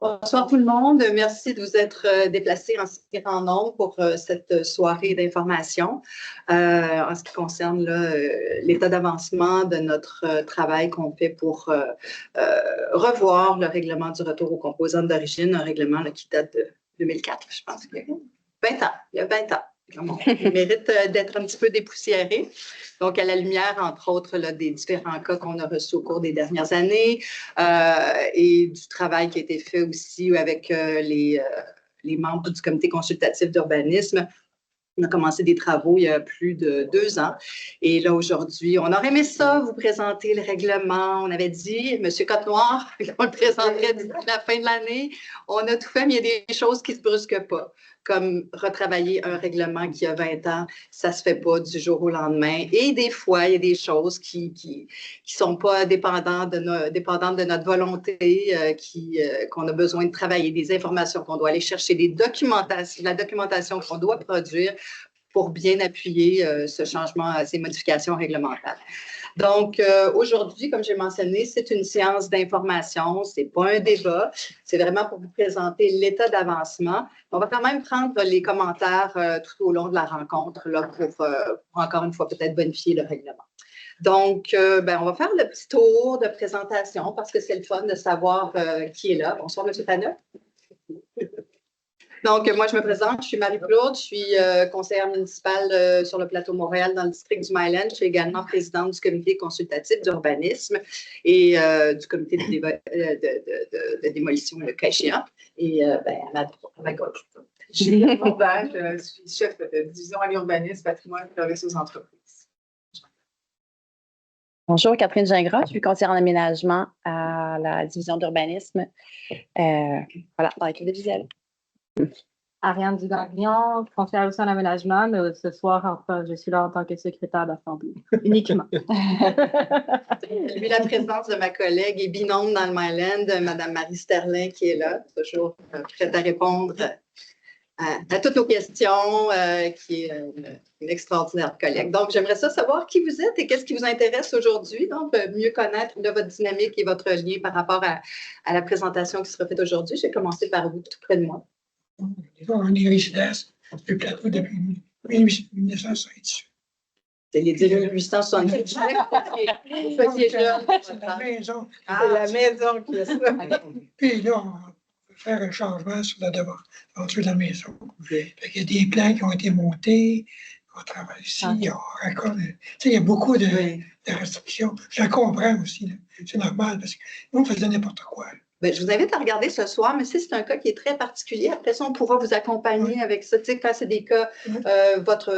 Bonsoir tout le monde. Merci de vous être déplacés en si grand nombre pour cette soirée d'information en ce qui concerne l'état d'avancement de notre travail qu'on fait pour revoir le règlement du retour aux composantes d'origine, un règlement qui date de 2004, je pense. Il y a 20 ans. Il y a 20 ans. Il mérite d'être un petit peu dépoussiéré. Donc, à la lumière, entre autres, des différents cas qu'on a reçus au cours des dernières années et du travail qui a été fait aussi avec les membres du comité consultatif d'urbanisme. On a commencé des travaux il y a plus de 2 ans. Et là, aujourd'hui, on aurait aimé ça, vous présenter le règlement. On avait dit, M. Côte-Noir, qu'on le présenterait d'ici la fin de l'année. On a tout fait, mais il y a des choses qui ne se brusquent pas, comme retravailler un règlement qui a 20 ans. Ça ne se fait pas du jour au lendemain. Et des fois, il y a des choses qui sont pas dépendantes de notre volonté, qu'on a besoin de travailler, des informations qu'on doit aller chercher, la documentation qu'on doit produire pour bien appuyer ce changement, ces modifications réglementaires. Donc, aujourd'hui, comme j'ai mentionné, c'est une séance d'information, ce n'est pas un débat, c'est vraiment pour vous présenter l'état d'avancement. On va quand même prendre les commentaires tout au long de la rencontre là, pour encore une fois, peut-être bonifier le règlement. Donc, on va faire le petit tour de présentation parce que c'est le fun de savoir qui est là. Bonsoir, M. Panel. Donc, moi, je me présente, je suis Marie-Claude, je suis conseillère municipale sur le plateau Montréal dans le district du Myland. Je suis également présidente du comité consultatif d'urbanisme et du comité de démolition, le cas échéant. Et à ma gauche. Juliette Bourdage, je suis chef de division à l'urbanisme, patrimoine et services aux entreprises. Bonjour, Catherine Gingras, je suis conseillère en aménagement à la division d'urbanisme. Voilà, dans l'équipe de visuel. Ariane Dugardian, conseillère aussi en aménagement, mais ce soir, enfin, je suis là en tant que secrétaire d'assemblée, uniquement. J'ai la présence de ma collègue et binôme dans le Myland, Mme Marie Sterling, qui est là, toujours prête à répondre à toutes nos questions, qui est une extraordinaire collègue. Donc, j'aimerais savoir qui vous êtes et qu'est-ce qui vous intéresse aujourd'hui. Donc, mieux connaître votre dynamique et votre lien par rapport à la présentation qui sera faite aujourd'hui. Je vais commencer par vous, tout près de moi. On est résidents du plateau depuis 1978. C'est les 1878. C'est la maison. C'est la maison qui est ça. Puis là, on va faire un changement sur la devanture de la maison. Il y a des plans qui ont été montés. On travaille ici, il y a beaucoup de restrictions. Je la comprends aussi. C'est normal parce que nous, on faisait n'importe quoi. Bien, je vous invite à regarder ce soir, mais c'est un cas qui est très particulier. Après ça, on pourra vous accompagner avec ça. Tu sais, quand c'est des cas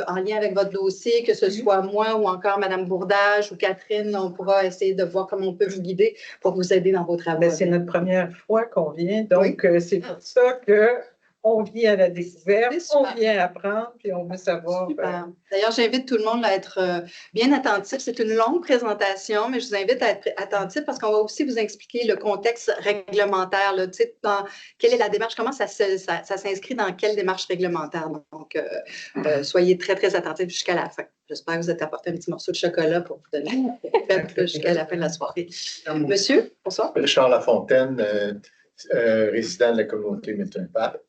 en lien avec votre dossier, que ce soit moi ou encore Mme Bourdage ou Catherine, on pourra essayer de voir comment on peut vous guider pour vous aider dans vos travaux. C'est notre première fois qu'on vient, donc c'est pour ça qu'on vient à la découverte, on vient apprendre, puis on veut savoir. D'ailleurs, j'invite tout le monde à être bien attentif. C'est une longue présentation, mais je vous invite à être attentif parce qu'on va aussi vous expliquer le contexte réglementaire. Là, quelle est la démarche, comment ça s'inscrit dans quelle démarche réglementaire. Donc, soyez très, très attentifs jusqu'à la fin. J'espère que vous êtes apporté un petit morceau de chocolat pour vous donner jusqu'à la fin de la soirée. Monsieur, bonsoir. Charles Lafontaine, résident de la communauté Milton Park.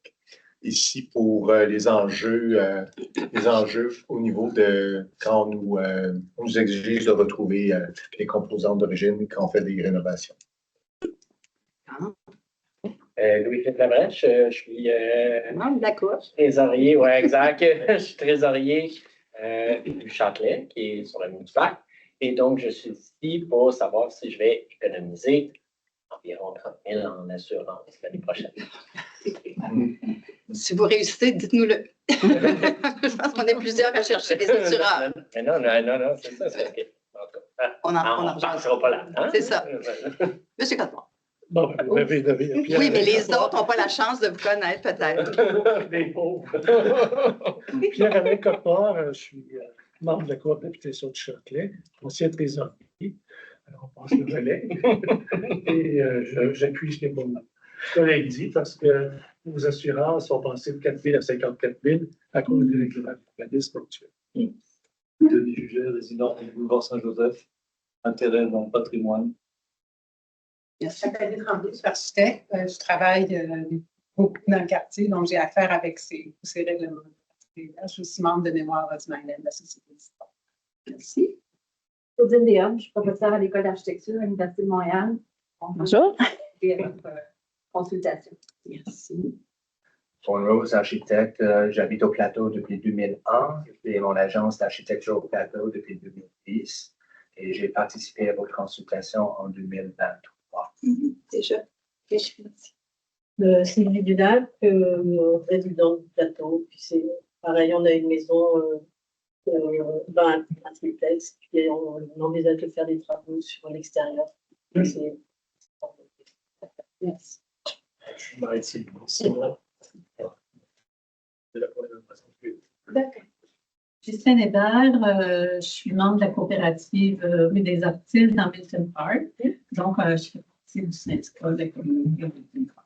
Ici pour les enjeux au niveau de quand on nous exige de retrouver les composantes d'origine quand on fait des rénovations. Louis-Philippe Labrèche, je suis d'accord. Trésorier, oui, exact. Je suis trésorier du Châtelet, qui est sur la Mont-du-Lac. Et donc, je suis ici pour savoir si je vais économiser environ 30 000 en assurance l'année prochaine. Si vous réussissez, dites-nous-le. Je pense qu'on est plusieurs à chercher des assureurs. Non, c'est ça. On n'en passera pas là. Hein? C'est ça. Monsieur Côte-Noir. Bon, oui, mais les autres n'ont pas la chance de vous connaître, peut-être. Les pauvres. Pierre-Alain Côte-Noir, je suis membre de la Cour d'habitation du Châtelet, ancien trésorier. Alors, on passe le relais. Et j'appuie ce que mon collègue dit parce que nos assurances sont passées de 4 000 à 54 000 à cause du règlement d'urbanisme actuel. Denis Juget, résident du boulevard Saint-Joseph, intérêt dans le patrimoine. Merci. Nathalie Tremblay, je suis architecte. Je travaille beaucoup dans le quartier, donc j'ai affaire avec ces règlements. Je suis aussi membre de Mémoire du Maghreb de la Société d'histoire. Merci. Claudine Déhomme, je suis professeure à l'École d'architecture à l'Université de Montréal. Bonjour. Et à votre consultation. Merci. Paul Rose, architecte. J'habite au Plateau depuis 2001 et mon agence d'architecture au Plateau depuis 2010. Et j'ai participé à votre consultation en 2023. Déjà. Merci. Sylvie Dudal, résidente du Plateau. Puis c'est pareil, on a une maison dans un triplex, puis on envisage de faire des travaux sur l'extérieur. C'est- Merci. Je suis maritime. D'accord. Justine Hébert, je suis membre de la coopérative Rue des Artistes dans Milton Park. Donc, je fais partie du syndicat de la communauté Milton Park.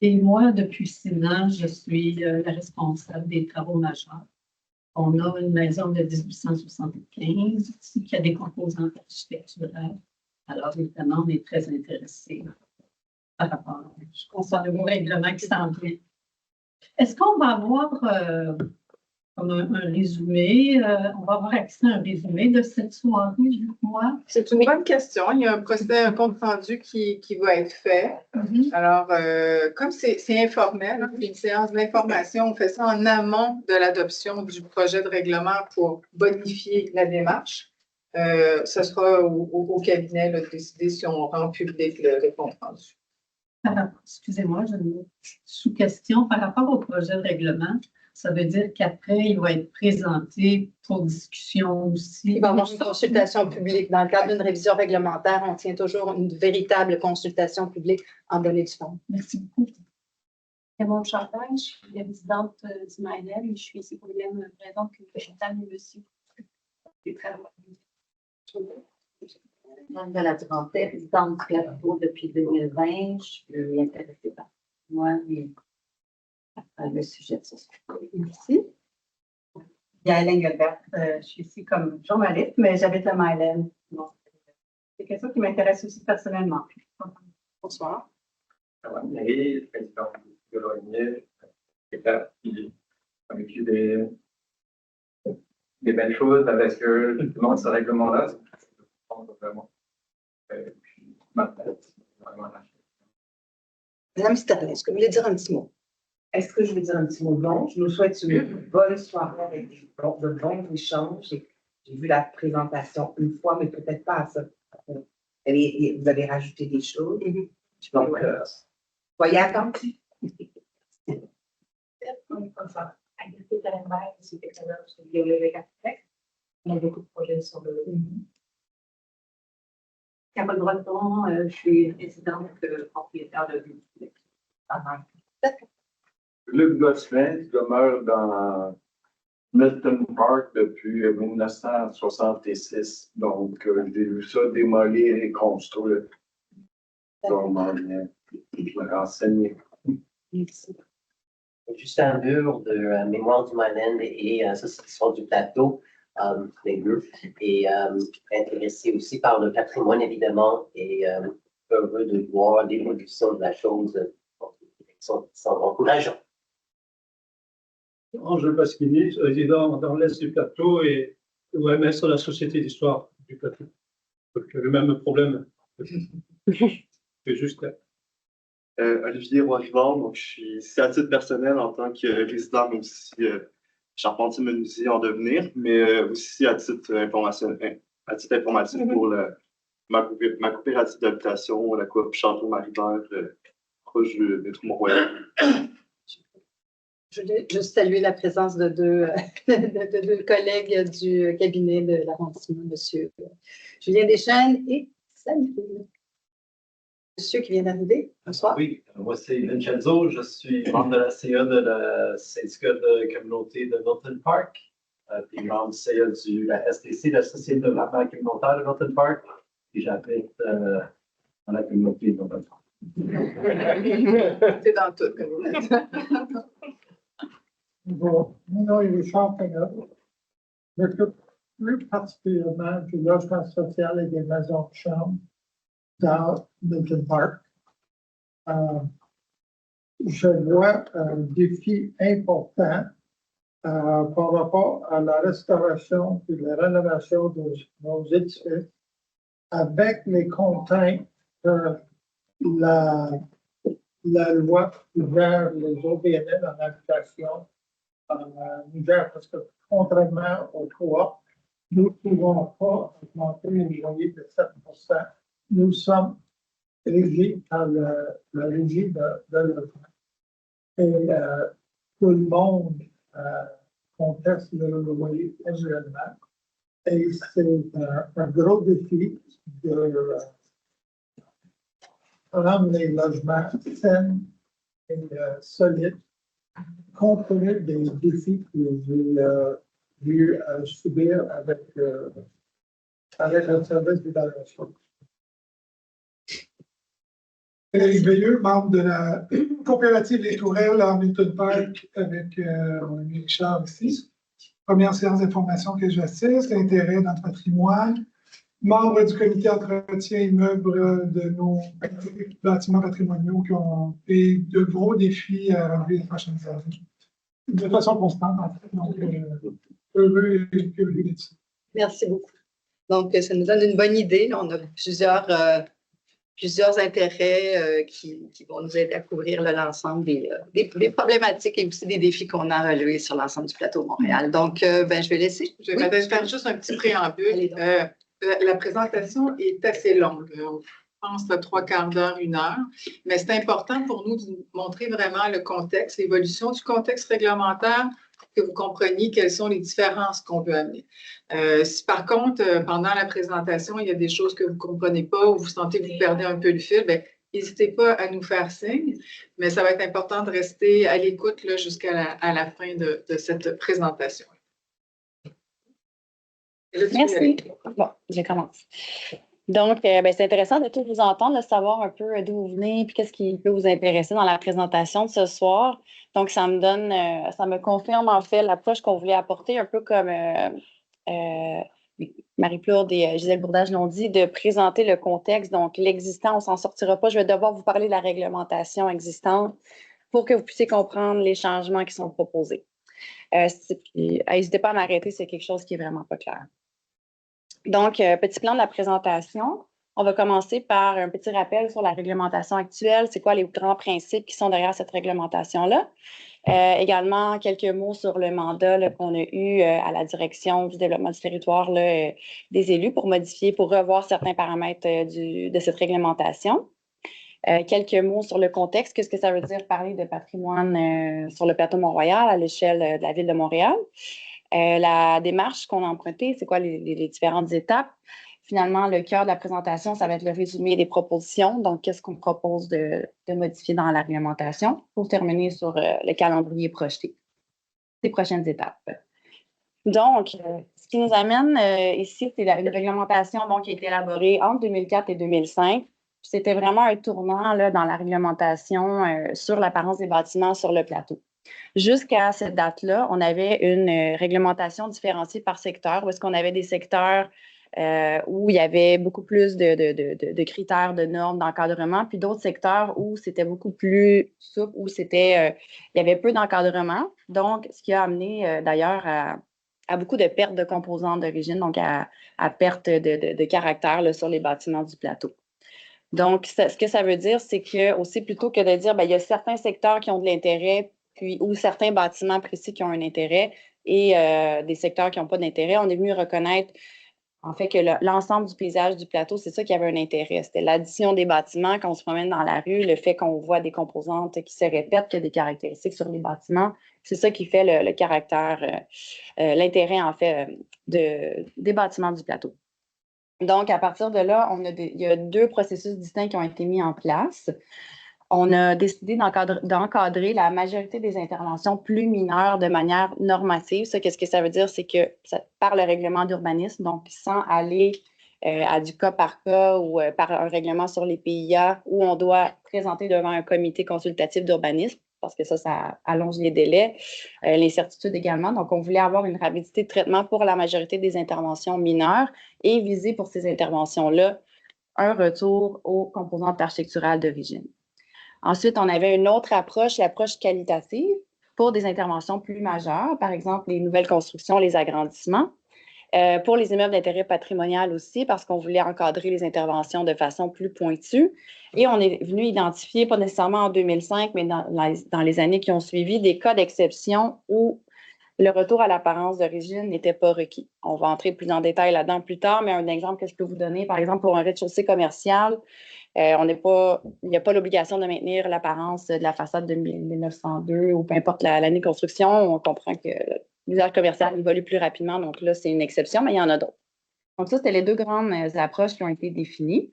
Et moi, depuis 6 ans, je suis la responsable des travaux majeurs. On a une maison de 1875 ici qui a des composantes architecturales. Alors, évidemment, on est très intéressés par rapport à nouveau règlement qui s'en vient. Est-ce qu'on va avoir comme un résumé, on va avoir accès à un résumé de cette soirée, je crois? C'est une bonne question. Il y a un compte rendu qui va être fait. Alors, comme c'est informel, hein, une séance d'information, on fait ça en amont de l'adoption du projet de règlement pour bonifier la démarche. Ce sera au cabinet là, de décider si on rend public le compte rendu. Excusez-moi, j'ai une sous-question. Par rapport au projet de règlement, ça veut dire qu'après, il va être présenté pour discussion aussi. Il va y avoir une consultation publique. Dans le cadre d'une révision réglementaire, on tient toujours une véritable consultation publique en données du fond. Merci beaucoup. Mon Chantal, je suis résidente du Maïnel et je suis ici pour les mêmes raisons que Madame et Monsieur. De la Durantais, résidente du Plateau depuis 2020. Je suis intéressée par moi et le sujet de ce soir. Merci. Yael Engelbert, je suis ici comme journaliste, mais j'habite à Mylène. Donc, c'est quelque chose qui m'intéresse aussi personnellement. Bonsoir. Marie, présidente de l'ONU, a vécu des belles choses avec justement ce règlement-là. Vraiment. Puis, maintenant, vraiment, Madame Sterling, est-ce que vous voulez dire un petit mot? Est-ce que je vais dire un petit mot de long? Je nous souhaite une bonne soirée avec de bons échanges. J'ai vu la présentation une fois, mais peut-être pas à ça. Vous avez rajouté des choses. Donc, soyez attentifs. On a beaucoup de projets sur le Carole Breton, je suis résidente propriétaire de bibliothèque. Luc Gosselin demeure dans Milton Park depuis 1966. Donc, j'ai vu ça démolir et construire. Donc, je me renseigner. Merci. Justin Bure de Mémoire du Maghreb et Société d'histoire du Plateau, les deux, et intéressé aussi par le patrimoine, évidemment, et heureux de voir l'évolution de la chose qui sont encourageants. Angèle Pasquini, résident dans l'Est du Plateau et OMS sur la Société d'histoire du Plateau. Donc, le même problème que juste là. Olivier Roivard, donc je suis ici à titre personnel en tant que résident, mais aussi charpentier menuisier en devenir, mais aussi à titre informatif pour ma coopérative d'habitation, la coop Château-Marie-Vert, proche du métro Mont-Royal. Je voulais juste saluer la présence de deux collègues du cabinet de l'arrondissement, M. Julien Deschênes et Samuel. Monsieur qui vient d'arriver, bonsoir. Oui, moi c'est Vincenzo, je suis membre de la CA de la syndicat de communauté de Milton Park, puis membre du CA de la STC, la Société de développement communautaire de Milton Park, et j'habite dans la communauté de Milton Park. C'est dans tout, comme vous dites. Bon, mon nom est Richard Peña. Je m'occupe plus particulièrement du logement social et des maisons de chambre dans Milton Park. Je vois un défi important par rapport à la restauration et la rénovation de nos édifices avec les contraintes que la loi qui gère les OBNL en habitation nous gère parce que contrairement au coop, nous ne pouvons pas augmenter les loyers de 7%. Nous sommes régis par la régie de logement. Et tout le monde conteste le loyer annuellement. Et c'est un gros défi de rendre les logements sains et solides, compte tenu des défis que j'ai eu à subir avec le service d'évaluation. Éric Veilleux, membre de la coopérative Les Tourelles à Milton Park avec mon ami Richard ici. Première séance d'information que j'assiste, l'intérêt dans le patrimoine. Membre du comité entretien immeuble de nos bâtiments patrimoniaux qui ont fait de gros défis à relever les prochaines années. De façon constante, en fait. Donc, heureux et curieux d'être. Merci beaucoup. Donc, ça nous donne une bonne idée. On a plusieurs intérêts qui vont nous aider à couvrir l'ensemble des problématiques et aussi des défis qu'on a relevés sur l'ensemble du plateau de Montréal. Donc, je vais laisser. Je vais peut-être faire juste un petit préambule. La présentation est assez longue. Je pense à 3/4 d'heure, 1 heure. Mais c'est important pour nous de montrer vraiment le contexte, l'évolution du contexte réglementaire, que vous compreniez quelles sont les différences qu'on veut amener. Si par contre, pendant la présentation, il y a des choses que vous ne comprenez pas ou vous sentez que vous perdez un peu le fil, n'hésitez pas à nous faire signe, mais ça va être important de rester à l'écoute jusqu'à la fin de cette présentation. Merci. Bon, je commence. Donc, c'est intéressant de tout vous entendre, de savoir un peu d'où vous venez et qu'est-ce qui peut vous intéresser dans la présentation de ce soir. Donc, ça me confirme en fait l'approche qu'on voulait apporter, un peu comme Marie Plourde et Gisèle Bourdage l'ont dit, de présenter le contexte. Donc, l'existant, on ne s'en sortira pas. Je vais devoir vous parler de la réglementation existante pour que vous puissiez comprendre les changements qui sont proposés. N'hésitez pas à m'arrêter, c'est quelque chose qui n'est vraiment pas clair. Donc, petit plan de la présentation. On va commencer par un petit rappel sur la réglementation actuelle. C'est quoi les grands principes qui sont derrière cette réglementation-là? Également, quelques mots sur le mandat qu'on a eu à la direction du développement du territoire des élus pour modifier, pour revoir certains paramètres de cette réglementation. Quelques mots sur le contexte. Qu'est-ce que ça veut dire parler de patrimoine sur le plateau Mont-Royal à l'échelle de la Ville de Montréal? La démarche qu'on a empruntée, c'est quoi les différentes étapes? Finalement, le cœur de la présentation, ça va être le résumé des propositions. Donc, qu'est-ce qu'on propose de modifier dans la réglementation pour terminer sur le calendrier projeté des prochaines étapes. Donc, ce qui nous amène ici, c'est une réglementation qui a été élaborée entre 2004 et 2005. C'était vraiment un tournant dans la réglementation sur l'apparence des bâtiments sur le plateau. Jusqu'à cette date-là, on avait une réglementation différenciée par secteur, où est-ce qu'on avait des secteurs où il y avait beaucoup plus de critères, de normes, d'encadrement, puis d'autres secteurs où c'était beaucoup plus souple, où il y avait peu d'encadrement. Donc, ce qui a amené d'ailleurs à beaucoup de pertes de composantes d'origine, donc à perte de caractère sur les bâtiments du plateau. Donc, ce que ça veut dire, c'est que aussi, plutôt que de dire, il y a certains secteurs qui ont de l'intérêt, ou certains bâtiments précis qui ont un intérêt et des secteurs qui n'ont pas d'intérêt, on est venu reconnaître en fait que l'ensemble du paysage du plateau, c'est ça qui avait un intérêt. C'était l'addition des bâtiments quand on se promène dans la rue, le fait qu'on voit des composantes qui se répètent, qu'il y a des caractéristiques sur les bâtiments. C'est ça qui fait le caractère, l'intérêt en fait des bâtiments du plateau. Donc, à partir de là, il y a 2 processus distincts qui ont été mis en place. On a décidé d'encadrer la majorité des interventions plus mineures de manière normative. Ça, qu'est-ce que ça veut dire? C'est que par le règlement d'urbanisme, donc sans aller à du cas par cas ou par un règlement sur les PIA où on doit présenter devant un comité consultatif d'urbanisme, parce que ça allonge les délais, l'incertitude également. Donc, on voulait avoir une rapidité de traitement pour la majorité des interventions mineures et viser pour ces interventions-là un retour aux composantes architecturales d'origine. Ensuite, on avait une autre approche, l'approche qualitative, pour des interventions plus majeures, par exemple les nouvelles constructions, les agrandissements. Pour les immeubles d'intérêt patrimonial aussi, parce qu'on voulait encadrer les interventions de façon plus pointue. Et on est venu identifier, pas nécessairement en 2005, mais dans les années qui ont suivi, des cas d'exception où le retour à l'apparence d'origine n'était pas requis. On va entrer plus en détail là-dedans plus tard, mais un exemple que je peux vous donner, par exemple, pour un rez-de-chaussée commercial, il n'y a pas l'obligation de maintenir l'apparence de la façade de 1902 ou peu importe l'année de construction. On comprend que l'usage commercial évolue plus rapidement, donc là, c'est une exception, mais il y en a d'autres. Donc ça, c'était les deux grandes approches qui ont été définies.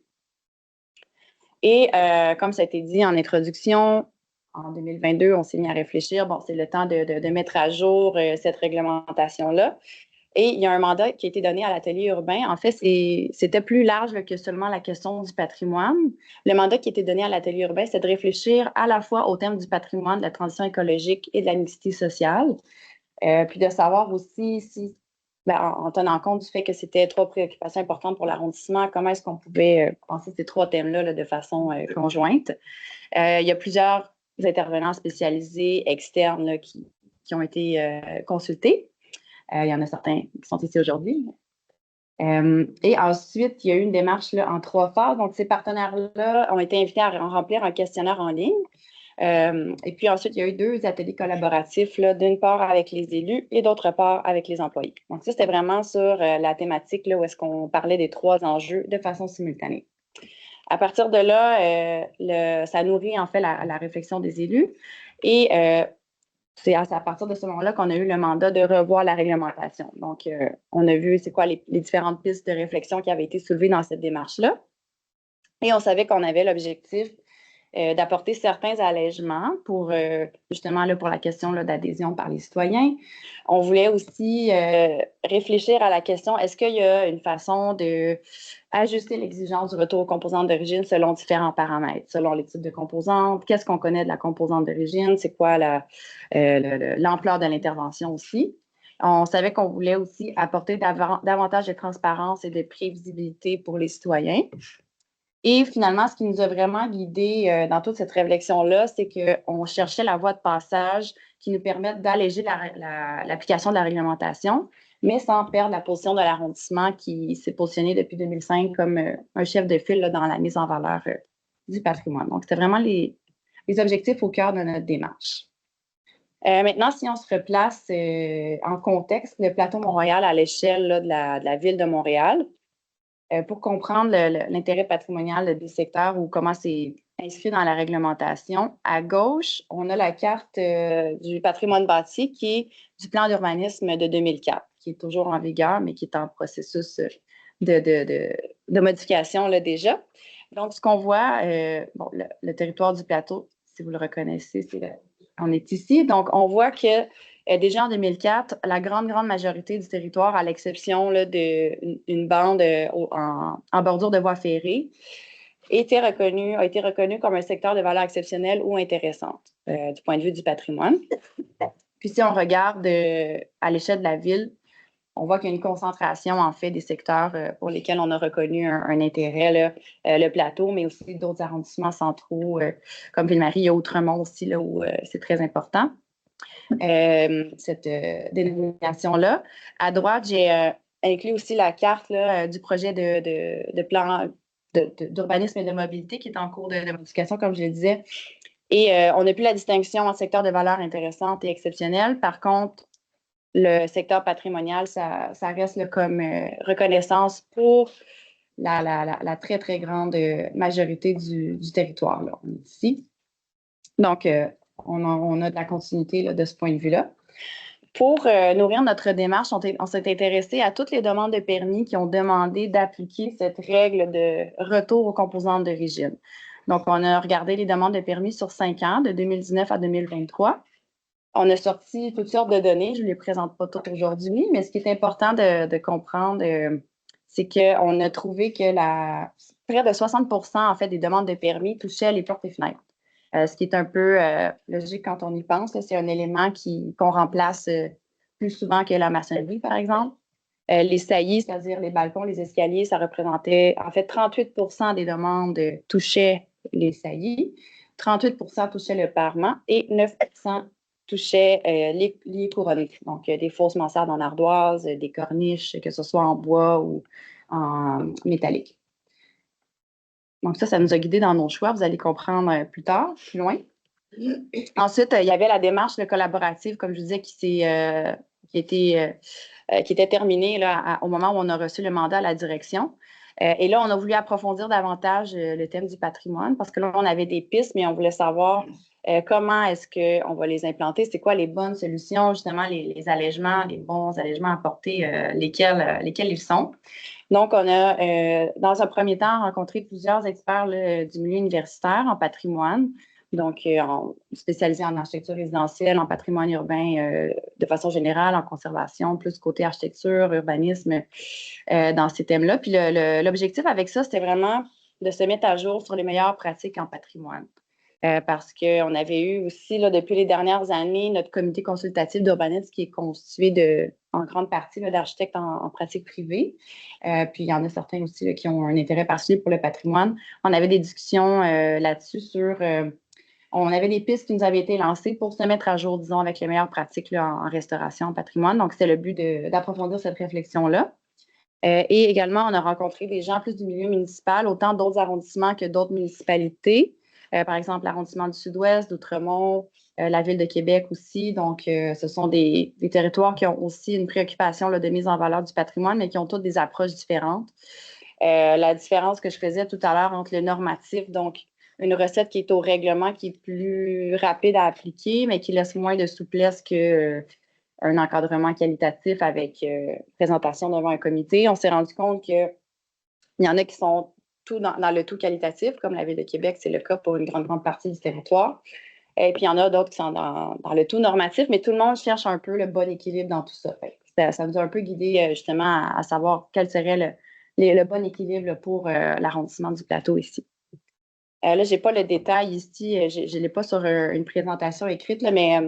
Et comme ça a été dit en introduction, en 2022, on s'est mis à réfléchir, bon, c'est le temps de mettre à jour cette réglementation-là. Et il y a un mandat qui a été donné à l'atelier urbain. En fait, c'était plus large que seulement la question du patrimoine. Le mandat qui a été donné à l'atelier urbain, c'est de réfléchir à la fois au thème du patrimoine, de la transition écologique et de la mixité sociale. Puis de savoir aussi si, en tenant compte du fait que c'était trois préoccupations importantes pour l'arrondissement, comment est-ce qu'on pouvait penser ces trois thèmes-là de façon conjointe. Il y a plusieurs intervenants spécialisés externes là, qui ont été consultés. Il y en a certains qui sont ici aujourd'hui. Et ensuite, il y a eu une démarche là, en 3 phases. Donc, ces partenaires-là ont été invités à remplir un questionnaire en ligne. Et puis ensuite, il y a eu 2 ateliers collaboratifs, d'une part avec les élus et d'autre part avec les employés. Donc, ça, c'était vraiment sur la thématique là, où est-ce qu'on parlait des 3 enjeux de façon simultanée. À partir de là, ça nourrit en fait la réflexion des élus. Et c'est à partir de ce moment-là qu'on a eu le mandat de revoir la réglementation. Donc, on a vu c'est quoi les différentes pistes de réflexion qui avaient été soulevées dans cette démarche-là. Et on savait qu'on avait l'objectif d'apporter certains allègements pour justement là, pour la question d'adhésion par les citoyens. On voulait aussi réfléchir à la question, est-ce qu'il y a une façon d'ajuster l'exigence du retour aux composantes d'origine selon différents paramètres, selon les types de composantes, qu'est-ce qu'on connaît de la composante d'origine, c'est quoi l'ampleur de l'intervention aussi. On savait qu'on voulait aussi apporter davantage de transparence et de prévisibilité pour les citoyens. Et finalement, ce qui nous a vraiment guidés dans toute cette réflexion-là, c'est qu'on cherchait la voie de passage qui nous permette d'alléger l'application de la réglementation, mais sans perdre la position de l'arrondissement qui s'est positionné depuis 2005 comme un chef de file là, dans la mise en valeur du patrimoine. Donc, c'était vraiment les objectifs au cœur de notre démarche. Maintenant, si on se replace en contexte, le plateau Mont-Royal à l'échelle de la ville de Montréal, pour comprendre l'intérêt patrimonial des secteurs ou comment c'est inscrit dans la réglementation, à gauche, on a la carte du patrimoine bâti qui est du plan d'urbanisme de 2004, qui est toujours en vigueur, mais qui est en processus de modification là, déjà. Donc, ce qu'on voit, le territoire du plateau, si vous le reconnaissez, on est ici. Donc, on voit que déjà en 2004, la grande majorité du territoire, à l'exception d'une bande en bordure de voie ferrée, a été reconnu comme un secteur de valeur exceptionnelle ou intéressante du point de vue du patrimoine. Puis si on regarde à l'échelle de la ville, on voit qu'il y a une concentration, en fait, des secteurs pour lesquels on a reconnu un intérêt, là, le plateau, mais aussi d'autres arrondissements centraux, comme Ville-Marie et Outremont aussi, là, où c'est très important. Cette dénomination-là. À droite, j'ai inclus aussi la carte là, du projet de plan d'urbanisme et de mobilité qui est en cours de modification, comme je le disais. Et on n'a plus la distinction en secteur de valeur intéressante et exceptionnelle. Par contre, le secteur patrimonial, ça reste là, comme reconnaissance pour la très, très grande majorité du territoire. Là. On est ici. Donc, on a de la continuité là, de ce point de vue-là. Pour nourrir notre démarche, on s'est intéressé à toutes les demandes de permis qui ont demandé d'appliquer cette règle de retour aux composantes d'origine. Donc, on a regardé les demandes de permis sur 5 ans, de 2019 à 2023. On a sorti toutes sortes de données, je ne les présente pas toutes aujourd'hui, mais ce qui est important de comprendre, c'est qu'on a trouvé que près de 60% en fait, des demandes de permis touchaient les portes et fenêtres. Ce qui est un peu logique quand on y pense. C'est un élément qu'on remplace plus souvent que la maçonnerie, par exemple. Les saillies, c'est-à-dire les balcons, les escaliers, ça représentait, en fait, 38% des demandes touchaient les saillies, 38% touchaient le parement et 9% touchaient les couronnées. Donc, des fausses mansardes en ardoise, des corniches, que ce soit en bois ou en métallique. Donc, ça nous a guidés dans nos choix. Vous allez comprendre plus tard, plus loin. Ensuite, il y avait la démarche collaborative, comme je vous disais, qui était terminée là, au moment où on a reçu le mandat à la direction. Et là, on a voulu approfondir davantage le thème du patrimoine parce que là, on avait des pistes, mais on voulait savoir comment est-ce qu'on va les implanter, c'est quoi les bonnes solutions, justement, les allègements, les bons allègements apportés, lesquels ils sont. Donc, on a, dans un premier temps, rencontré plusieurs experts du milieu universitaire en patrimoine, donc spécialisés en architecture résidentielle, en patrimoine urbain de façon générale, en conservation, plus côté architecture, urbanisme, dans ces thèmes-là. Puis l'objectif avec ça, c'était vraiment de se mettre à jour sur les meilleures pratiques en patrimoine. Parce qu'on avait eu aussi, là, depuis les dernières années, notre comité consultatif d'urbanisme qui est constitué en grande partie d'architectes en pratique privée. Puis il y en a certains aussi là, qui ont un intérêt particulier pour le patrimoine. On avait des discussions là-dessus sur... on avait des pistes qui nous avaient été lancées pour se mettre à jour, disons, avec les meilleures pratiques là, en restauration, en patrimoine. Donc, c'est le but d'approfondir cette réflexion-là. Et également, on a rencontré des gens plus du milieu municipal, autant d'autres arrondissements que d'autres municipalités. Par exemple, l'arrondissement du Sud-Ouest, d'Outremont, la ville de Québec aussi. Donc, ce sont des territoires qui ont aussi une préoccupation là, de mise en valeur du patrimoine, mais qui ont toutes des approches différentes. La différence que je faisais tout à l'heure entre le normatif, donc une recette qui est au règlement, qui est plus rapide à appliquer, mais qui laisse moins de souplesse qu'un encadrement qualitatif avec présentation devant un comité. On s'est rendu compte qu'il y en a qui sont tout dans le tout qualitatif, comme la Ville de Québec, c'est le cas pour une grande partie du territoire. Et puis, il y en a d'autres qui sont dans le tout normatif, mais tout le monde cherche un peu le bon équilibre dans tout ça. Ça nous a un peu guidé justement à savoir quel serait le bon équilibre là, pour l'arrondissement du plateau ici. Là, je n'ai pas le détail ici, je ne l'ai pas sur une présentation écrite, là, mais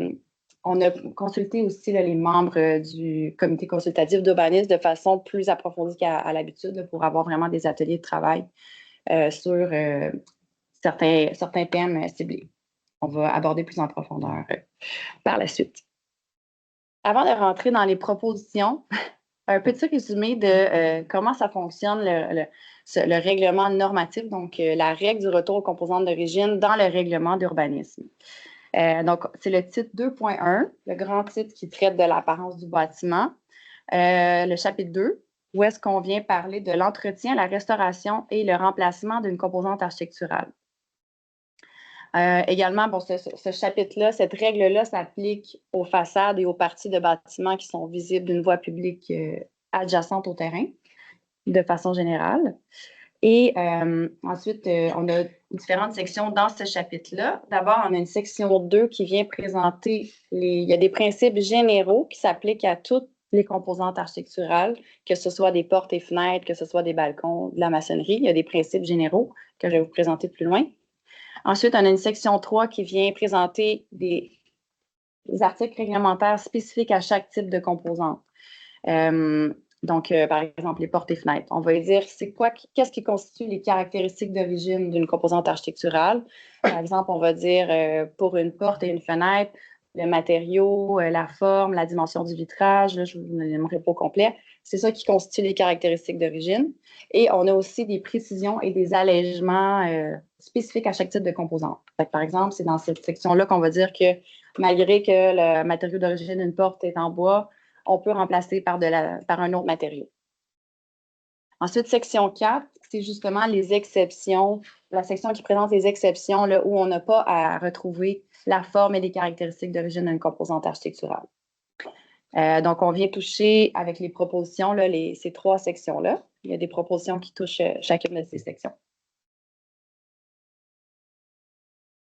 on a consulté aussi là, les membres du comité consultatif d'urbanisme de façon plus approfondie qu'à l'habitude là, pour avoir vraiment des ateliers de travail sur certains thèmes ciblés. On va aborder plus en profondeur par la suite. Avant de rentrer dans les propositions, un petit résumé de comment ça fonctionne le règlement normatif, donc la règle du retour aux composantes d'origine dans le règlement d'urbanisme. Donc, c'est le titre 2.1, le grand titre qui traite de l'apparence du bâtiment. Le chapitre 2, où est-ce qu'on vient parler de l'entretien, la restauration et le remplacement d'une composante architecturale. Également, bon, ce chapitre-là, cette règle-là s'applique aux façades et aux parties de bâtiments qui sont visibles d'une voie publique adjacente au terrain, de façon générale. Et ensuite, on a différentes sections dans ce chapitre-là. D'abord, on a une section 2 qui vient présenter il y a des principes généraux qui s'appliquent à toutes les composantes architecturales, que ce soit des portes et fenêtres, que ce soit des balcons, de la maçonnerie. Il y a des principes généraux que je vais vous présenter plus loin. Ensuite, on a une section 3 qui vient présenter des articles réglementaires spécifiques à chaque type de composante. Donc, par exemple, les portes et fenêtres. On va dire qu'est-ce qui constitue les caractéristiques d'origine d'une composante architecturale. Par exemple, on va dire pour une porte et une fenêtre, le matériau, la forme, la dimension du vitrage. Là, je vous donnerai pas au complet. C'est ça qui constitue les caractéristiques d'origine. Et on a aussi des précisions et des allègements spécifiques à chaque type de composante. Par exemple, c'est dans cette section-là qu'on va dire que malgré que le matériau d'origine d'une porte est en bois, on peut remplacer par un autre matériau. Ensuite, section 4, c'est justement les exceptions, la section qui présente les exceptions là, où on n'a pas à retrouver la forme et les caractéristiques d'origine d'une composante architecturale. Donc, on vient toucher avec les propositions, là, ces 3 sections-là. Il y a des propositions qui touchent chacune de ces sections.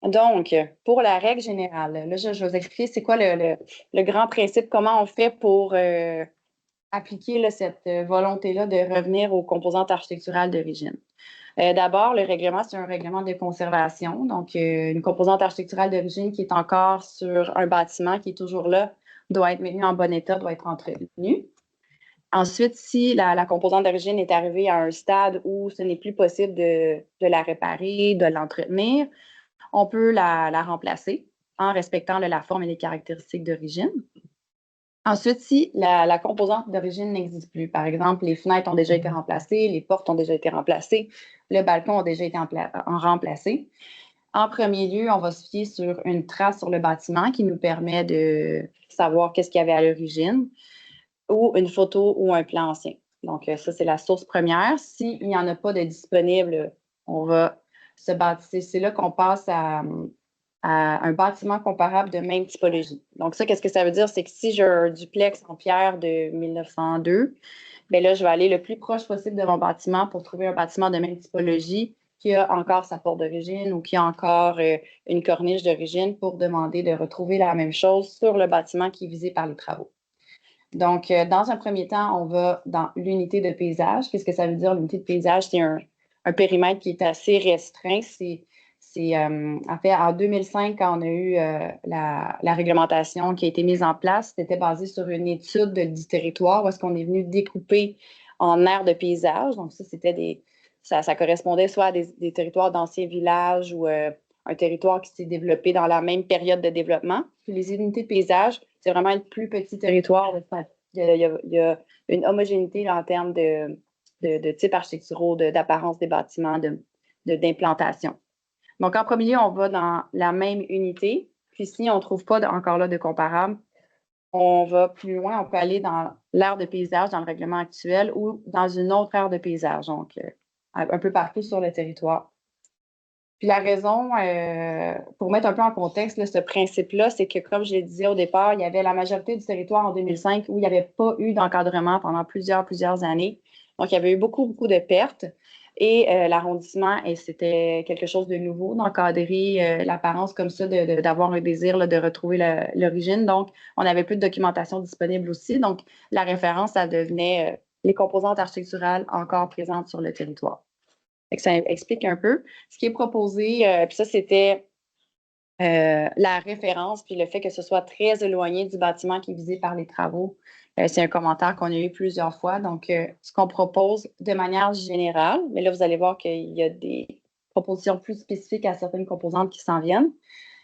Donc, pour la règle générale, là, je vais vous expliquer c'est quoi le grand principe, comment on fait pour appliquer là, cette volonté-là de revenir aux composantes architecturales d'origine. D'abord, le règlement, c'est un règlement de conservation. Donc, une composante architecturale d'origine qui est encore sur un bâtiment qui est toujours là, doit être maintenue en bon état, doit être entretenue. Ensuite, si la composante d'origine est arrivée à un stade où ce n'est plus possible de la réparer, de l'entretenir, on peut la remplacer en respectant la forme et les caractéristiques d'origine. Ensuite, si la composante d'origine n'existe plus, par exemple, les fenêtres ont déjà été remplacées, les portes ont déjà été remplacées, le balcon a déjà été remplacé. En premier lieu, on va se fier sur une trace sur le bâtiment qui nous permet de savoir qu'est-ce qu'il y avait à l'origine, ou une photo ou un plan ancien. Donc, ça, c'est la source première. S'il n'y en a pas de disponible, on va se bâtir. C'est là qu'on passe à un bâtiment comparable de même typologie. Donc, ça, qu'est-ce que ça veut dire? C'est que si j'ai un duplex en pierre de 1902, bien là, je vais aller le plus proche possible de mon bâtiment pour trouver un bâtiment de même typologie qui a encore sa porte d'origine ou qui a encore une corniche d'origine pour demander de retrouver la même chose sur le bâtiment qui est visé par les travaux. Donc, dans un premier temps, on va dans l'unité de paysage. Qu'est-ce que ça veut dire, l'unité de paysage? C'est un périmètre qui est assez restreint. En fait, en 2005, quand on a eu la réglementation qui a été mise en place, c'était basé sur une étude du territoire où est-ce qu'on est venu découper en aires de paysage. Donc, ça correspondait soit à des territoires d'anciens villages ou un territoire qui s'est développé dans la même période de développement. Puis les unités de paysage, c'est vraiment un plus petit territoire. Il y a une homogénéité là, en termes de types architecturaux, d'apparence des bâtiments, d'implantation. Donc, en premier lieu, on va dans la même unité. Puis si on ne trouve pas encore là de comparable, on va plus loin, on peut aller dans l'aire de paysage, dans le règlement actuel, ou dans une autre aire de paysage, donc un peu partout sur le territoire. Puis la raison, pour mettre un peu en contexte là, ce principe-là, c'est que, comme je le disais au départ, il y avait la majorité du territoire en 2005 où il n'y avait pas eu d'encadrement pendant plusieurs années. Donc, il y avait eu beaucoup de pertes. Et l'arrondissement, c'était quelque chose de nouveau, d'encadrer l'apparence comme ça, d'avoir un désir là, de retrouver l'origine. Donc, on n'avait plus de documentation disponible aussi. Donc, la référence, ça devenait les composantes architecturales encore présentes sur le territoire. Ça explique un peu. Ce qui est proposé, puis ça, c'était la référence, puis le fait que ce soit très éloigné du bâtiment qui est visé par les travaux. C'est un commentaire qu'on a eu plusieurs fois. Donc, ce qu'on propose de manière générale, mais là, vous allez voir qu'il y a des propositions plus spécifiques à certaines composantes qui s'en viennent,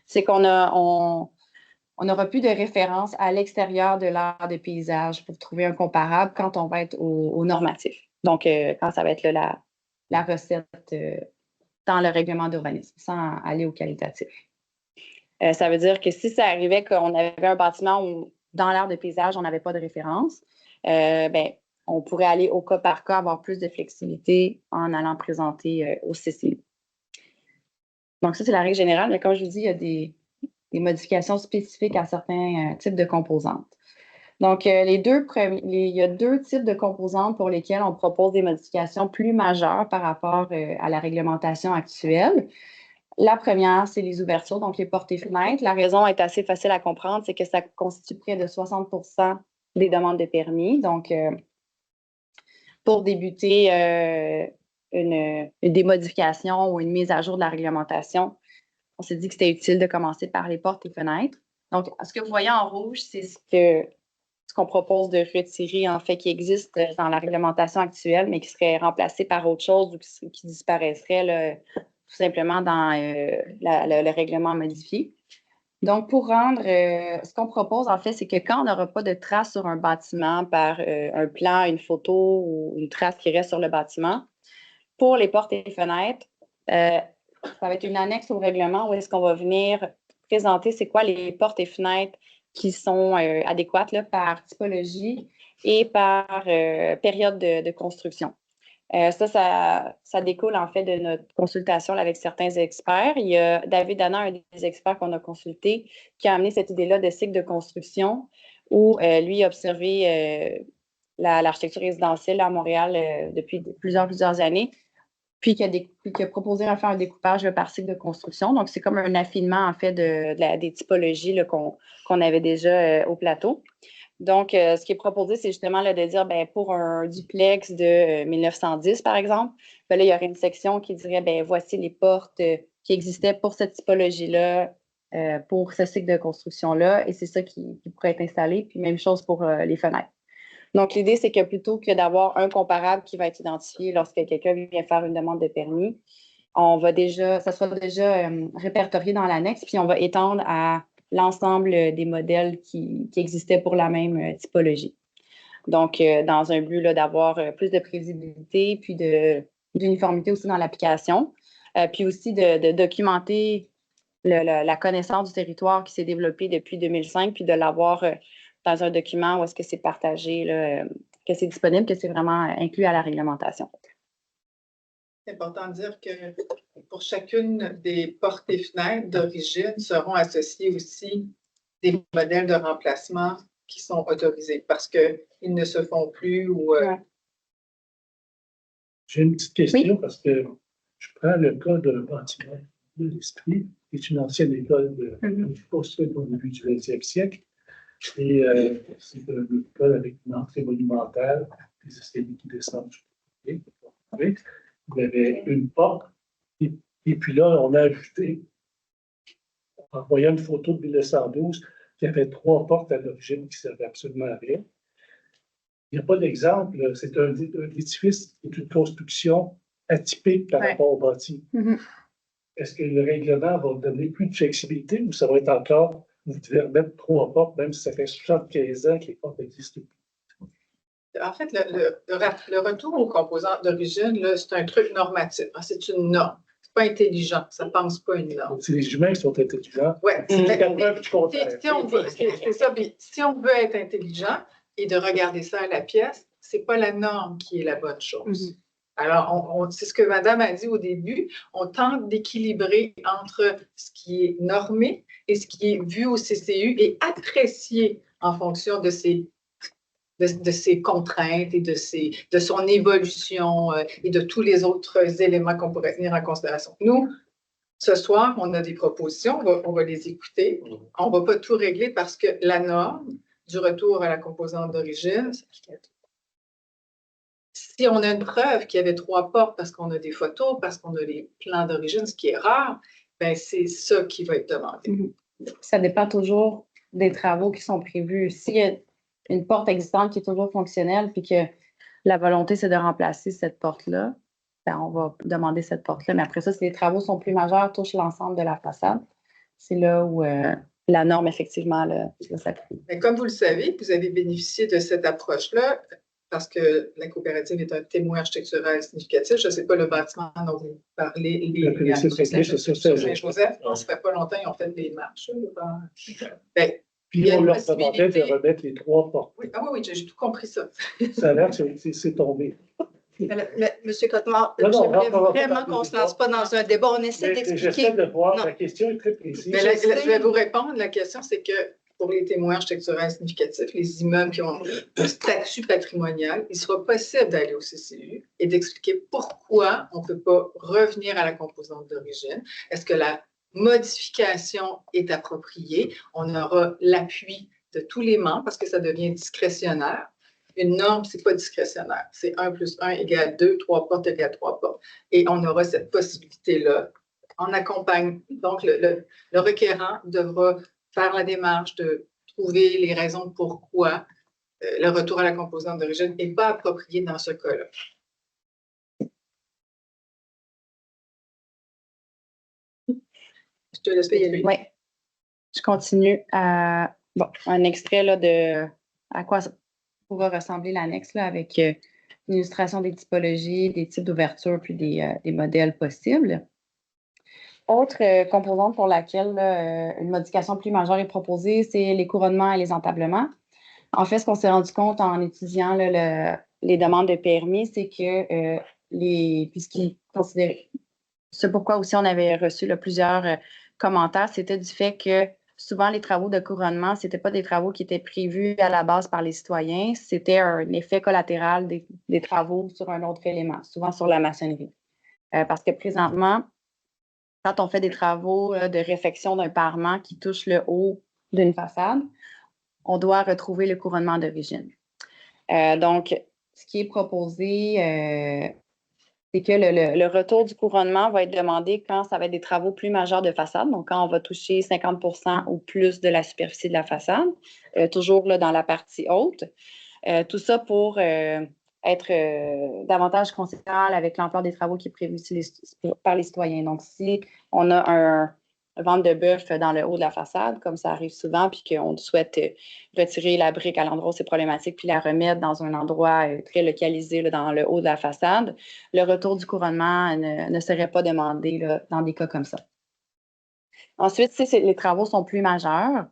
c'est qu'on n'aura plus de référence à l'extérieur de l'aire de paysage pour trouver un comparable quand on va être au normatif. Donc, quand ça va être là, la recette dans le règlement d'urbanisme, sans aller au qualitatif. Ça veut dire que si ça arrivait qu'on avait un bâtiment où, dans l'aire de paysage, on n'avait pas de référence, on pourrait aller au cas par cas, avoir plus de flexibilité en allant présenter au CCI. Donc, ça, c'est la règle générale, mais comme je vous dis, il y a des modifications spécifiques à certains types de composantes. Donc, il y a deux types de composantes pour lesquelles on propose des modifications plus majeures par rapport à la réglementation actuelle. La première, c'est les ouvertures, donc les portes et fenêtres. La raison est assez facile à comprendre, c'est que ça constitue près de 60% des demandes de permis. Donc, pour débuter des modifications ou une mise à jour de la réglementation, on s'est dit que c'était utile de commencer par les portes et fenêtres. Donc, ce que vous voyez en rouge, c'est ce qu'on propose de retirer, en fait, qui existe dans la réglementation actuelle, mais qui serait remplacé par autre chose ou qui disparaîtrait là, tout simplement dans le règlement modifié. Donc, pour rendre, ce qu'on propose, en fait, c'est que quand on n'aura pas de trace sur un bâtiment par un plan, une photo ou une trace qui reste sur le bâtiment, pour les portes et les fenêtres, ça va être une annexe au règlement où est-ce qu'on va venir présenter c'est quoi les portes et fenêtres qui sont adéquates là, par typologie et par période de construction. Ça découle en fait de notre consultation là, avec certains experts. Il y a David Dana, un des experts qu'on a consulté, qui a amené cette idée-là de cycle de construction où lui a observé l'architecture résidentielle à Montréal depuis plusieurs années, puis qui a proposé de faire un découpage par cycle de construction. Donc, c'est comme un affinement en fait des typologies là, qu'on avait déjà au plateau. Donc, ce qui est proposé, c'est justement là, de dire, pour un duplex de 1910, par exemple, là, il y aurait une section qui dirait, voici les portes qui existaient pour cette typologie-là, pour ce cycle de construction-là, et c'est ça qui pourrait être installé. Puis, même chose pour les fenêtres. Donc, l'idée, c'est que plutôt que d'avoir un comparable qui va être identifié lorsque quelqu'un vient faire une demande de permis, ça soit déjà répertorié dans l'annexe, puis on va étendre à l'ensemble des modèles qui existaient pour la même typologie. Donc, dans un but d'avoir plus de prévisibilité, puis d'uniformité aussi dans l'application, puis aussi de documenter la connaissance du territoire qui s'est développée depuis 2005, puis de l'avoir dans un document où est-ce que c'est partagé, là, que c'est disponible, que c'est vraiment inclus à la réglementation. C'est important de dire que pour chacune des portes et fenêtres d'origine seront associés aussi des modèles de remplacement qui sont autorisés parce qu'ils ne se font plus ou. J'ai une petite question parce que je prends le cas d'un bâtiment de l'Esprit, qui est une ancienne école construite au début du 20e siècle. Et c'est un école avec une entrée monumentale, des escaliers qui descendent. Vous avez une porte, et puis là, on a ajouté, en voyant une photo de 1912, il y avait 3 portes à l'origine qui ne servaient absolument à rien. Il n'y a pas d'exemple, c'est un édifice qui est une construction atypique par rapport au bâti. Est-ce que le règlement va donner plus de flexibilité ou ça va être encore, vous devez remettre 3 portes, même si ça fait 75 ans que les portes existent plus? En fait, le retour aux composantes d'origine, c'est un truc normatif. C'est une norme. C'est pas intelligent. Ça ne pense pas une norme. C'est les humains qui sont intelligents. Oui. Si on veut être intelligent et de regarder ça à la pièce, ce n'est pas la norme qui est la bonne chose. Alors, c'est ce que Madame a dit au début, on tente d'équilibrer entre ce qui est normé et ce qui est vu au CCU et apprécié en fonction de ses contraintes et de son évolution et de tous les autres éléments qu'on pourrait tenir en considération. Nous, ce soir, on a des propositions, on va les écouter. On ne va pas tout régler parce que la norme du retour à la composante d'origine, si on a une preuve qu'il y avait 3 portes parce qu'on a des photos, parce qu'on a les plans d'origine, ce qui est rare, ben c'est ça qui va être demandé. Ça dépend toujours des travaux qui sont prévus. S'il y a une porte existante qui est toujours fonctionnelle, puis que la volonté, c'est de remplacer cette porte-là, ben on va demander cette porte-là. Mais après ça, si les travaux sont plus majeurs, touchent l'ensemble de la façade, c'est là où la norme, effectivement, va s'appliquer. Mais comme vous le savez, vous avez bénéficié de cette approche-là parce que la coopérative est un témoin architectural significatif. Je ne sais pas le bâtiment dont vous parlez, Saint-Joseph, ça ne fait pas longtemps, ils ont fait des marches. Puis on leur demandait de remettre les 3 portes. Oui, j'ai tout compris ça. Ça a l'air que c'est tombé. Monsieur Cottemart, j'aimerais vraiment qu'on ne se lance pas dans un débat. On essaie d'expliquer. J'essaie de voir, la question est très précise. Mais je vais vous répondre. La question, c'est que pour les témoins architecturaux significatifs, les immeubles qui ont un statut patrimonial, il sera possible d'aller au CCU et d'expliquer pourquoi on ne peut pas revenir à la composante d'origine. Est-ce que la modification est appropriée? On aura l'appui de tous les membres parce que ça devient discrétionnaire. Une norme, ce n'est pas discrétionnaire. C'est 1 + 1 = 2, 3 portes égale 3 portes. Et on aura cette possibilité-là en accompagne. Donc, le requérant devra faire la démarche de trouver les raisons pourquoi le retour à la composante d'origine n'est pas approprié dans ce cas-là. Je te laisse payer. Oui. Je continue. Bon, un extrait là, de à quoi pourra ressembler l'annexe avec une illustration des typologies, des types d'ouverture, puis des modèles possibles. Autre composante pour laquelle une modification plus majeure est proposée, c'est les couronnements et les entablements. En fait, ce qu'on s'est rendu compte en étudiant les demandes de permis, c'est que puisqu'ils considéraient, c'est pourquoi aussi on avait reçu plusieurs commentaires, c'était du fait que souvent les travaux de couronnement, ce n'étaient pas des travaux qui étaient prévus à la base par les citoyens, c'était un effet collatéral des travaux sur un autre élément, souvent sur la maçonnerie. Parce que présentement, quand on fait des travaux de réfection d'un parement qui touche le haut d'une façade, on doit retrouver le couronnement d'origine. Donc, ce qui est proposé, c'est que le retour du couronnement va être demandé quand ça va être des travaux plus majeurs de façade, donc quand on va toucher 50% ou plus de la superficie de la façade, toujours là, dans la partie haute. Tout ça pour être davantage conséquent avec l'ampleur des travaux qui est prévu par les citoyens. Donc, si on a un ventre de bœuf dans le haut de la façade, comme ça arrive souvent, puis qu'on souhaite retirer la brique à l'endroit où c'est problématique, puis la remettre dans un endroit très localisé là, dans le haut de la façade, le retour du couronnement ne serait pas demandé là, dans des cas comme ça. Ensuite, si les travaux sont plus majeurs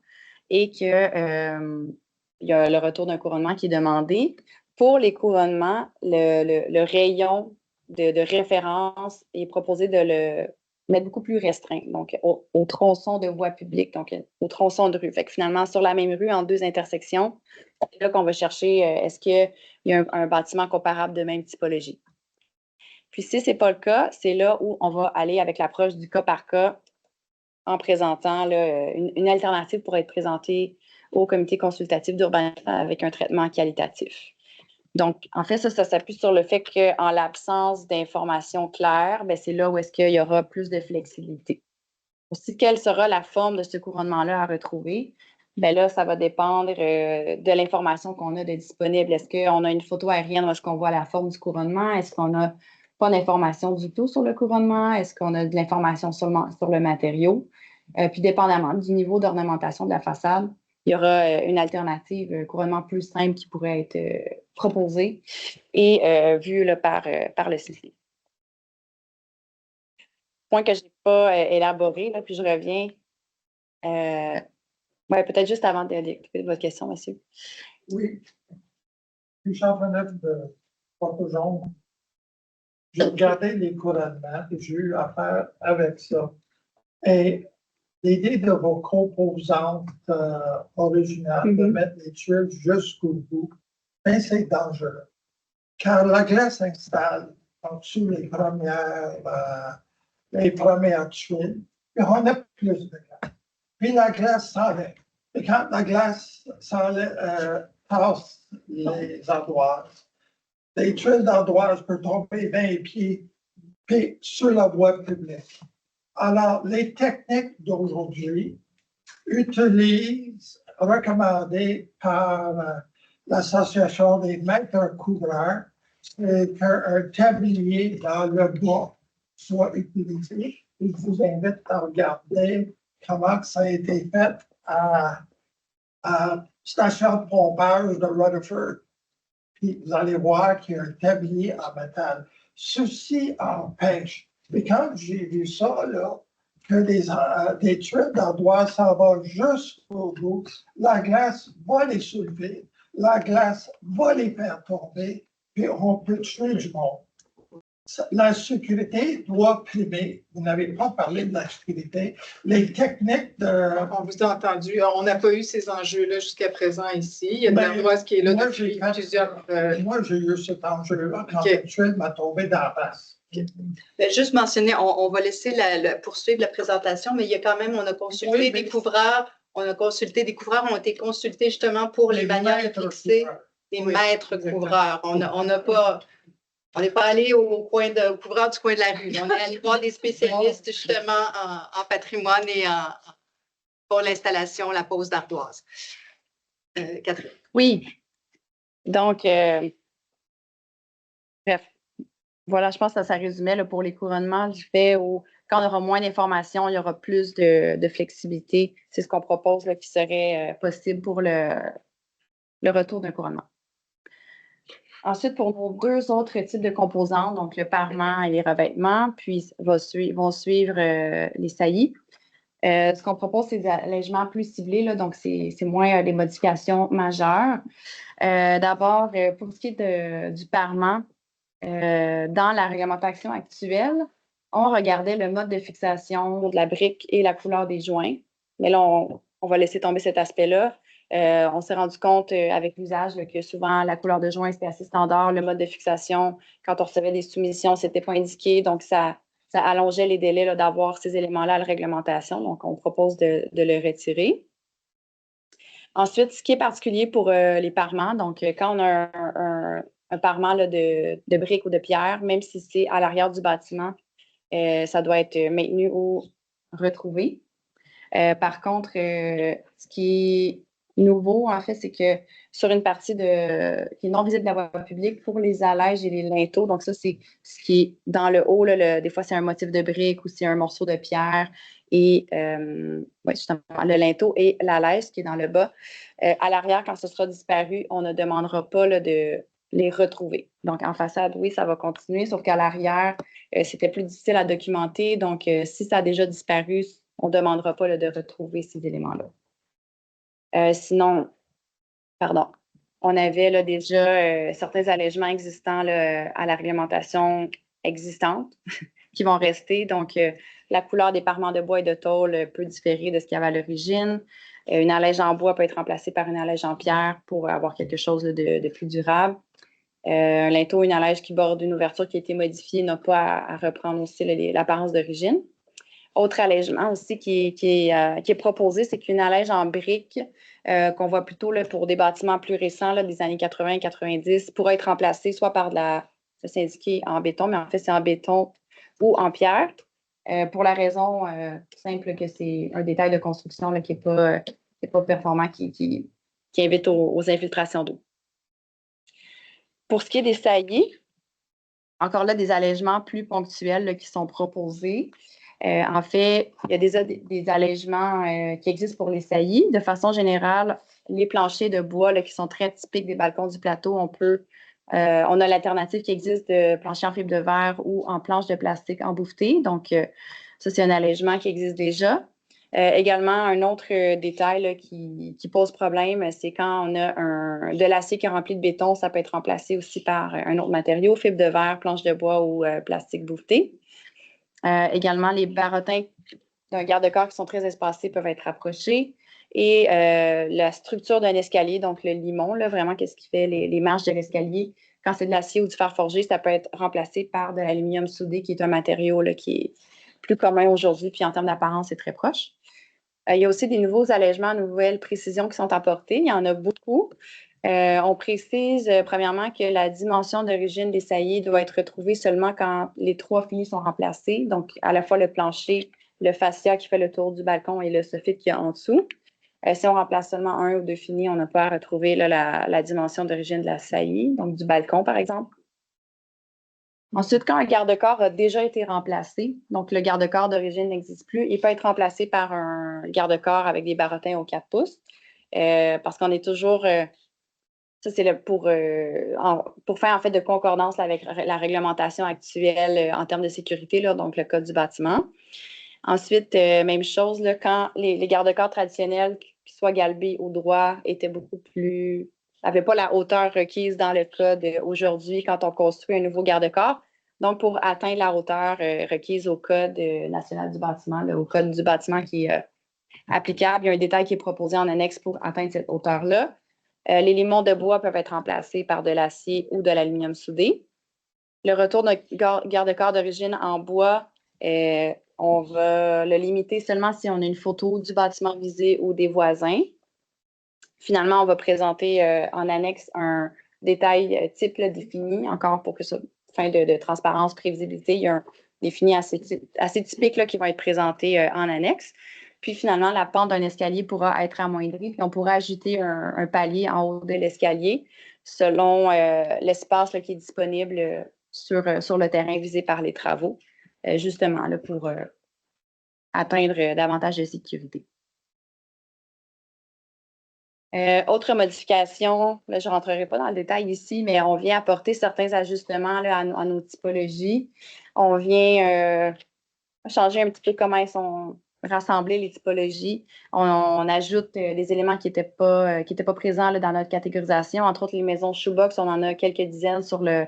et qu'il y a le retour d'un couronnement qui est demandé, pour les couronnements, le rayon de référence est proposé de le mettre beaucoup plus restreint, donc au tronçon de voie publique, donc au tronçon de rue. Fait que finalement, sur la même rue, en 2 intersections, c'est là qu'on va chercher est-ce qu'il y a un bâtiment comparable de même typologie. Puis si ce n'est pas le cas, c'est là où on va aller avec l'approche du cas par cas en présentant là, une alternative pour être présentée au comité consultatif d'urbanisme avec un traitement qualitatif. Donc, en fait, ça s'appuie sur le fait qu'en l'absence d'informations claires, c'est là où est-ce qu'il y aura plus de flexibilité. Aussi, quelle sera la forme de ce couronnement-là à retrouver? Bien là, ça va dépendre de l'information qu'on a de disponible. Est-ce qu'on a une photo aérienne où est-ce qu'on voit la forme du couronnement? Est-ce qu'on n'a pas d'informations du tout sur le couronnement? Est-ce qu'on a de l'information seulement sur le matériau? Puis, dépendamment du niveau d'ornementation de la façade, il y aura une alternative, couronnement plus simple qui pourrait être proposée et vue là, par le CC. Point que je n'ai pas élaboré, là, puis je reviens. Peut-être juste avant d'écouter votre question, monsieur. Oui. Richard Renef de Porte Jaune. J'ai regardé les couronnements et j'ai eu affaire avec ça. Et l'idée de vos composantes originales, de mettre les tuiles jusqu'au bout, c'est dangereux. Car la glace s'installe en dessous les premières tuiles, et on a plus de glace. Puis la glace s'enlève. Et quand la glace passe les ardoises, les tuiles d'ardoise peuvent tomber 20 pieds puis sur la voie publique. Alors, les techniques d'aujourd'hui utilisent, recommandées par l'Association des maîtres couvreurs, c'est qu'un tablier dans le bois soit utilisé. Je vous invite à regarder comment ça a été fait à station de pompage de Rutherford. Puis vous allez voir qu'il y a un tablier en métal. Ceci empêche. Mais quand j'ai vu ça, là, que des tuiles d'ardoise s'en vont jusqu'au bout, la glace va les soulever, la glace va les faire tomber, puis on peut tuer du monde. La sécurité doit primer. Vous n'avez pas parlé de la sécurité. Les techniques de... On vous a entendu. On n'a pas eu ces enjeux-là jusqu'à présent ici. Il y a de l'ardoise qui est là depuis plusieurs... Moi, j'ai eu cet enjeu-là quand la tuile m'a tombé dans la face. Juste mentionner, on va laisser poursuivre la présentation, mais il y a quand même, on a consulté des couvreurs, ont été consultés justement pour les manières de fixer des maîtres couvreurs. On n'est pas allé au couvreur du coin de la rue. On est allé voir des spécialistes justement en patrimoine et pour l'installation, la pose d'ardoise. Catherine. Oui. Donc, bref. Voilà, je pense que ça résumait là, pour les couronnements du fait où, quand on aura moins d'informations, il y aura plus de flexibilité. C'est ce qu'on propose là, qui serait possible pour le retour d'un couronnement. Ensuite, pour nos 2 autres types de composantes, donc le parement et les revêtements, puis vont suivre les saillies. Ce qu'on propose, c'est des allègements plus ciblés, là, donc c'est moins des modifications majeures. D'abord, pour ce qui est du parement, dans la réglementation actuelle, on regardait le mode de fixation de la brique et la couleur des joints. Mais là, on va laisser tomber cet aspect-là. On s'est rendu compte avec l'usage que souvent la couleur de joint, c'était assez standard. Le mode de fixation, quand on recevait des soumissions, ce n'était pas indiqué. Donc, ça allongeait les délais d'avoir ces éléments-là à la réglementation. Donc, on propose de le retirer. Ensuite, ce qui est particulier pour les parements, donc quand on a un parement là, de briques ou de pierre, même si c'est à l'arrière du bâtiment, ça doit être maintenu ou retrouvé. Par contre, ce qui est nouveau, en fait, c'est que sur une partie qui est non visible de la voie publique, pour les allèges et les linteaux, donc ça, c'est ce qui est dans le haut, là, des fois, c'est un motif de brique ou c'est un morceau de pierre, et justement, le linteau et l'allège qui est dans le bas. À l'arrière, quand ce sera disparu, on ne demandera pas là, de les retrouver. Donc, en façade, oui, ça va continuer, sauf qu'à l'arrière, c'était plus difficile à documenter. Donc, si ça a déjà disparu, on ne demandera pas là, de retrouver ces éléments-là. Sinon, pardon, on avait là, déjà certains allègements existants là, à la réglementation existante qui vont rester. Donc, la couleur des parements de bois et de tôle peut différer de ce qu'il y avait à l'origine. Une allège en bois peut être remplacée par une allège en pierre pour avoir quelque chose de plus durable. Un linteau, une allège qui borde une ouverture qui a été modifiée n'a pas à reprendre aussi l'apparence d'origine. Autre allègement aussi qui est proposé, c'est qu'une allège en briques qu'on voit plutôt là, pour des bâtiments plus récents là, des années 80 et 90 pourra être remplacée soit par ça c'est indiqué en béton, mais en fait c'est en béton ou en pierre pour la raison simple que c'est un détail de construction là, qui n'est pas performant, qui invite aux infiltrations d'eau. Pour ce qui est des saillies, encore là, des allègements plus ponctuels là, qui sont proposés. En fait, il y a des allègements qui existent pour les saillies. De façon générale, les planchers de bois là, qui sont très typiques des balcons du plateau, on a l'alternative qui existe de plancher en fibre de verre ou en planche de plastique embouffetée. Donc, ça, c'est un allègement qui existe déjà. Également, un autre détail là, qui pose problème, c'est quand on a de l'acier qui est rempli de béton, ça peut être remplacé aussi par un autre matériau, fibre de verre, planche de bois ou plastique bouffeté. Également, les barottins d'un garde-corps qui sont très espacés peuvent être rapprochés. Et la structure d'un escalier, donc le limon, là, vraiment, qu'est-ce qui fait les marches de l'escalier? Quand c'est de l'acier ou du fer forgé, ça peut être remplacé par de l'aluminium soudé, qui est un matériau là, qui est plus commun aujourd'hui, puis en termes d'apparence, c'est très proche. Il y a aussi des nouveaux allègements, nouvelles précisions qui sont apportées. Il y en a beaucoup. On précise, premièrement, que la dimension d'origine des saillies doit être retrouvée seulement quand les 3 finis sont remplacés. Donc, à la fois le plancher, le fascia qui fait le tour du balcon et le soffit qui est en dessous. Si on remplace seulement 1 ou 2 finis, on n'a pas à retrouver là, la dimension d'origine de la saillie, donc du balcon, par exemple. Ensuite, quand un garde-corps a déjà été remplacé, donc le garde-corps d'origine n'existe plus, il peut être remplacé par un garde-corps avec des barottins aux 4 pouces, parce qu'on est toujours... ça, c'est pour faire en fait de concordance avec la réglementation actuelle en termes de sécurité, là, donc le code du bâtiment. Ensuite, même chose, là, quand les garde-corps traditionnels, qu'ils soient galbés ou droits, n'avaient pas la hauteur requise dans le code aujourd'hui quand on construit un nouveau garde-corps. Donc, pour atteindre la hauteur requise au Code national du bâtiment, au Code du bâtiment qui est applicable, il y a un détail qui est proposé en annexe pour atteindre cette hauteur-là. Les limons de bois peuvent être remplacés par de l'acier ou de l'aluminium soudé. Le retour d'un garde-corps d'origine en bois, on va le limiter seulement si on a une photo du bâtiment visé ou des voisins. Finalement, on va présenter en annexe un détail type là, défini, encore pour que ça, fin de transparence, prévisibilité, il y a des finis assez typiques là, qui vont être présentés en annexe. Puis finalement, la pente d'un escalier pourra être amoindrie, puis on pourra ajouter un palier en haut de l'escalier selon l'espace qui est disponible sur le terrain visé par les travaux, justement là, pour atteindre davantage de sécurité. Autre modification, là, je ne rentrerai pas dans le détail ici, mais on vient apporter certains ajustements là, à nos typologies. On vient changer un petit peu comment elles sont rassemblées, les typologies. On ajoute des éléments qui n'étaient pas présents là, dans notre catégorisation. Entre autres, les maisons shoebox, on en a quelques dizaines sur le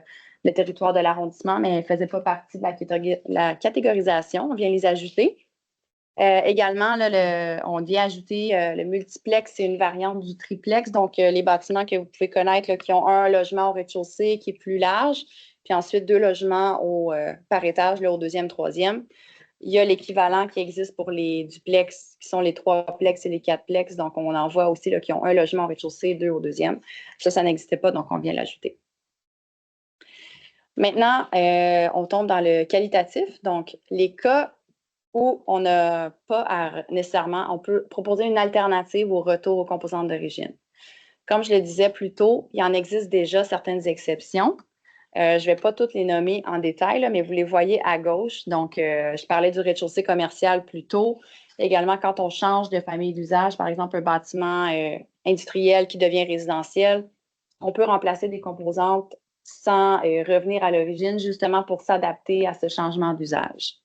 territoire de l'arrondissement, mais elles ne faisaient pas partie de la catégorisation. On vient les ajouter. Également, là, on vient ajouter le multiplex, c'est une variante du triplex. Donc, les bâtiments que vous pouvez connaître là, qui ont un logement au rez-de-chaussée qui est plus large, puis ensuite 2 logements par étage, là, au 2e, 3e. Il y a l'équivalent qui existe pour les duplex, qui sont les 3plex et les 4plex. Donc, on en voit aussi là, qui ont un logement au rez-de-chaussée, 2 au 2e. Ça n'existait pas, donc on vient l'ajouter. Maintenant, on tombe dans le qualitatif. Donc, les cas où on n'a pas nécessairement, on peut proposer une alternative au retour aux composantes d'origine. Comme je le disais plus tôt, il en existe déjà certaines exceptions. Je ne vais pas toutes les nommer en détail, là, mais vous les voyez à gauche. Donc, je parlais du rez-de-chaussée commercial plus tôt. Également, quand on change de famille d'usage, par exemple un bâtiment industriel qui devient résidentiel, on peut remplacer des composantes sans revenir à l'origine, justement pour s'adapter à ce changement d'usage.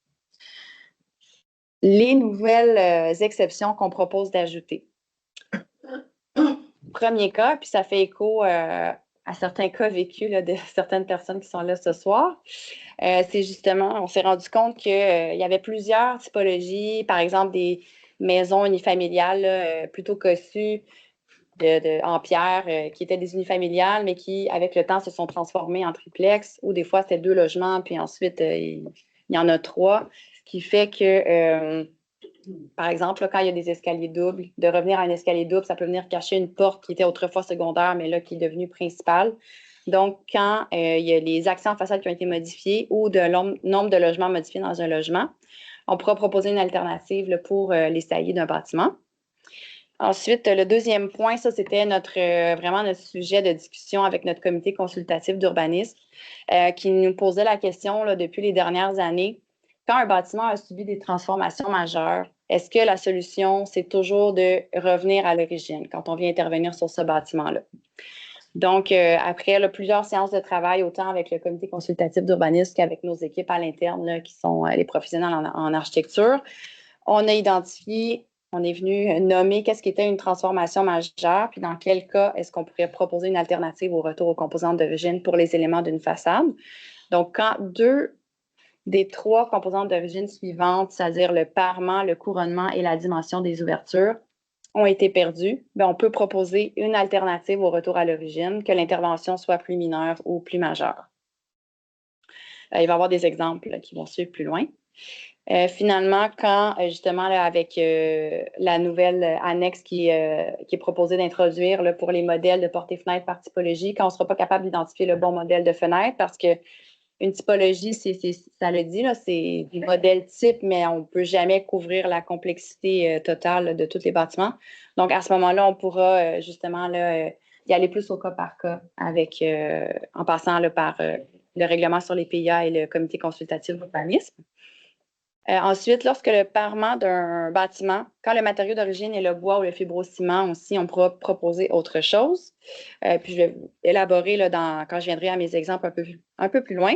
Les nouvelles exceptions qu'on propose d'ajouter. Premier cas, puis ça fait écho à certains cas vécus là, de certaines personnes qui sont là ce soir. C'est justement, on s'est rendu compte qu'il y avait plusieurs typologies, par exemple des maisons unifamiliales là, plutôt cossues en pierre, qui étaient des unifamiliales, mais qui, avec le temps, se sont transformées en triplex, ou des fois, c'était 2 logements, puis ensuite, il y en a 3, ce qui fait que par exemple, là, quand il y a des escaliers doubles, de revenir à un escalier double, ça peut venir cacher une porte qui était autrefois secondaire, mais là, qui est devenue principale. Donc, quand il y a les accents en façade qui ont été modifiés ou de nombre de logements modifiés dans un logement, on pourra proposer une alternative là, pour les saillies d'un bâtiment. Ensuite, le deuxième point, ça, c'était vraiment notre sujet de discussion avec notre comité consultatif d'urbanisme qui nous posait la question là, depuis les dernières années. Quand un bâtiment a subi des transformations majeures, est-ce que la solution, c'est toujours de revenir à l'origine quand on vient intervenir sur ce bâtiment-là? Donc, après là, plusieurs séances de travail, autant avec le comité consultatif d'urbanisme qu'avec nos équipes à l'interne, là, qui sont les professionnels en architecture, on a identifié, on est venu nommer qu'est-ce qui était une transformation majeure, puis dans quel cas est-ce qu'on pourrait proposer une alternative au retour aux composantes d'origine pour les éléments d'une façade. Donc, quand 2 des 3 composantes d'origine suivantes, c'est-à-dire le parement, le couronnement et la dimension des ouvertures, ont été perdues, bien, on peut proposer une alternative au retour à l'origine, que l'intervention soit plus mineure ou plus majeure. Il va y avoir des exemples là, qui vont suivre plus loin. Finalement, quand justement là, avec la nouvelle annexe qui est proposée d'introduire là, pour les modèles de portes et fenêtres par typologie, quand on ne sera pas capable d'identifier le bon modèle de fenêtre, parce que une typologie, ça le dit, là, c'est des modèles types, mais on ne peut jamais couvrir la complexité totale là, de tous les bâtiments. Donc, à ce moment-là, on pourra justement là, y aller plus au cas par cas avec, en passant là, par le règlement sur les PIA et le comité consultatif d'urbanisme. Ensuite, lorsque le parement d'un bâtiment, quand le matériau d'origine est le bois ou le fibrociment aussi, on pourra proposer autre chose. Puis je vais élaborer là, quand je viendrai à mes exemples un peu plus loin.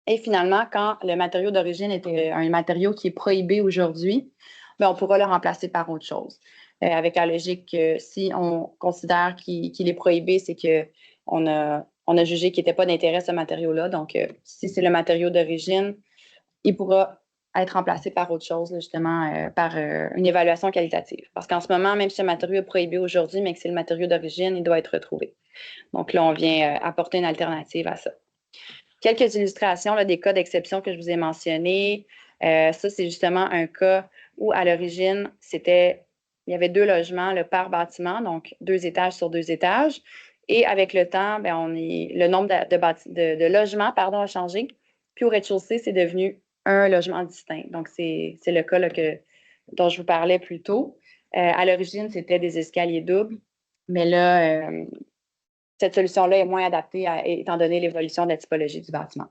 Et finalement, quand le matériau d'origine est un matériau qui est prohibé aujourd'hui, bien, on pourra le remplacer par autre chose. Avec la logique que si on considère qu'il est prohibé, c'est qu'on a jugé qu'il n'était pas d'intérêt ce matériau-là. Donc, si c'est le matériau d'origine, il pourra être remplacé par autre chose, là, justement, par une évaluation qualitative. Parce qu'en ce moment, même si le matériau est prohibé aujourd'hui, mais que c'est le matériau d'origine, il doit être retrouvé. Donc là, on vient apporter une alternative à ça. Quelques illustrations là, des cas d'exception que je vous ai mentionnés. Ça, c'est justement un cas où, à l'origine, il y avait 2 logements là, par bâtiment, donc 2 étages sur 2 étages. Et avec le temps, bien, le nombre de logements a changé. Puis au rez-de-chaussée, c'est devenu un logement distinct. Donc, c'est le cas là, dont je vous parlais plus tôt. À l'origine, c'était des escaliers doubles, mais là, cette solution-là est moins adaptée étant donné l'évolution de la typologie du bâtiment.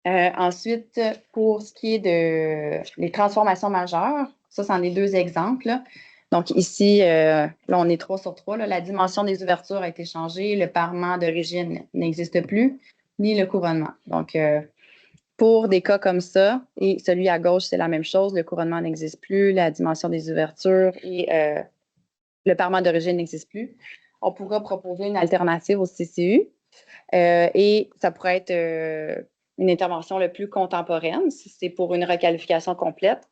Ensuite, pour ce qui est de les transformations majeures, ça, c'en est 2 exemples. Là. Donc ici, là, on est 3 sur 3. Là. La dimension des ouvertures a été changée, le parement d'origine n'existe plus, ni le couronnement. Donc, pour des cas comme ça, et celui à gauche, c'est la même chose, le couronnement n'existe plus, la dimension des ouvertures et le parement d'origine n'existe plus, on pourra proposer une alternative au CCU et ça pourrait être une intervention le plus contemporaine si c'est pour une requalification complète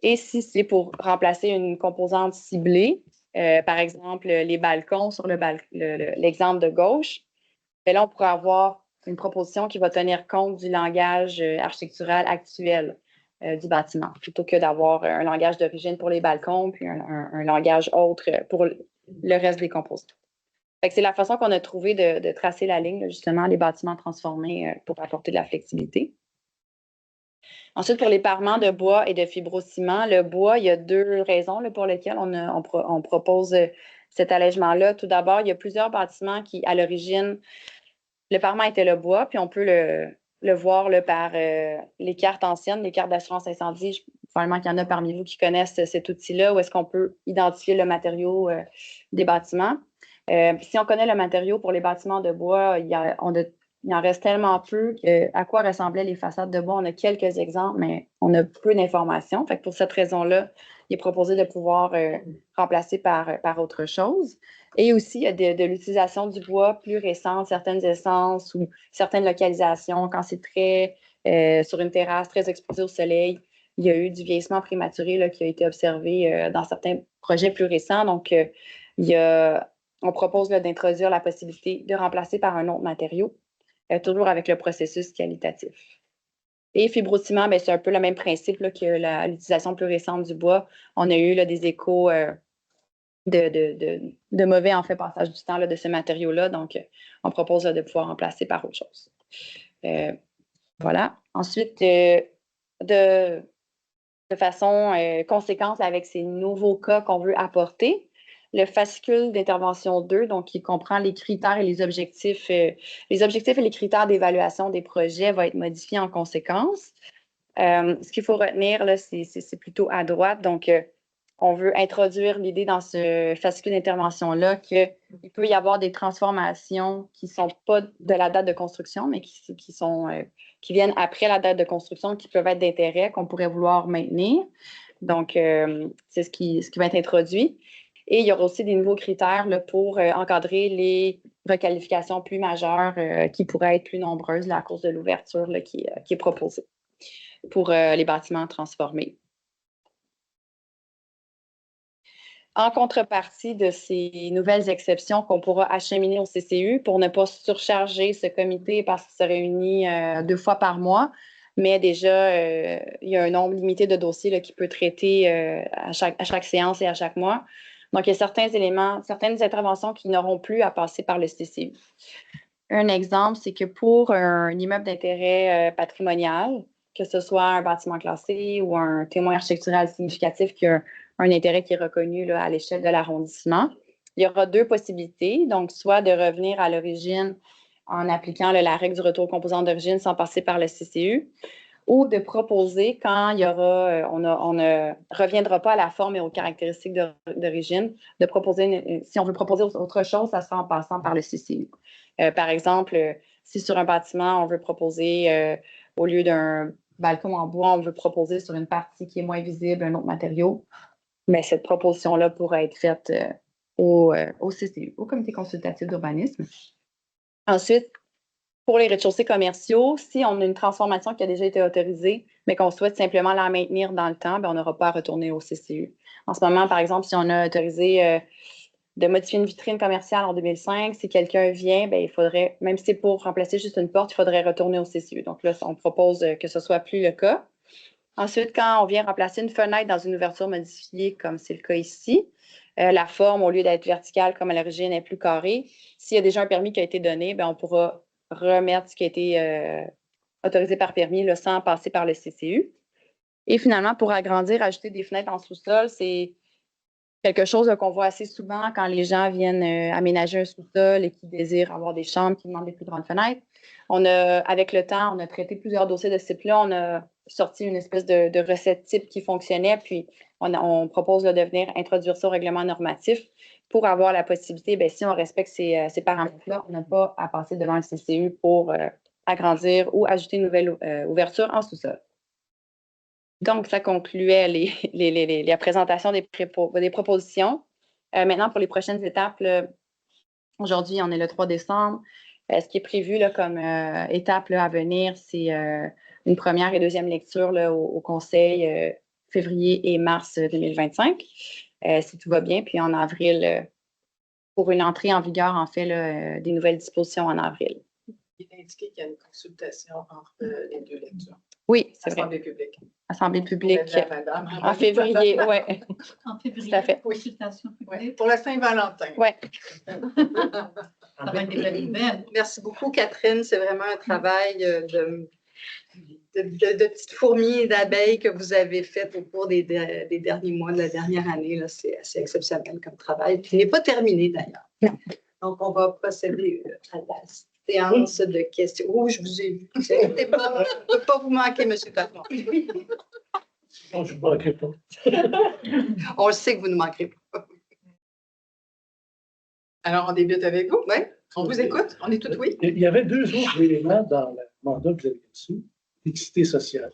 et si c'est pour remplacer une composante ciblée, par exemple les balcons sur l'exemple de gauche, bien là, on pourrait avoir une proposition qui va tenir compte du langage architectural actuel du bâtiment, plutôt que d'avoir un langage d'origine pour les balcons, puis un langage autre pour le reste des composants. C'est la façon qu'on a trouvé de tracer la ligne, justement, les bâtiments transformés pour apporter de la flexibilité. Ensuite, pour les parements de bois et de fibrociment, le bois, il y a deux raisons là, pour lesquelles on propose cet allègement-là. Tout d'abord, il y a plusieurs bâtiments qui, à l'origine, le parement était le bois, puis on peut le voir là, par les cartes anciennes, les cartes d'assurance incendie. Probablement qu'il y en a parmi vous qui connaissent cet outil-là, où est-ce qu'on peut identifier le matériau des bâtiments. Si on connaît le matériau pour les bâtiments de bois, il en reste tellement peu à quoi ressemblaient les façades de bois. On a quelques exemples, mais on a peu d'informations. Fait que pour cette raison-là, il est proposé de pouvoir remplacer par autre chose. Et aussi, il y a de l'utilisation du bois plus récente, certaines essences ou certaines localisations, quand c'est très sur une terrasse, très exposé au soleil. Il y a eu du vieillissement prématuré là, qui a été observé dans certains projets plus récents. Donc, on propose d'introduire la possibilité de remplacer par un autre matériau, toujours avec le processus qualitatif. Et fibrociment, c'est un peu le même principe là, que l'utilisation plus récente du bois. On a eu là, des échos de mauvais en fait passage du temps là, de ce matériau-là. Donc, on propose là, de pouvoir remplacer par autre chose. Voilà. Ensuite, de façon conséquente avec ces nouveaux cas qu'on veut apporter, le fascicule d'intervention 2, donc qui comprend les critères et les objectifs. Les objectifs et les critères d'évaluation des projets vont être modifiés en conséquence. Ce qu'il faut retenir, là, c'est plutôt à droite. Donc, on veut introduire l'idée dans ce fascicule d'intervention-là qu'il peut y avoir des transformations qui ne sont pas de la date de construction, mais qui viennent après la date de construction, qui peuvent être d'intérêt, qu'on pourrait vouloir maintenir. Donc, c'est ce qui va être introduit. Et il y aura aussi des nouveaux critères là, pour encadrer les requalifications plus majeures qui pourraient être plus nombreuses là, à cause de l'ouverture qui est proposée pour les bâtiments transformés. En contrepartie de ces nouvelles exceptions qu'on pourra acheminer au CCU pour ne pas surcharger ce comité parce qu'il se réunit 2 fois par mois, mais déjà, il y a un nombre limité de dossiers là, qu'il peut traiter à chaque séance et à chaque mois. Donc, il y a certains éléments, certaines interventions qui n'auront plus à passer par le CCU. Un exemple, c'est que pour un immeuble d'intérêt patrimonial, que ce soit un bâtiment classé ou un témoin architectural significatif qui a un intérêt qui est reconnu là, à l'échelle de l'arrondissement, il y aura 2 possibilités. Donc, soit de revenir à l'origine en appliquant la règle du retour aux composantes d'origine sans passer par le CCU, ou de proposer quand il y aura, on ne reviendra pas à la forme et aux caractéristiques d'origine, de proposer, si on veut proposer autre chose, ça sera en passant par le CCU. Par exemple, si sur un bâtiment, on veut proposer, au lieu d'un balcon en bois, on veut proposer sur une partie qui est moins visible un autre matériau, mais cette proposition-là pourra être faite au CCU, au Comité consultatif d'urbanisme. Ensuite, pour les rez-de-chaussée commerciaux, si on a une transformation qui a déjà été autorisée, mais qu'on souhaite simplement la maintenir dans le temps, on n'aura pas à retourner au CCU. En ce moment, par exemple, si on a autorisé de modifier une vitrine commerciale en 2005, si quelqu'un vient, il faudrait, même si c'est pour remplacer juste une porte, il faudrait retourner au CCU. Donc là, on propose que ce ne soit plus le cas. Ensuite, quand on vient remplacer une fenêtre dans une ouverture modifiée, comme c'est le cas ici, la forme, au lieu d'être verticale comme à l'origine, est plus carrée. S'il y a déjà un permis qui a été donné, on pourra remettre ce qui a été autorisé par permis là, sans passer par le CCU. Et finalement, pour agrandir, ajouter des fenêtres en sous-sol, c'est quelque chose qu'on voit assez souvent quand les gens viennent aménager un sous-sol et qui désirent avoir des chambres, qui demandent des plus grandes fenêtres. Avec le temps, on a traité plusieurs dossiers de ce type-là. On a sorti une espèce de recette type qui fonctionnait, puis on propose là, de venir introduire ça au règlement normatif pour avoir la possibilité, si on respecte ces paramètres-là, on n'a pas à passer devant le CCU pour agrandir ou ajouter une nouvelle ouverture en sous-sol. Donc, ça concluait la présentation des propositions. Maintenant, pour les prochaines étapes, aujourd'hui, on est le 3 décembre. Ce qui est prévu là, comme étape là, à venir, c'est une première et deuxième lecture là, au Conseil février et mars 2025, si tout va bien. Puis en avril, pour une entrée en vigueur, en fait, là, des nouvelles dispositions en avril. Il est indiqué qu'il y a une consultation entre les 2 lectures. Oui, c'est vrai. Assemblée publique. Assemblée publique en février, oui. En février, tout à fait. Consultation publique. Pour la Saint-Valentin. Oui. Merci beaucoup, Catherine. C'est vraiment un travail de petites fourmis d'abeilles que vous avez faites au cours des derniers mois de la dernière année. Là, c'est assez exceptionnel comme travail, qui n'est pas terminé d'ailleurs. Donc, on va procéder à la séance de questions. Oh, je vous ai vu. Je ne peux pas vous manquer, M. Talmont. Non, je ne manquerai pas. On le sait que vous ne manquerez pas. Alors, on débute avec vous? Oui. On vous écoute? On est tout oui? Il y avait 2 autres éléments dans le mandat que vous avez reçu. L'équité sociale.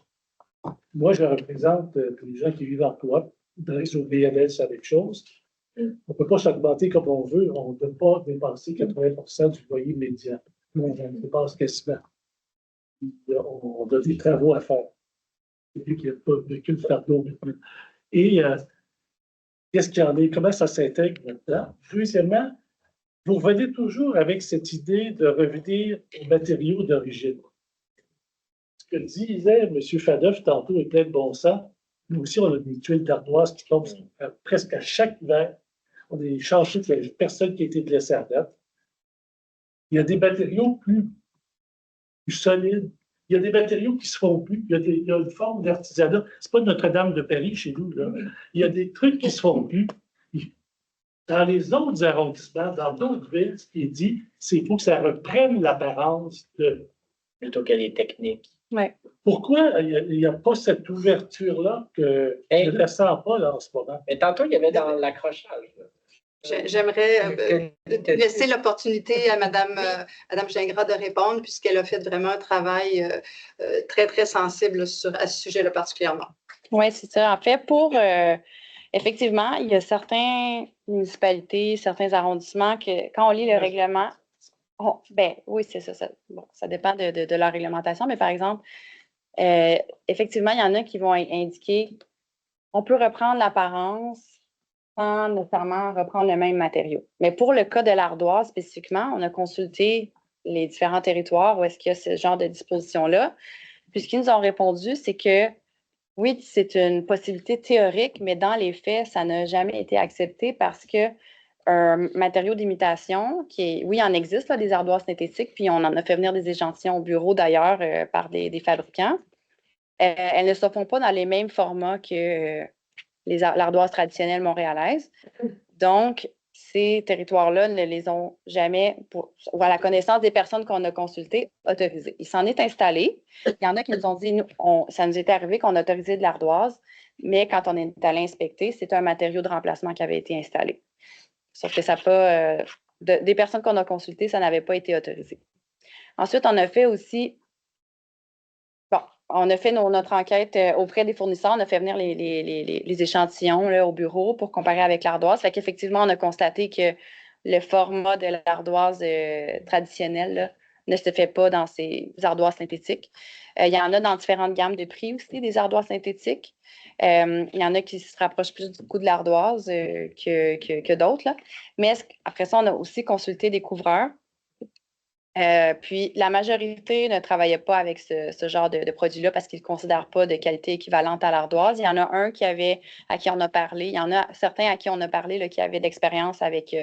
Moi, je représente les gens qui vivent en coop. Dans les BNL, c'est la même chose. On ne peut pas s'augmenter comme on veut. On ne peut pas dépasser 80% du loyer médian. On dépasse quasiment. On a des travaux à faire. C'est lui qui n'a pas vécu le fardeau maintenant. Et qu'est-ce qu'il y en est? Comment ça s'intègre maintenant? Deuxièmement, vous revenez toujours avec cette idée de revenir aux matériaux d'origine. Ce que disait M. Fadeuf tantôt est plein de bon sens. Nous aussi, on a des tuiles d'ardoise qui tombent presque à chaque hiver. On a des chantiers, il n'y a personne qui a été blessé à date. Il y a des matériaux plus solides. Il y a des matériaux qui se font plus. Il y a une forme d'artisanat. Ce n'est pas Notre-Dame de Paris chez nous, là. Il y a des trucs qui ne se font plus. Dans les autres arrondissements, dans d'autres villes, ce qui est dit, c'est qu'il faut que ça reprenne l'apparence de. Plutôt que les techniques. Ouais. Pourquoi il n'y a pas cette ouverture-là que je ne la sens pas là, en ce moment? Mais tantôt, il y avait dans l'accrochage. J'aimerais laisser l'opportunité à Mme Gingras de répondre, puisqu'elle a fait vraiment un travail très, très sensible à ce sujet-là particulièrement. Oui, c'est ça. En fait, effectivement, il y a certaines municipalités, certains arrondissements que, quand on lit le règlement, oui, c'est ça. Bon, ça dépend de leur réglementation, mais par exemple, effectivement, il y en a qui vont indiquer on peut reprendre l'apparence sans nécessairement reprendre le même matériau. Mais pour le cas de l'ardoise spécifiquement, on a consulté les différents territoires où est-ce qu'il y a ce genre de disposition-là. Puis ce qu'ils nous ont répondu, c'est que oui, c'est une possibilité théorique, mais dans les faits, ça n'a jamais été accepté parce que un matériau d'imitation, oui, il en existe, là, des ardoises synthétiques, puis on en a fait venir des échantillons au bureau d'ailleurs par des fabricants. Elles ne se font pas dans les mêmes formats que l'ardoise traditionnelle montréalaise. Donc, ces territoires-là ne les ont jamais, ou à la connaissance des personnes qu'on a consultées, autorisés. Il s'en est installé. Il y en a qui nous ont dit, ça nous était arrivé qu'on a autorisé de l'ardoise, mais quand on est allé inspecter, c'est un matériau de remplacement qui avait été installé. Sauf que ça n'a pas, des personnes qu'on a consultées, ça n'avait pas été autorisé. Ensuite, on a fait aussi, on a fait notre enquête auprès des fournisseurs, on a fait venir les échantillons là, au bureau pour comparer avec l'ardoise. Fait qu'effectivement, on a constaté que le format de l'ardoise traditionnelle là, ne se fait pas dans ces ardoises synthétiques. Il y en a dans différentes gammes de prix aussi, des ardoises synthétiques. Il y en a qui se rapprochent plus du coût de l'ardoise que d'autres. Là. Mais après ça, on a aussi consulté des couvreurs. Puis la majorité ne travaillait pas avec ce genre de produit-là parce qu'ils ne considèrent pas de qualité équivalente à l'ardoise. Il y en a un à qui on a parlé. Il y en a certains à qui on a parlé là, qui avaient d'expérience avec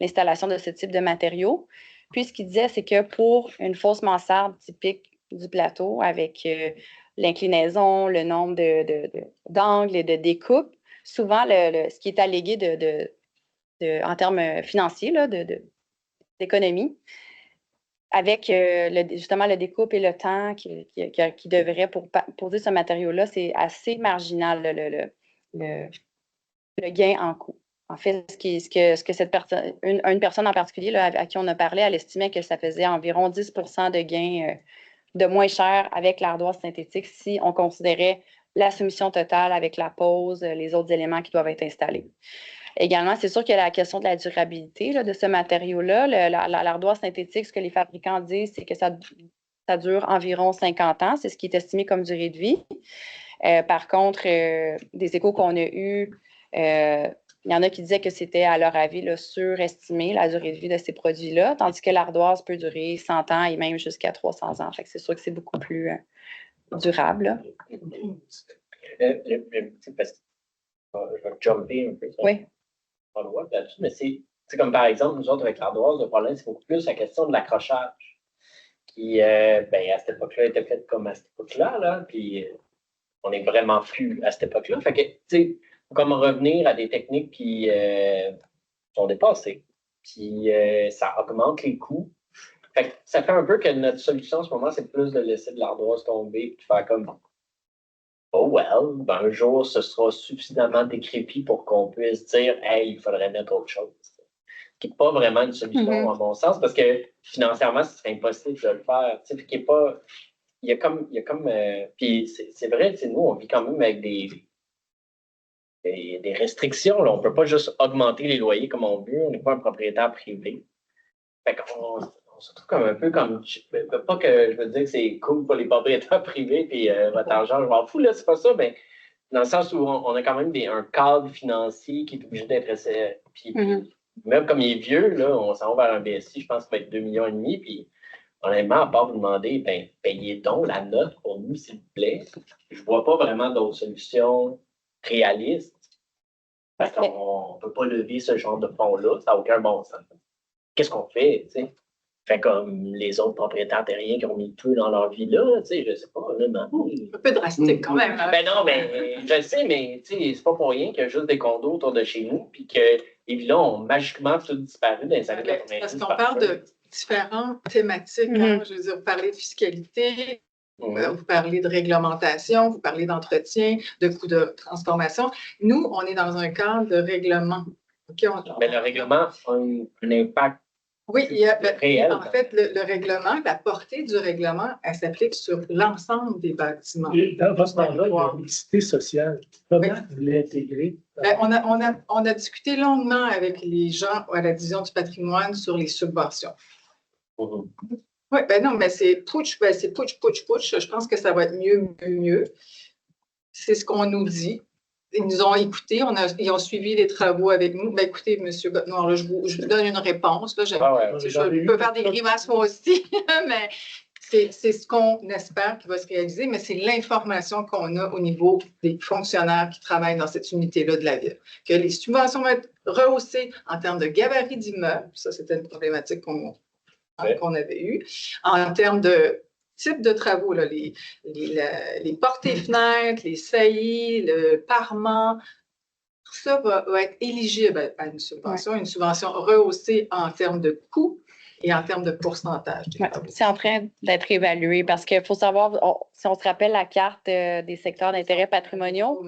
l'installation de ce type de matériaux. Puis ce qu'il disait, c'est que pour une fausse mansarde typique du plateau avec l'inclinaison, le nombre d'angles et de découpes, souvent ce qui est allégué en termes financiers là, d'économie, avec justement le découpe et le temps qui devrait pour poser ce matériau-là, c'est assez marginal le gain en coût. En fait, ce que cette personne, une personne en particulier là, à qui on a parlé, elle estimait que ça faisait environ 10 de gain de moins cher avec l'ardoise synthétique si on considérait la soumission totale avec la pose, les autres éléments qui doivent être installés. Également, c'est sûr qu'il y a la question de la durabilité là, de ce matériau-là. L'ardoise synthétique, ce que les fabricants disent, c'est que ça dure environ 50 ans. C'est ce qui est estimé comme durée de vie. Par contre, des échos qu'on a eus, il y en a qui disaient que c'était, à leur avis, là, surestimé la durée de vie de ces produits-là, tandis que l'ardoise peut durer 100 ans et même jusqu'à 300 ans. Fait que c'est sûr que c'est beaucoup plus durable. Parce que je vais jumper un peu. Oui. Là-dessus, mais c'est comme par exemple, nous autres, avec l'ardoise, le problème, c'est beaucoup plus la question de l'accrochage, qui Puis, ben, à cette époque-là, elle était faite comme à cette époque-là, là, puis on n'est vraiment plus à cette époque-là. Fait que, tu sais, comme revenir à des techniques qui sont dépassées, puis ça augmente les coûts. Fait que ça fait un peu que notre solution en ce moment, c'est plus de laisser de l'ardoise tomber, puis faire comme, oh well, ben, un jour, ce sera suffisamment décrépit pour qu'on puisse dire, hey, il faudrait mettre autre chose. Qui n'est pas vraiment une solution, à mon sens, parce que financièrement, ce serait impossible de le faire. Tu sais, qu'il n'y a pas. Il y a comme. Puis c'est vrai, nous, on vit quand même avec des restrictions. Là. On ne peut pas juste augmenter les loyers comme on veut. On n'est pas un propriétaire privé. Fait qu'on se trouve comme un peu comme. Pas que je veux dire que c'est cool pour les propriétaires privés, puis votre argent, je m'en fous, là, c'est pas ça, mais dans le sens où on a quand même un cadre financier qui est obligé d'être. Puis, même comme il est vieux, là, on s'en va vers un BSI, je pense qu'il va être 2,5 millions. Puis, honnêtement, à part vous demander, ben, payez donc la note pour nous, s'il vous plaît. Je ne vois pas vraiment d'autres solutions réalistes. Parce qu'on ne peut pas lever ce genre de fonds-là. Ça n'a aucun bon sens. Qu'est-ce qu'on fait, tu sais? Fait comme les autres propriétaires terriens qui ont mis tout dans leur vie là, tu sais, je sais pas, là, un peu drastique quand même. Hein? Ben non, mais je le sais, mais tu sais, c'est pas pour rien qu'il y a juste des condos autour de chez nous, puis que les villas ont magiquement tout disparu dans les années 90. Parce qu'on parle de différentes thématiques. Hein? Je veux dire, vous parlez de fiscalité, vous parlez de réglementation, vous parlez d'entretien, de coûts de transformation. Nous, on est dans un cadre de règlement. Okay, mais le règlement a un impact. Oui, en fait, le règlement, la portée du règlement, elle s'applique sur l'ensemble des bâtiments. Et dans votre mandat, il y a la mixité sociale. Comment vous l'intégrer? On a discuté longuement avec les gens à la division du patrimoine sur les subventions. Oui, ben non, mais c'est pouch. Je pense que ça va être mieux. C'est ce qu'on nous dit. Ils nous ont écoutés, ils ont suivi les travaux avec nous. Ben, écoutez, M. Gotnoir, là, je vous donne une réponse. Là, je peux faire des grimaces moi aussi, mais c'est ce qu'on espère qui va se réaliser, mais c'est l'information qu'on a au niveau des fonctionnaires qui travaillent dans cette unité-là de la ville. Que les subventions vont être rehaussées en termes de gabarit d'immeubles, ça c'était une problématique qu'on avait eue, en termes de type de travaux, là, les portes et fenêtres, les saillies, le parement, tout ça va être éligible à une subvention rehaussée en termes de coûts et en termes de pourcentage. C'est en train d'être évalué parce qu'il faut savoir, si on se rappelle la carte des secteurs d'intérêt patrimoniaux,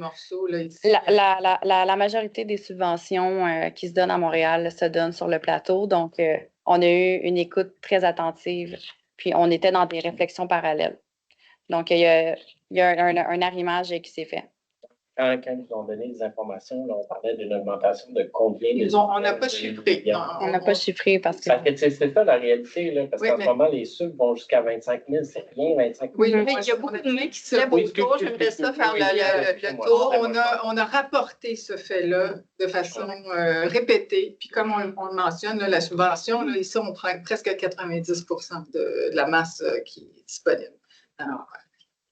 la majorité des subventions qui se donnent à Montréal se donnent sur le plateau. Donc, on a eu une écoute très attentive. Puis, on était dans des réflexions parallèles. Donc, il y a un arrimage qui s'est fait. Quand ils ont donné des informations, là, on parlait d'une augmentation de combien? On n'a pas chiffré. On n'a pas chiffré parce que... c'est ça la réalité, là, parce qu'en ce moment, les subs vont jusqu'à 25 000, c'est rien, 25 000. Oui, mais il y a beaucoup de gens qui se lèvent autour. J'aimerais ça faire le tour. On a rapporté ce fait-là de façon répétée. Puis comme on le mentionne, là, la subvention, là, ici, on prend presque 90% de la masse qui est disponible. Alors,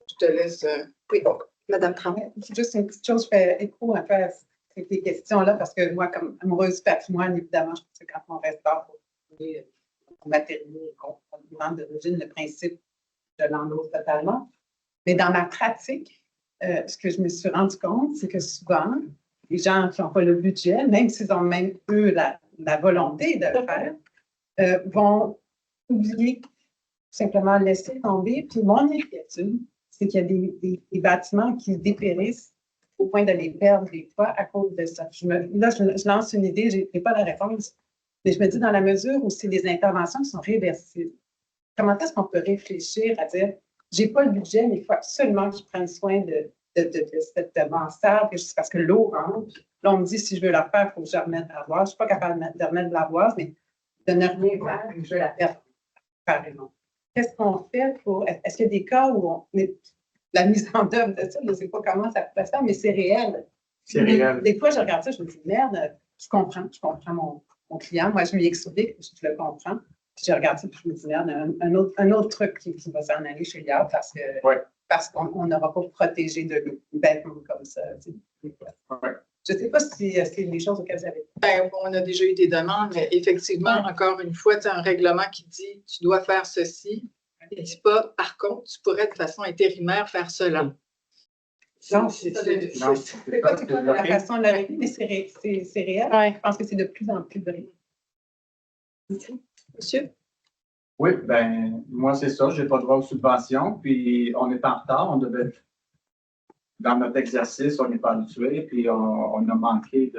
je te laisse... Oui, Madame Tremblay. C'est juste une petite chose, je fais écho un peu à ces questions-là, parce que moi, comme amoureuse du patrimoine, évidemment, je pense que quand on restaure pour trouver matériaux complètement d'origine, le principe, je l'endosse totalement. Mais dans ma pratique, ce que je me suis rendu compte, c'est que souvent, les gens qui n'ont pas le budget, même s'ils ont même eux la volonté de le faire, vont oublier, simplement laisser tomber. Puis mon inquiétude, c'est qu'il y a des bâtiments qui dépérissent au point de les perdre des fois à cause de ça. Je lance une idée, je n'ai pas la réponse, mais je me dis dans la mesure où c'est des interventions qui sont réversibles, comment est-ce qu'on peut réfléchir à dire, j'ai pas le budget, mais il faut absolument que je prenne soin de cette mansarde, parce que l'eau rentre. Là, on me dit, si je veux la faire, il faut que je remette de l'ardoise. Je ne suis pas capable de remettre de l'ardoise, mais de ne rien faire, je vais la perdre, carrément. Qu'est-ce qu'on fait pour... Est-ce qu'il y a des cas où la mise en œuvre de ça, je ne sais pas comment ça peut se faire, mais c'est réel. C'est réel. Des fois, je regarde ça, je me dis, merde, je comprends mon client. Moi, je lui explique, je le comprends. Puis je regarde ça, puis je me dis, merde, un autre truc qui va s'en aller chez Liard parce qu'on n'aura pas protégé de l'eau, bêtement comme ça. Je ne sais pas si c'est les choses auxquelles vous avez... On a déjà eu des demandes, mais effectivement, encore une fois, tu as un règlement qui dit tu dois faire ceci. Il ne dit pas, par contre, tu pourrais de façon intérimaire faire cela. Non, C'est pas tout à la façon de la régler, mais c'est réel. Ouais. Je pense que c'est de plus en plus vrai. Monsieur? Oui, ben moi, c'est ça. Je n'ai pas droit aux subventions. Puis, on est en retard. On devait, dans notre exercice, on n'est pas habitué. Puis, on a manqué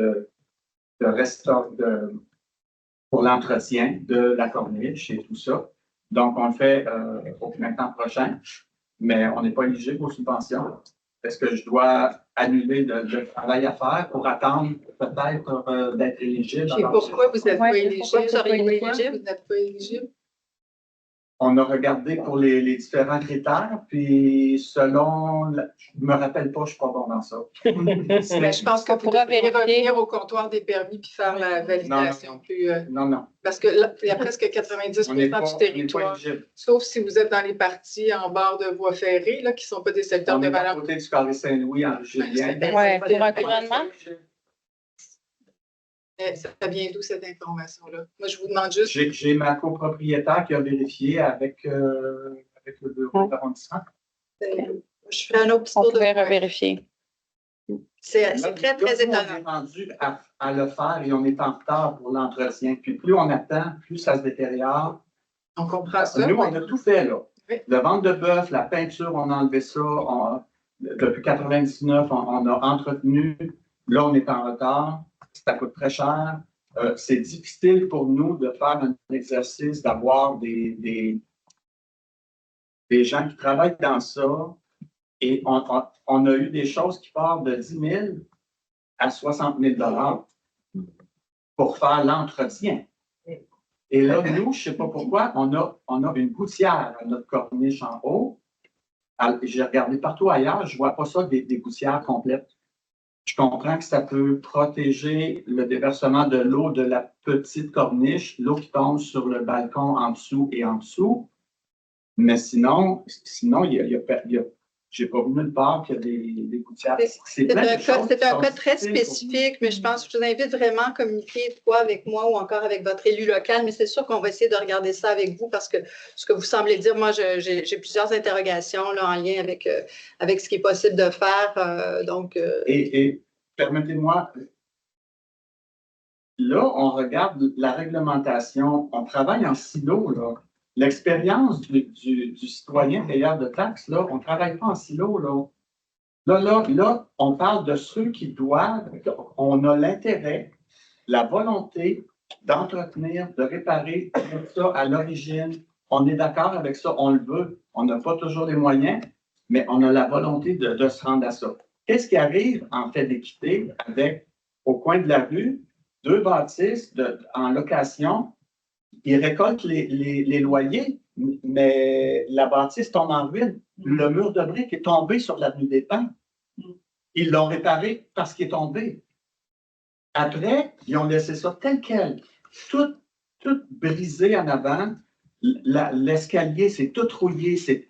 pour l'entretien de la corniche et tout ça. Donc, on le fait au printemps prochain, mais on n'est pas éligible aux subventions. Est-ce que je dois annuler le travail à faire pour attendre peut-être d'être éligible? Et pourquoi vous n'êtes pas éligible? Pourquoi vous seriez pas éligible? Vous n'êtes pas éligible? On a regardé pour les différents critères, puis selon, je ne me rappelle pas, je ne suis pas bon dans ça. Mais je pense que vous devriez revenir au comptoir des permis puis faire la validation. Non. Parce que là, il y a presque 90% du territoire, sauf si vous êtes dans les parties en bord de voies ferrées, là, qui ne sont pas des secteurs de valeur. Côté du Carré Saint-Louis, en Julien. Ouais, pour un couronnement. Ça vient d'où cette information-là? Moi, je vous demande juste. J'ai ma copropriétaire qui a vérifié avec le bureau d'arrondissement. Je fais un autre petit tour de revérifier. C'est très, très étonnant. On est rendu à le faire et on est en retard pour l'entretien. Puis plus on attend, plus ça se détériore. On comprend ça. Nous, on a tout fait, là. Oui. Le ventre de bœuf, la peinture, on a enlevé ça. Depuis 1999, on a entretenu. Là, on est en retard. Ça coûte très cher. C'est difficile pour nous de faire un exercice, d'avoir des gens qui travaillent dans ça. Et on a eu des choses qui partent de 10 000 à 60 000 $ pour faire l'entretien. Et là, nous, je ne sais pas pourquoi, on a une gouttière à notre corniche en haut. J'ai regardé partout ailleurs, je ne vois pas ça des gouttières complètes. Je comprends que ça peut protéger le déversement de l'eau de la petite corniche, l'eau qui tombe sur le balcon en dessous et en dessous. Mais sinon j'ai pas vu nulle part qu'il y a des gouttières. C'est un cas très spécifique, mais je pense que je vous invite vraiment à communiquer soit avec moi ou encore avec votre élu local, mais c'est sûr qu'on va essayer de regarder ça avec vous parce que ce que vous semblez dire, moi, j'ai plusieurs interrogations là, en lien avec ce qui est possible de faire. Et permettez-moi, là, on regarde la réglementation, on travaille en silo, là. L'expérience du citoyen payeur de taxes, là, on ne travaille pas en silo, là. Là, on parle de ceux qui doivent, on a l'intérêt, la volonté d'entretenir, de réparer tout ça à l'origine. On est d'accord avec ça, on le veut. On n'a pas toujours les moyens, mais on a la volonté de se rendre à ça. Qu'est-ce qui arrive en fait d'équité avec, au coin de la rue, 2 bâtisses en location? Ils récoltent les loyers, mais la bâtisse tombe en ruine. Le mur de briques est tombé sur l'avenue des Pins. Ils l'ont réparé parce qu'il est tombé. Après, ils ont laissé ça tel quel. Tout brisé en avant. L'escalier, c'est tout rouillé. C'est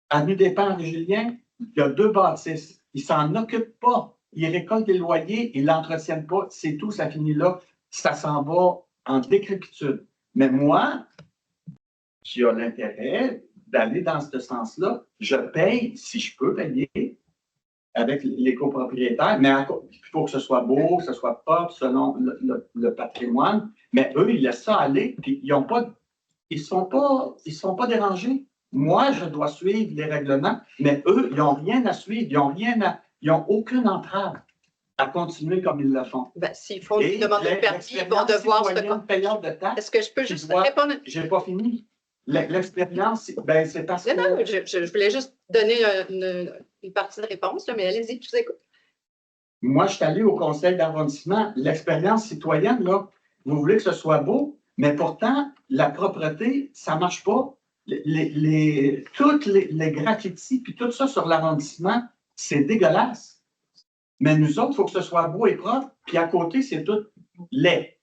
avenue des Pins, Julien, il y a 2 bâtisses. Ils ne s'en occupent pas. Ils récoltent des loyers, ils ne l'entretiennent pas. C'est tout, ça finit là. Ça s'en va en décrépitude. Mais moi, j'ai l'intérêt d'aller dans ce sens-là. Je paye, si je peux payer, avec les copropriétaires, mais il faut que ce soit beau, que ce soit propre selon le patrimoine. Mais eux, ils laissent ça aller, puis ils ne sont pas dérangés. Moi, je dois suivre les règlements, mais eux, ils n'ont rien à suivre, ils n'ont aucune entrave à continuer comme ils le font. S'ils font une demande de permis, ils vont devoir se... Est-ce que je peux juste répondre? Je n'ai pas fini. L'expérience, c'est parce que... Non, je voulais juste donner une partie de réponse, là, mais allez-y, je vous écoute. Moi, je suis allé au conseil d'arrondissement. L'expérience citoyenne, là, vous voulez que ce soit beau, mais pourtant, la propreté, ça ne marche pas. Toutes les graffitis, puis tout ça sur l'arrondissement, c'est dégueulasse. Mais nous autres, il faut que ce soit beau et propre, puis à côté, c'est tout laid.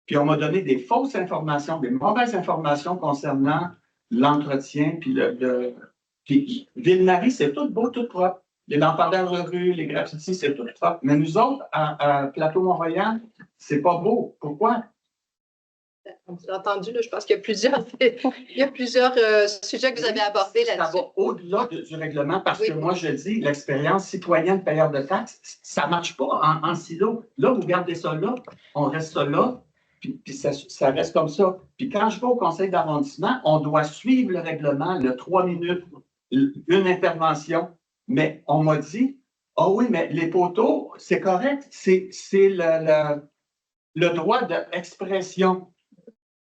Puis on m'a donné des fausses informations, des mauvaises informations concernant l'entretien, puis Ville-Marie, c'est tout beau, tout propre. Les lampadaires de rue, les graffitis, c'est tout propre. Mais nous autres, à Plateau-Mont-Royal, c'est pas beau. Pourquoi? Vous avez entendu, là, je pense qu'il y a plusieurs, sujets que vous avez abordés Ça là-dessus. va au-delà du règlement parce que Oui. moi, je le dis, l'expérience citoyenne payeur de taxes, ça ne marche pas en silo. Là, vous gardez ça là, on reste ça là, puis ça reste comme ça. Puis quand je vais au conseil d'arrondissement, on doit suivre le règlement, le 3 minutes, une intervention. Mais on m'a dit, ah oui, mais les poteaux, c'est correct, c'est le droit d'expression.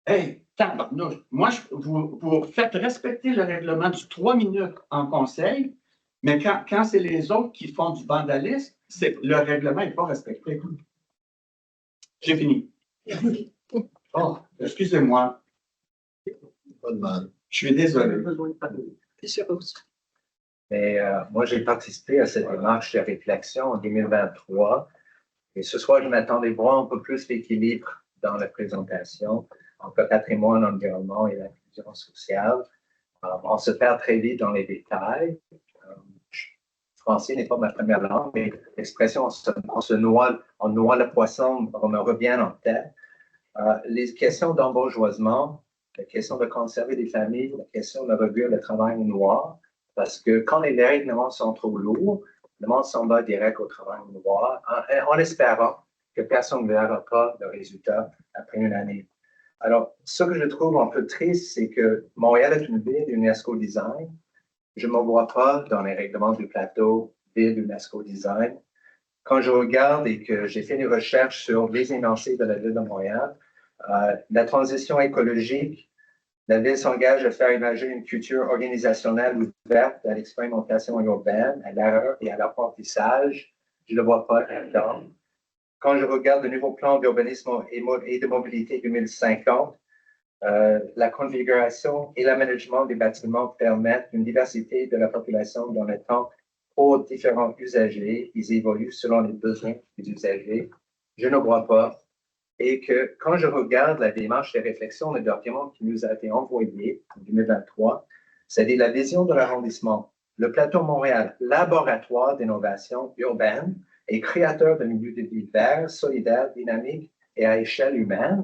Hey, tabarnouche, moi, vous faites respecter le règlement du 3 minutes en conseil, mais quand c'est les autres qui font du vandalisme, le règlement n'est pas respecté. J'ai fini. Oh, excusez-moi. Pas de mal. Je suis désolé. Mais moi, j'ai participé à cette démarche de réflexion en 2023. Et ce soir, je m'attendais voir un peu plus l'équilibre dans la présentation entre le patrimoine, l'environnement et l'inclusion sociale. On se perd très vite dans les détails. Français n'est pas ma première langue, mais l'expression on noie le poisson, on me revient en tête. Les questions d'embourgeoisement, la question de conserver des familles, la question de réduire le travail noir, parce que quand les règlements sont trop lourds, le monde s'en va direct au travail noir, en espérant que personne ne verra pas le résultat après une année. Alors, ce que je trouve un peu triste, c'est que Montréal est une ville d'UNESCO Design. Je ne me vois pas dans les règlements du plateau ville d'UNESCO Design. Quand je regarde et que j'ai fait des recherches sur les énoncés de la ville de Montréal, la transition écologique, la ville s'engage à faire émerger une culture organisationnelle ouverte à l'expérimentation urbaine, à l'erreur et à l'apprentissage. Je ne le vois pas là-dedans. Quand je regarde le nouveau plan d'urbanisme et de mobilité 2050, la configuration et l'aménagement des bâtiments permettent une diversité de la population dans le temps pour différents usagers. Ils évoluent selon les besoins des usagers. Je ne vois pas. Et que quand je regarde la démarche de réflexion, le document qui nous a été envoyé en 2023, c'est-à-dire la vision de l'arrondissement, le plateau Montréal, laboratoire d'innovation urbaine et créateur de milieux de vie verts, solidaires, dynamiques et à échelle humaine.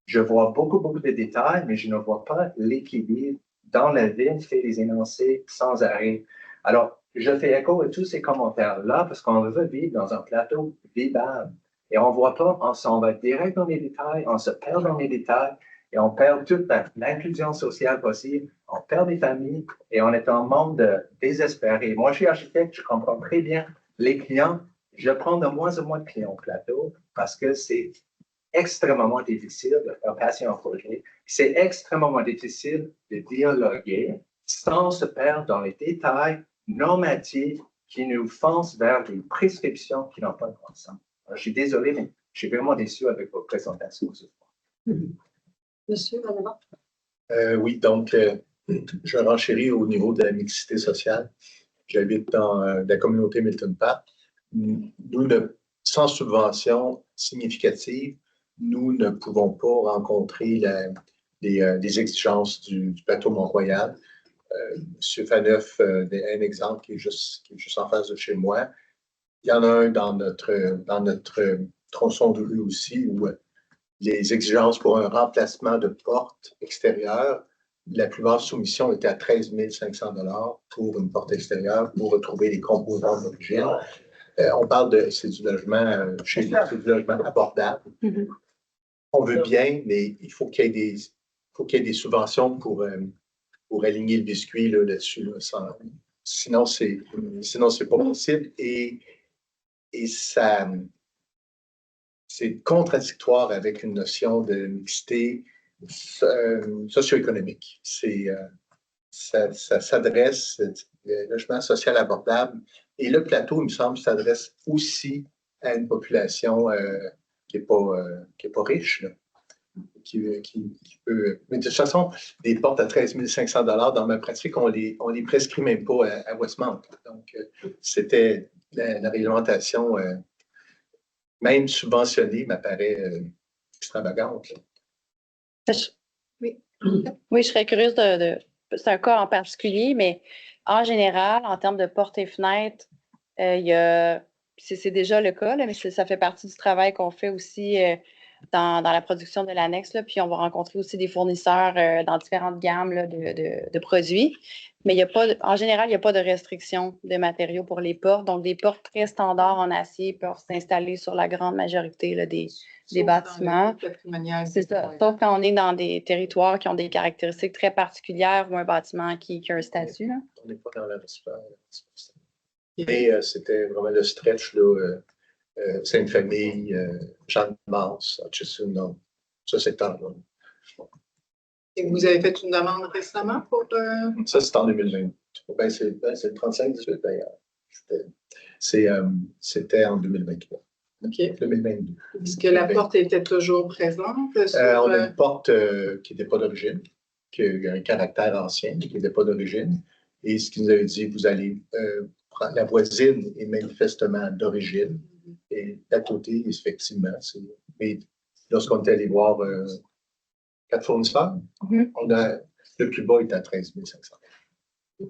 Je vois beaucoup de détails, mais je ne vois pas l'équilibre dans la ville fait des énoncés sans arrêt. Alors, je fais écho à tous ces commentaires-là parce qu'on veut vivre dans un plateau vivable. Et on ne voit pas, on s'en va direct dans les détails, on se perd dans les détails et on perd toute l'inclusion sociale possible, on perd des familles et on est en monde désespéré. Moi, je suis architecte, je comprends très bien les clients. Je prends de moins en moins de clients au plateau parce que c'est extrêmement difficile de faire passer un projet. C'est extrêmement difficile de dialoguer sans se perdre dans les détails normatifs qui nous foncent vers des prescriptions qui n'ont pas de bon sens. Alors, je suis désolé, mais je suis vraiment déçu avec votre présentation ce soir. Monsieur, madame. Oui, donc, je renchéris au niveau de la mixité sociale. J'habite dans la communauté Milton Park. Sans subvention significative, nous ne pouvons pas rencontrer les exigences du plateau Mont-Royal. M. Faneuf, un exemple qui est juste en face de chez moi. Il y en a un dans notre tronçon de rue aussi, où les exigences pour un remplacement de porte extérieure, la plus basse soumission était à 13 500 $ pour une porte extérieure pour retrouver les composants d'origine. On parle c'est du logement chez nous, c'est du logement abordable. On veut bien, mais il faut qu'il y ait des subventions pour aligner le biscuit là-dessus. Sinon, c'est pas possible. Et ça, c'est contradictoire avec une notion de mixité socio-économique. Ça s'adresse, le logement social abordable, et le plateau, il me semble, s'adresse aussi à une population qui n'est pas riche, là, qui peut... Mais de toute façon, des portes à 13 500 $ dans ma pratique, on les prescrit même pas à Westmount. Donc, c'était la réglementation, même subventionnée, m'apparaît extravagante. Oui, je serais curieuse c'est un cas en particulier, mais en général, en termes de portes et fenêtres, c'est déjà le cas, là, mais ça fait partie du travail qu'on fait aussi dans la production de l'annexe, là, puis on va rencontrer aussi des fournisseurs dans différentes gammes là, de produits. Mais il y a pas, en général, il n'y a pas de restriction de matériaux pour les portes. Donc, des portes très standards en acier peuvent s'installer sur la grande majorité là, des bâtiments. C'est ça. Sauf quand on est dans des territoires qui ont des caractéristiques très particulières ou un bâtiment qui a un statut. Là. On n'est pas dans la super. Et c'était vraiment le stretch, là. Sainte-Famille, Jeanne-Mance, Hutchison, non. Ça, c'est tard, là. Et vous avez fait une demande récemment pour... Ça, c'est en 2020. Ben, c'est le 35-18 d'ailleurs. C'était en 2023. OK. 2022. Est-ce que la porte était toujours présente? On a une porte qui n'était pas d'origine, qui a un caractère ancien, qui n'était pas d'origine. Et ce qu'ils nous avait dit, vous allez prendre la voisine est manifestement d'origine. Et d'à côté, effectivement, mais lorsqu'on est allé voir 4 fournisseurs, le plus bas est à 13 500. Il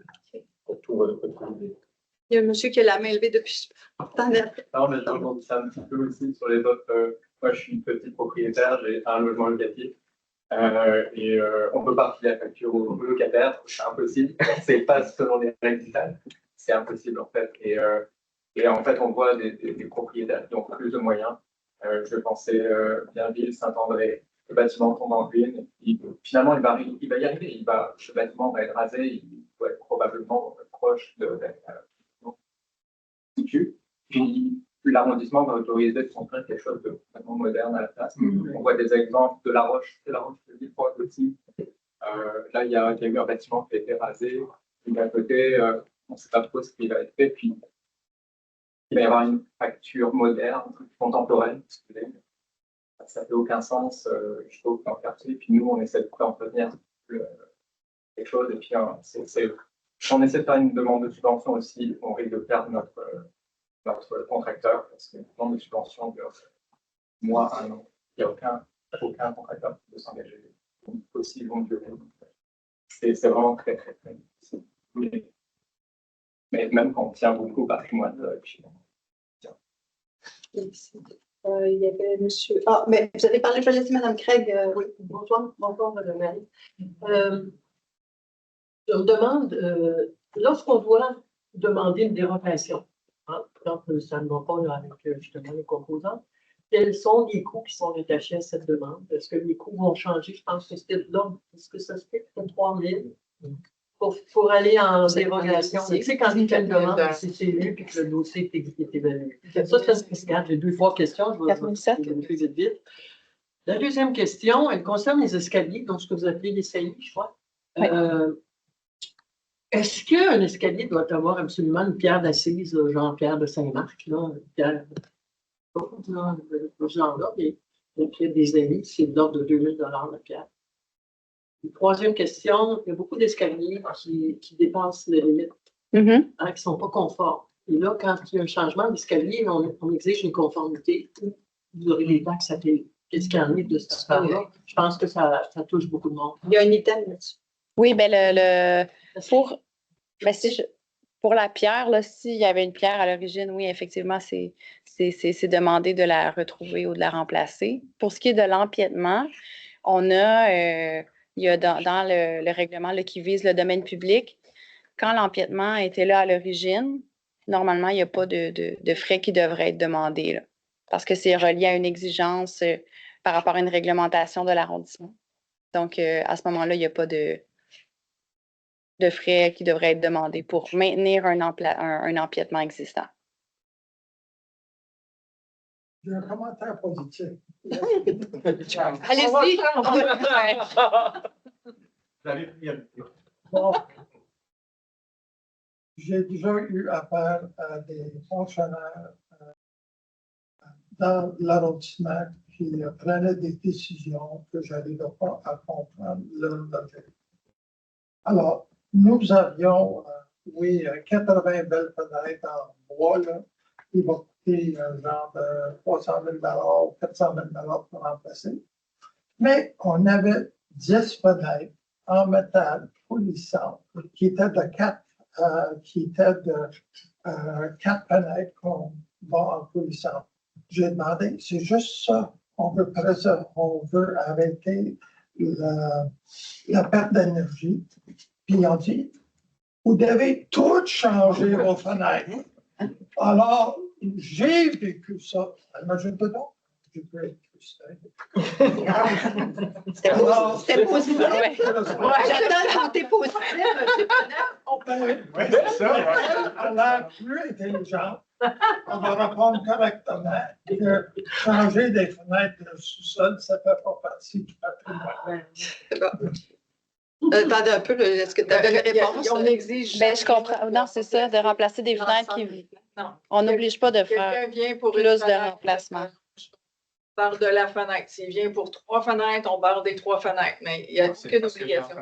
y a un monsieur qui a la main levée depuis longtemps. Non, mais j'ai entendu ça un petit peu aussi sur les autres. Moi, je suis une petite propriétaire, j'ai un logement locatif. Et on ne peut pas filer la facture au locataire, c'est impossible. C'est pas selon les règles digitales, c'est impossible en fait. Et en fait, on voit des propriétaires qui ont plus de moyens. Je pensais Bienville, Saint-André, le bâtiment tombe en ruine. Finalement, il va y arriver. Ce bâtiment va être rasé, il va être probablement proche de puis l'arrondissement va autoriser de construire quelque chose de vraiment moderne à la place. On voit des exemples de La Roche, c'est La Roche de Villefort aussi. Là, il y a eu un bâtiment qui a été rasé. Et d'à côté, on ne sait pas trop ce qui va être fait. Puis, il va y avoir une facture moderne, contemporaine. Ça n'a fait aucun sens, je trouve, dans le quartier. Puis nous, on essaie de entretenir quelque chose. Et puis, on essaie de faire une demande de subvention aussi. On risque de perdre notre contracteur, parce que une demande de subvention dure mois, un an. Il n'y a aucun contracteur qui peut s'engager aussi longue durée. C'est vraiment très, très, très difficile. Mais même quand on tient beaucoup au patrimoine, il y avait monsieur. Ah, mais vous avez parlé, je vais laisser Mme Craig. Oui. Bonsoir, Mme Marie. Je me demande, lorsqu'on doit demander une dérogation, quand ça ne va pas là, avec justement les composants, quels sont les coûts qui sont attachés à cette demande? Est-ce que les coûts vont changer? Je pense que c'était de l'ordre, est-ce que ça se fait pour 3 000 pour aller en dérogation? Tu sais, quand il fait une demande, c'est lu puis que le dossier est évalué. Ça, c'est j'ai 2 fois question, je vais vite. La deuxième question, elle concerne les escaliers, donc ce que vous appelez les saillies, je crois. Oui. Est-ce qu'un escalier doit avoir absolument une pierre d'assise, genre Pierre de Saint-Marc, une pierre genre-là, des amis, c'est de l'ordre de 2 000 la pierre. Une troisième question, il y a beaucoup d'escaliers qui dépassent les limites, qui ne sont pas conformes. Et là, quand il y a un changement d'escalier, on exige une conformité. Vous aurez les taxes à payer. Qu'est-ce qu'il y en est de cette affaire-là? Je pense que ça touche beaucoup de monde. Il y a un item là-dessus. Oui, bien, pour la pierre, là, s'il y avait une pierre à l'origine, oui, effectivement, c'est demandé de la retrouver ou de la remplacer. Pour ce qui est de l'empiètement, on a, il y a dans le règlement là, qui vise le domaine public, quand l'empiètement était là à l'origine, normalement, il n'y a pas de frais qui devraient être demandés, là, parce que c'est relié à une exigence par rapport à une réglementation de l'arrondissement. Donc, à ce moment-là, il n'y a pas de frais qui devraient être demandés pour maintenir un empiètement existant. J'ai un commentaire positif. Allez-y! Bon. J'ai déjà eu affaire à des fonctionnaires dans l'arrondissement qui prenaient des décisions que je n'arrivais pas à comprendre leur logique. Alors, nous avions, 80 belles fenêtres en bois, là, qui vont coûter genre de 300 000 ou 400 000 pour remplacer. Mais on avait 10 fenêtres en métal polissantes qui étaient de 4 fenêtres qu'on va en polissant. J'ai demandé, c'est juste ça on veut arrêter la perte d'énergie. Puis on dit, vous devez tout changer vos fenêtres. Alors, j'ai vécu ça. Imagine-toi donc. J'ai vécu ça. C'était positif. J'attends le côté positif. Oui, c'est ça. On a l'air plus intelligent. On va répondre correctement que changer des fenêtres de sous-sol, ça ne fait pas partie du patrimoine. C'est bon. Attendez un peu, est-ce que tu avais une réponse? On exige. Ben, je comprends. Non, c'est ça, de remplacer des fenêtres qui. Non. On n'oblige pas de faire Quelqu'un vient pour plus une de fenêtre, remplacement. on barre de la fenêtre. S'il vient pour 3 fenêtres, on barre des 3 fenêtres. Mais il n'y a aucune obligation.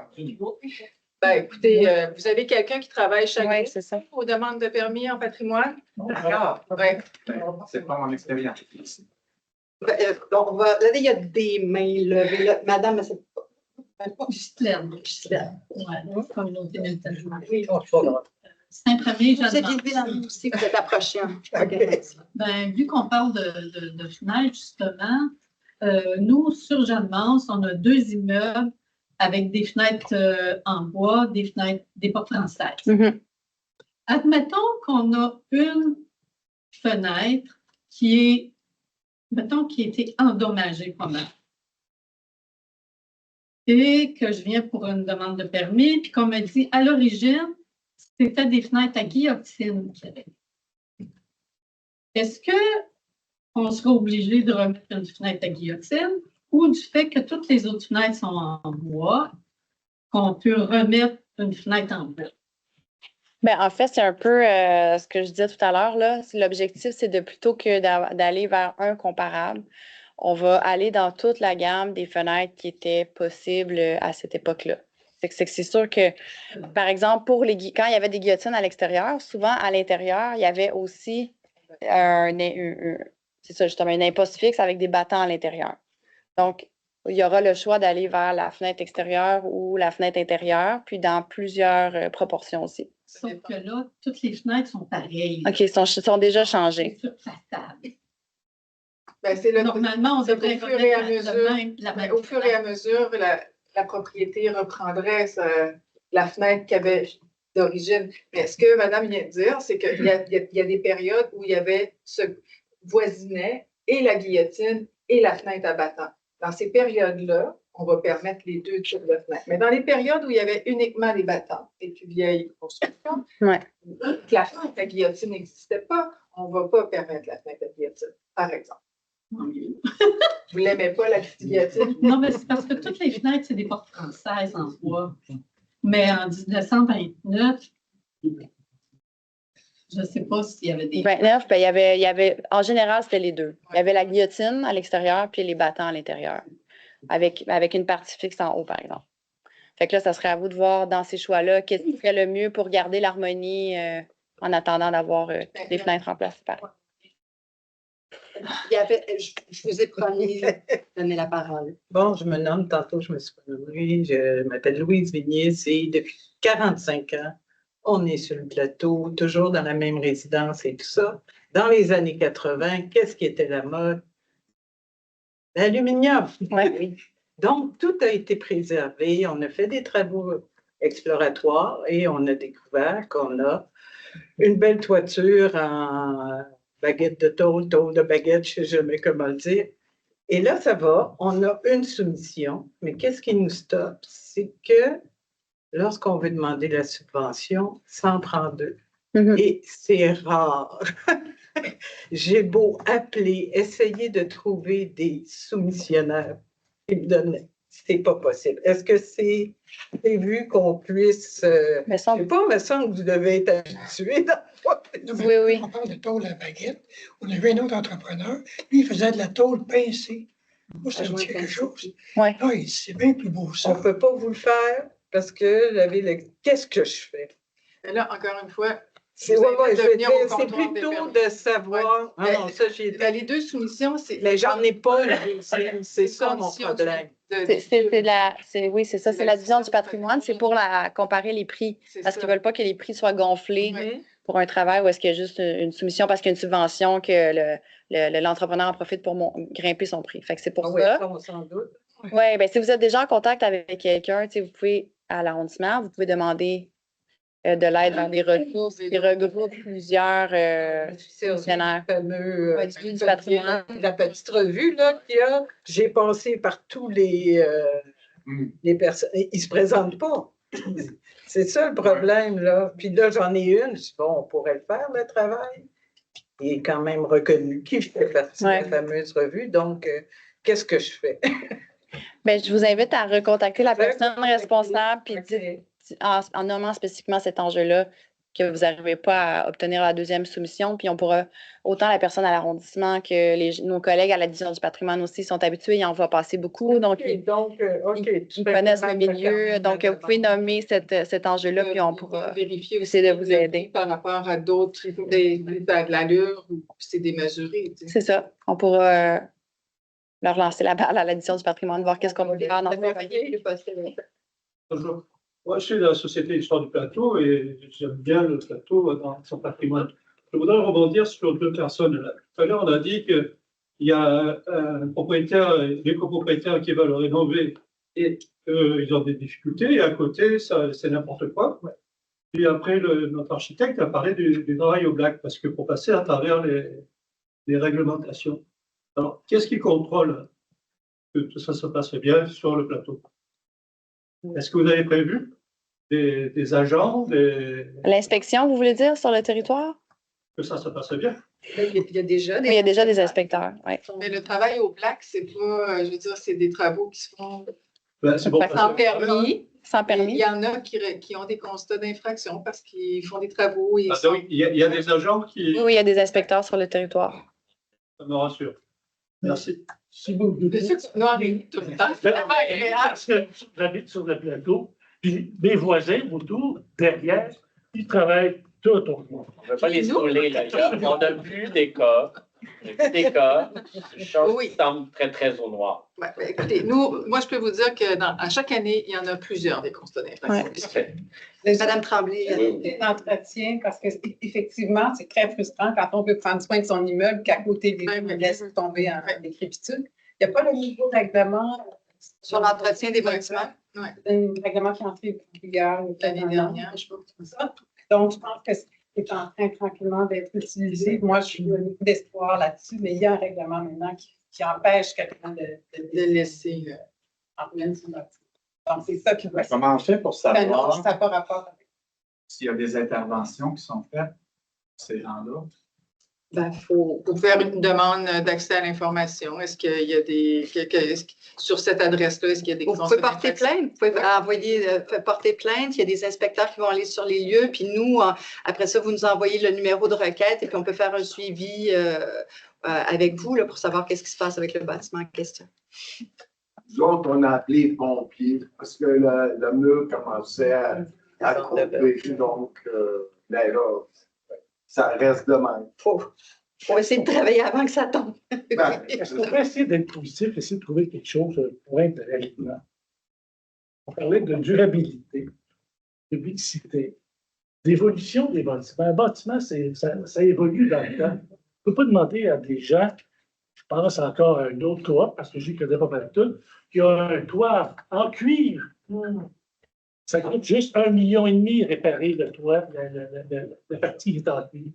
Ben, écoutez, vous avez quelqu'un qui travaille chaque jour aux demandes de permis en patrimoine? D'accord. Ouais. C'est pas mon expérience. On va, là, il y a des mains levées. Là. Madame, c'est pas. Ghislaine. Ouais, communauté Milton. Oui. Saint-Premier, Vous êtes élevé dans le aussi, vous êtes approché. Ben, vu qu'on parle de fenêtres, justement, nous, sur Jeanne-Mance, on a 2 immeubles avec des fenêtres en bois, des portes françaises. Mm-hmm. Admettons qu'on a une fenêtre qui a été endommagée pas mal. Et que je viens pour une demande de permis, puis qu'on me dit, à l'origine, c'était des fenêtres à guillotine qu'il y avait. Est-ce qu'on serait obligé de remettre une fenêtre à guillotine ou du fait que toutes les autres fenêtres sont en bois, qu'on peut remettre une fenêtre en bois? Ben, en fait, c'est un peu ce que je disais tout à l'heure. L'objectif, c'est de plutôt que d'aller vers un comparable, on va aller dans toute la gamme des fenêtres qui étaient possibles à cette époque-là. C'est sûr que, par exemple, quand il y avait des guillotines à l'extérieur, souvent à l'intérieur, il y avait aussi c'est ça, justement, une imposte fixe avec des battants à l'intérieur. Donc, il y aura le choix d'aller vers la fenêtre extérieure ou la fenêtre intérieure, puis dans plusieurs proportions aussi. Sauf que là, toutes les fenêtres sont pareilles. OK, sont déjà changées. C'est fatal. Ben, Normalement, on devrait au fur et à mesure, au fur et à mesure, la propriété reprendrait la fenêtre qu'il y avait d'origine. Mais ce que Madame vient de dire, c'est qu'il y a des périodes où il y avait ce voisinet et la guillotine et la fenêtre à battant. Dans ces périodes-là, on va permettre les 2 types de fenêtres. Mais dans les périodes où il y avait uniquement les battants, les plus vieilles constructions, que la fenêtre à guillotine n'existait pas, on ne va pas permettre la fenêtre à guillotine, par exemple. Vous ne l'aimez pas, la guillotine? Non, mais c'est parce que toutes les fenêtres, c'est des portes françaises en bois. Mais en 1929, je ne sais pas s'il y avait des... 29, ben, il y avait, en général, c'était les deux. Il y avait la guillotine à l'extérieur puis les battants à l'intérieur, avec une partie fixe en haut, par exemple. Fait que là, ça serait à vous de voir dans ces choix-là qu'est-ce qui serait le mieux pour garder l'harmonie en attendant d'avoir des fenêtres remplacées par. Je vous ai promis de donner la parole. Bon, je me nomme, tantôt je me suis pas nommée, je m'appelle Louise Vignier, et depuis 45 ans, on est sur le plateau, toujours dans la même résidence et tout ça. Dans les années 80, qu'est-ce qui était la mode? L'aluminium. Oui. Donc, tout a été préservé. On a fait des travaux exploratoires et on a découvert qu'on a une belle toiture en baguette de tôle de baguette, je ne sais jamais comment le dire. Et là, ça va. On a une soumission. Mais qu'est-ce qui nous stoppe? C'est que lorsqu'on veut demander la subvention, ça en prend 2. Et c'est rare. J'ai beau appeler, essayer de trouver des soumissionnaires qui me donnent. C'est pas possible. Est-ce que c'est prévu qu'on puisse. Je ne sais pas, mais ça, vous devez être habitué. Oui. On parle de tôle à baguette. On avait un autre entrepreneur. Lui, il faisait de la tôle pincée. Moi, ça me dit quelque chose. Ouais. Là, c'est bien plus beau ça. On ne peut pas vous le faire parce que j'avais qu'est-ce que je fais? Et là, encore une fois, c'est plutôt de savoir. Ouais. Non, ça, j'ai les 2 soumissions, c'est. Mais j'en ai pas, c'est ça mon problème. Oui, c'est ça, c'est la division du patrimoine, c'est pour comparer les prix, parce qu'ils ne veulent pas que les prix soient gonflés pour un travail ou est-ce qu'il y a juste une soumission parce qu'il y a une subvention que l'entrepreneur en profite pour grimper son prix. Fait que c'est pour Ah oui, ça. ça, on s'en doute. Oui, bien, si vous êtes déjà en contact avec quelqu'un, vous pouvez, à l'arrondissement, vous pouvez demander de l'aide dans des ressources qui regroupent plusieurs fonctionnaires. Du patrimoine. La petite revue là, qu'il y a, j'ai passé par tous les personnes. Ils ne se présentent pas. C'est ça le problème, là. Puis là, j'en ai une. Je dis, bon, on pourrait le faire, le travail. Il est quand même reconnu qui fait partie de la fameuse revue. Donc, qu'est-ce que je fais? Bien, je vous invite à recontacter la personne responsable puis en nommant spécifiquement cet enjeu-là que vous n'arrivez pas à obtenir la deuxième soumission. Puis on pourra, autant la personne à l'arrondissement que nos collègues à la division du patrimoine aussi sont habitués, ils en voient passer beaucoup. Donc, ils connaissent le milieu. Donc, vous pouvez nommer cet enjeu-là, puis on pourra vérifier aussi essayer de vous aider. Par rapport à d'autres, de l'allure ou c'est démesuré. C'est ça. On pourra leur lancer la balle à l'addition du patrimoine, voir qu'est-ce qu'on peut faire dans Bonjour. Moi, je suis de la Société d'histoire du plateau et j'aime bien le plateau dans son patrimoine. Je voudrais rebondir sur deux personnes. Tout à l'heure, on a dit qu'il y a un propriétaire, des copropriétaires qui veulent rénover et ils ont des difficultés. Et à côté, c'est n'importe quoi. Puis après, notre architecte a parlé du travail au black parce que pour passer à travers les réglementations. Alors, qu'est-ce qui contrôle que tout ça se passe bien sur le plateau? Est-ce que vous avez prévu des agents, L'inspection, vous voulez dire, sur le territoire? Que ça se passe bien? Il y a déjà il y a déjà des inspecteurs, oui. Mais le travail au black, c'est pas, je veux dire, c'est des travaux qui se font sans permis. Sans permis. Il y en a qui ont des constats d'infraction parce qu'ils font des travaux. Et donc, il y a des agents qui... Oui, il y a des inspecteurs sur le territoire. Ça me rassure. Merci. Si vous voulez. C'est sûr que nous arrive tout le temps. C'est vraiment agréable. Parce que j'habite sur le plateau, puis mes voisins autour, derrière, ils travaillent tout autour de moi. On ne veut pas les saouler, là. On a vu des cas. Des choses qui semblent très, très au noir. Ouais, écoutez, moi, je peux vous dire que à chaque année, il y en a plusieurs des constats d'infraction. Madame Tremblay. L'entretien, parce qu'effectivement, c'est très frustrant quand on veut prendre soin de son immeuble qu'à côté des gens laisse tomber en décrépitude. Il n'y a pas le nouveau règlement sur l'entretien des bâtiments. Oui. Un règlement qui est entré hier l'année dernière, je pense que ça. Donc, je pense que c'est en train tranquillement d'être utilisé. Moi, je suis beaucoup d'espoir là-dessus, mais il y a un règlement maintenant qui empêche quelqu'un de laisser en ruine son bâtiment. Donc, c'est ça qui va. Comment on fait pour savoir ça n'a pas rapport avec s'il y a des interventions qui sont faites ces gens-là? Il faut faire une demande d'accès à l'information. Est-ce qu'il y a sur cette adresse-là, est-ce qu'il y a des Vous pouvez porter plainte, vous pouvez porter plainte. Il y a des inspecteurs qui vont aller sur les lieux, puis nous, après ça, vous nous envoyez le numéro de requête et puis on peut faire un suivi avec vous là, pour savoir qu'est-ce qui se passe avec le bâtiment en question. Nous autres, on a appelé les pompiers parce que le mur commençait à couper. Donc, là, ça reste de même. Faut essayer de travailler avant que ça tombe. On va essayer d'être positif, essayer de trouver quelque chose pour être réellement. On parlait de durabilité, de mixité, d'évolution des bâtiments. Un bâtiment, ça évolue dans le temps. On ne peut pas demander à des gens, je pense encore à un autre toit, parce que je ne connais pas mal tout, qui a un toit en cuivre. Ça coûte juste 1,5 million réparer le toit, la partie qui est en cuivre.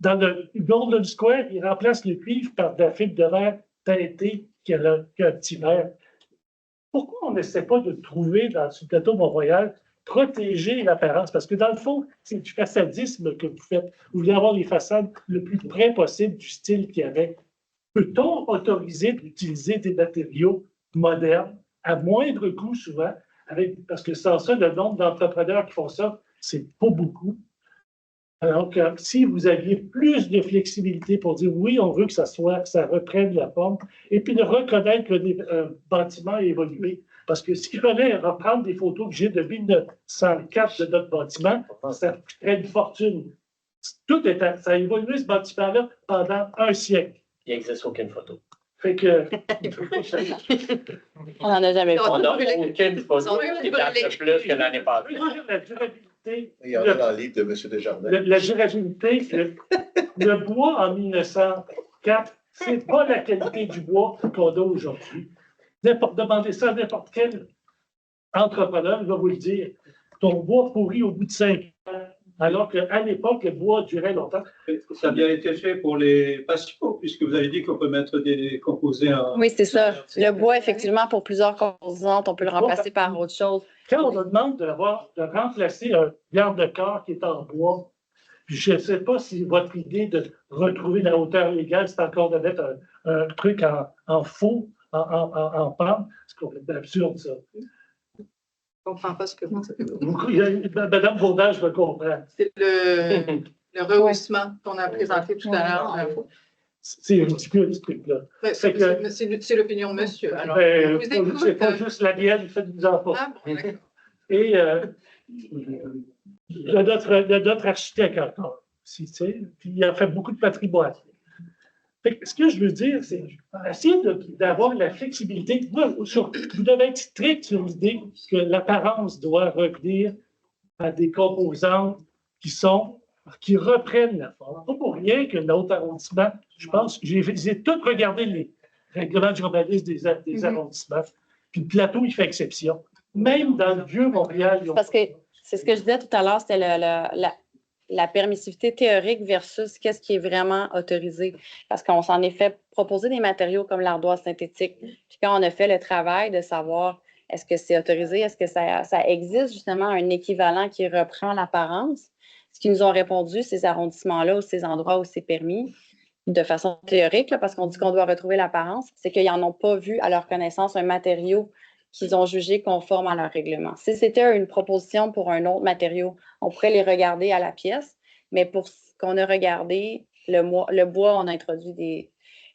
Dans le Golden Square, ils remplacent le cuivre par de la fibre de verre teintée qui a un petit verre. Pourquoi on n'essaie pas de trouver dans ce plateau Mont-Royal, protéger l'apparence? Parce que dans le fond, c'est du façadisme que vous faites. Vous voulez avoir les façades le plus près possible du style qu'il y avait. Peut-on autoriser d'utiliser des matériaux modernes à moindre coût souvent, parce que sans ça, le nombre d'entrepreneurs qui font ça, c'est pas beaucoup. Alors que si vous aviez plus de flexibilité pour dire oui, on veut que ça reprenne la forme, et puis de reconnaître que le bâtiment a évolué. Parce que si je venais reprendre des photos que j'ai de 1904 de notre bâtiment, ça coûterait une fortune. Ça a évolué ce bâtiment-là pendant un siècle. Il n'existe aucune photo. Fait que. On n'en a jamais vu. On n'a aucune photo qui date de plus que l'année passée. durabilité. Il y en a dans le livre de M. Desjardins. La durabilité, le bois en 1904, c'est pas la qualité du bois qu'on a aujourd'hui. Demandez ça à n'importe quel entrepreneur, il va vous le dire. Ton bois pourrit au bout de 5 ans, alors qu'à l'époque, le bois durait longtemps. Ça a bien été fait pour les patios, puisque vous avez dit qu'on peut mettre des composés en... Oui, c'est ça. Le bois, effectivement, pour plusieurs composantes, on peut le remplacer par autre chose. Quand on nous demande de remplacer un garde-corps qui est en bois, puis je ne sais pas si votre idée de retrouver la hauteur légale, c'est encore de mettre un truc en faux, en pente. C'est complètement absurde, ça. Je ne comprends pas ce que vous dites. Madame Baudage me comprend. C'est le rehaussement qu'on a présenté tout à l'heure. C'est ridicule, ce truc-là. C'est l'opinion de monsieur. Alors, c'est pas juste la mienne, faites-vous en pas. Et notre architecte encore, puis il a fait beaucoup de patrimoine. Ce que je veux dire, c'est essayer d'avoir la flexibilité. Vous devez être strict sur l'idée que l'apparence doit revenir à des composantes qui reprennent la forme. Pas pour rien que notre arrondissement, je pense, j'ai tout regardé les règlements d'urbanisme des arrondissements, puis le plateau, il fait exception. Même dans le vieux Montréal. Parce que c'est ce que je disais tout à l'heure, c'était la permissivité théorique versus qu'est-ce qui est vraiment autorisé. Parce qu'on s'en est fait proposer des matériaux comme l'ardoise synthétique. Puis quand on a fait le travail de savoir est-ce que c'est autorisé, est-ce que ça existe justement un équivalent qui reprend l'apparence, ce qu'ils nous ont répondu, ces arrondissements-là ou ces endroits où c'est permis, de façon théorique, là, parce qu'on dit qu'on doit retrouver l'apparence, c'est qu'ils n'en ont pas vu à leur connaissance un matériau qu'ils ont jugé conforme à leur règlement. Si c'était une proposition pour un autre matériau, on pourrait les regarder à la pièce, mais pour ce qu'on a regardé, le bois, on a introduit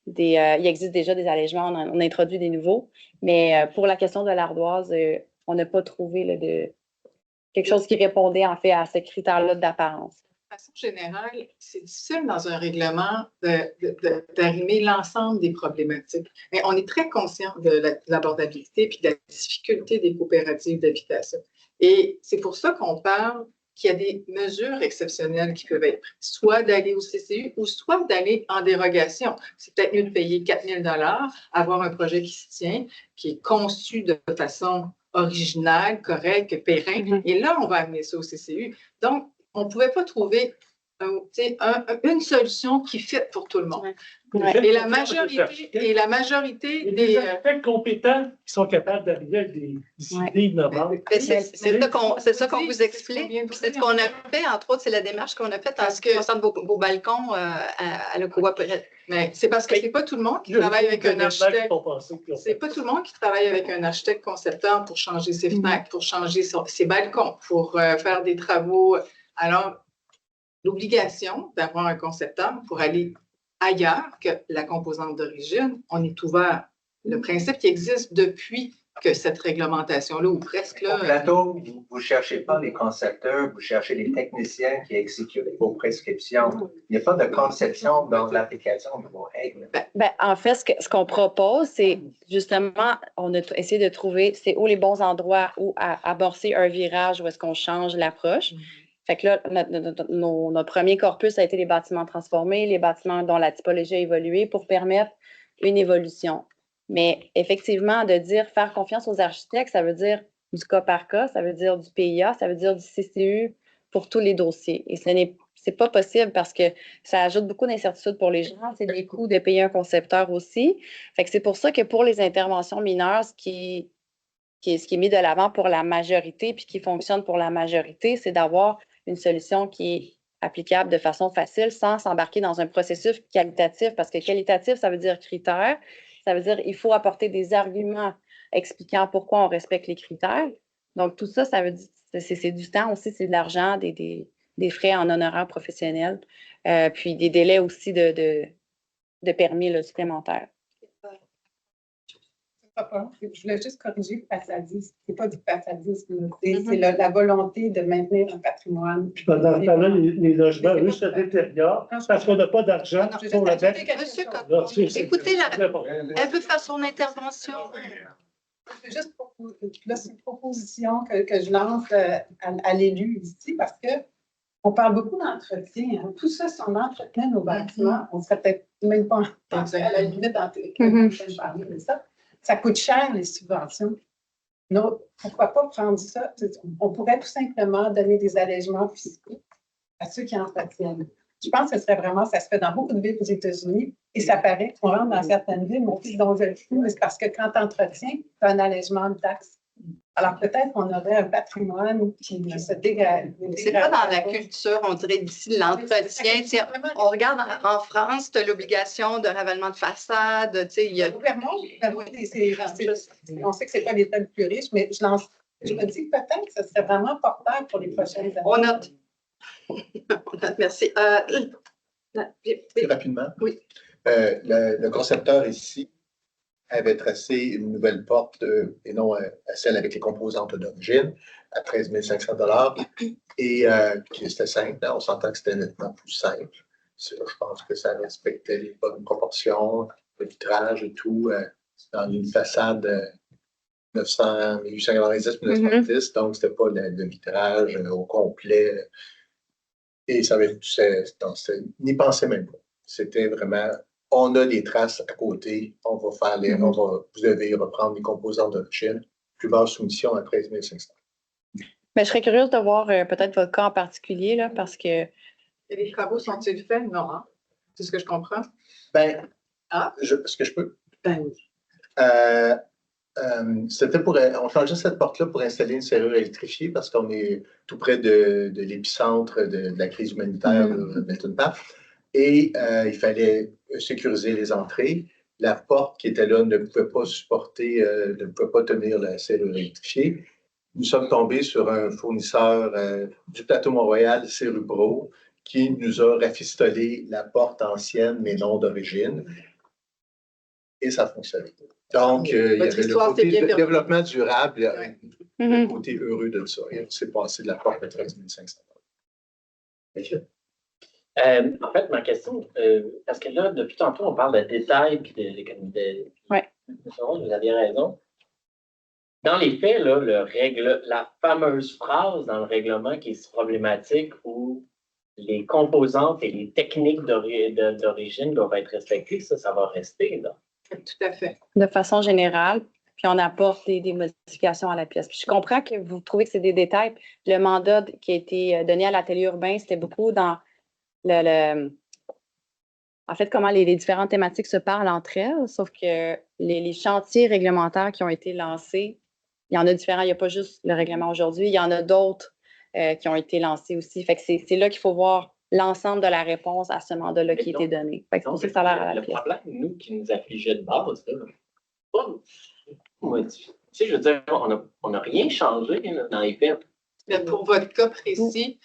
il existe déjà des allègements, on a introduit des nouveaux, mais pour la question de l'ardoise, on n'a pas trouvé quelque chose qui répondait en fait à ce critère-là d'apparence. De façon générale, c'est difficile dans un règlement d'arrimer l'ensemble des problématiques. Mais on est très conscient de l'abordabilité et de la difficulté des coopératives d'habitation. Et c'est pour ça qu'on parle qu'il y a des mesures exceptionnelles qui peuvent être prises, soit d'aller au CCU ou soit d'aller en dérogation. C'est peut-être mieux de payer 4 000 $, avoir un projet qui se tient, qui est conçu de façon originale, correcte, pérenne. Et là, on va amener ça au CCU. Donc, on ne pouvait pas trouver une solution qui fit pour tout le monde. Et la majorité des architectes compétents qui sont capables d'arriver avec des idées innovantes. C'est ça qu'on vous explique. C'est ce qu'on a fait, entre autres, c'est la démarche qu'on a faite en ce qui concerne vos balcons à la coopérative. Mais c'est parce que ce n'est pas tout le monde qui travaille avec un architecte. C'est pas tout le monde qui travaille avec un architecte concepteur pour changer ses fenêtres, pour changer ses balcons, pour faire des travaux. Alors, l'obligation d'avoir un concepteur pour aller ailleurs que la composante d'origine, on est ouvert. Le principe qui existe depuis que cette réglementation-là, ou presque là... Au plateau, vous ne cherchez pas les concepteurs, vous cherchez les techniciens qui exécutent vos prescriptions. Il n'y a pas de conception dans l'application de vos règles. En fait, ce qu'on propose, c'est justement, on a essayé de trouver c'est où les bons endroits où amorcer un virage, où est-ce qu'on change l'approche. Fait que là, notre premier corpus a été les bâtiments transformés, les bâtiments dont la typologie a évolué pour permettre une évolution. Mais effectivement, de dire faire confiance aux architectes, ça veut dire du cas par cas, ça veut dire du PIA, ça veut dire du CCU pour tous les dossiers. Et c'est pas possible parce que ça ajoute beaucoup d'incertitudes pour les gens. C'est des coûts de payer un concepteur aussi. Fait que c'est pour ça que pour les interventions mineures, ce qui est mis de l'avant pour la majorité puis qui fonctionne pour la majorité, c'est d'avoir une solution qui est applicable de façon facile sans s'embarquer dans un processus qualitatif, parce que qualitatif, ça veut dire critères, ça veut dire il faut apporter des arguments expliquant pourquoi on respecte les critères. Donc, tout ça, ça veut dire c'est du temps aussi, c'est de l'argent, des frais en honoraires professionnels, puis des délais aussi de permis là, supplémentaires. Je voulais juste corriger le passadisme. Ce n'est pas du passadisme, c'est la volonté de maintenir un patrimoine. Puis pendant ce temps-là, les logements, eux, se détériorent parce qu'on n'a pas d'argent pour le mettre. Monsieur Coton, écoutez, elle veut faire son intervention. C'est juste là, c'est une proposition que je lance à l'élu ici parce qu'on parle beaucoup d'entretien. Hein. Tout ça, si on entretenait nos bâtiments, on ne serait peut-être même pas à la limite parler de ça. Ça coûte cher, les subventions. Non, pourquoi pas prendre ça? On pourrait tout simplement donner des allègements fiscaux à ceux qui entretiennent. Je pense que ce serait vraiment, ça se fait dans beaucoup de villes aux États-Unis et ça paraît qu'on rentre dans certaines villes, mon fils dont je le fous, mais c'est parce que quand tu entretiens, tu as un allègement de taxes. Alors peut-être qu'on aurait un patrimoine qui se dégrade. C'est pas dans la culture, on dirait d'ici l'entretien. On regarde en France, tu as l'obligation de ravalement de façade. On sait que c'est pas l'État le plus riche, mais je me dis que peut-être que ce serait vraiment porteur pour les prochaines années. On note. Merci. Très rapidement. Oui. Le concepteur ici avait tracé une nouvelle porte et non celle avec les composantes d'origine à 13 500 $. Et c'était simple. Là, on s'entend que c'était nettement plus simple. Je pense que ça respectait les bonnes proportions, le vitrage et tout, dans une façade 1890-1910. Donc, c'était pas le vitrage au complet. Et ça avait n'y pensez même pas. C'était vraiment, on a des traces à côté, on va faire vous devez reprendre les composants d'origine, plus basse soumission à 13 500. Mais je serais curieuse de voir peut-être votre cas en particulier, là, parce que. Et les travaux sont-ils faits? Non, hein? C'est ce que je comprends? Ben, est-ce que je peux? Ben oui. C'était on changeait cette porte-là pour installer une serrure électrifiée parce qu'on est tout près de l'épicentre de la crise humanitaire de Milton Park. Et il fallait sécuriser les entrées. La porte qui était là ne pouvait pas ne pouvait pas tenir la serrure électrifiée. Nous sommes tombés sur un fournisseur du plateau Mont-Royal, Cérubro, qui nous a rafistolé la porte ancienne, mais non d'origine. Et ça a fonctionné. Donc, il y avait le côté de développement durable, le côté heureux de ça. Et on s'est passé de la porte à 13 500 $. En fait, ma question, parce que là, depuis tantôt, on parle de détails et de l'économie de. Oui. Vous aviez raison. Dans les faits, là, la fameuse phrase dans le règlement qui est problématique où les composantes et les techniques d'origine doivent être respectées, ça va rester, là. Tout à fait. De façon générale, puis on apporte des modifications à la pièce. Puis je comprends que vous trouvez que c'est des détails. Le mandat qui a été donné à l'atelier urbain, c'était beaucoup dans en fait, comment les différentes thématiques se parlent entre elles, sauf que les chantiers réglementaires qui ont été lancés, il y en a différents. Il n'y a pas juste le règlement aujourd'hui, il y en a d'autres qui ont été lancés aussi. Fait que c'est là qu'il faut voir l'ensemble de la réponse à ce mandat-là qui a été donné. Fait que c'est pour ça que ça a l'air à la pièce. Le problème, nous, qui nous affligeait de base, je veux dire, on n'a rien changé là, dans les faits. Mais pour votre cas précis,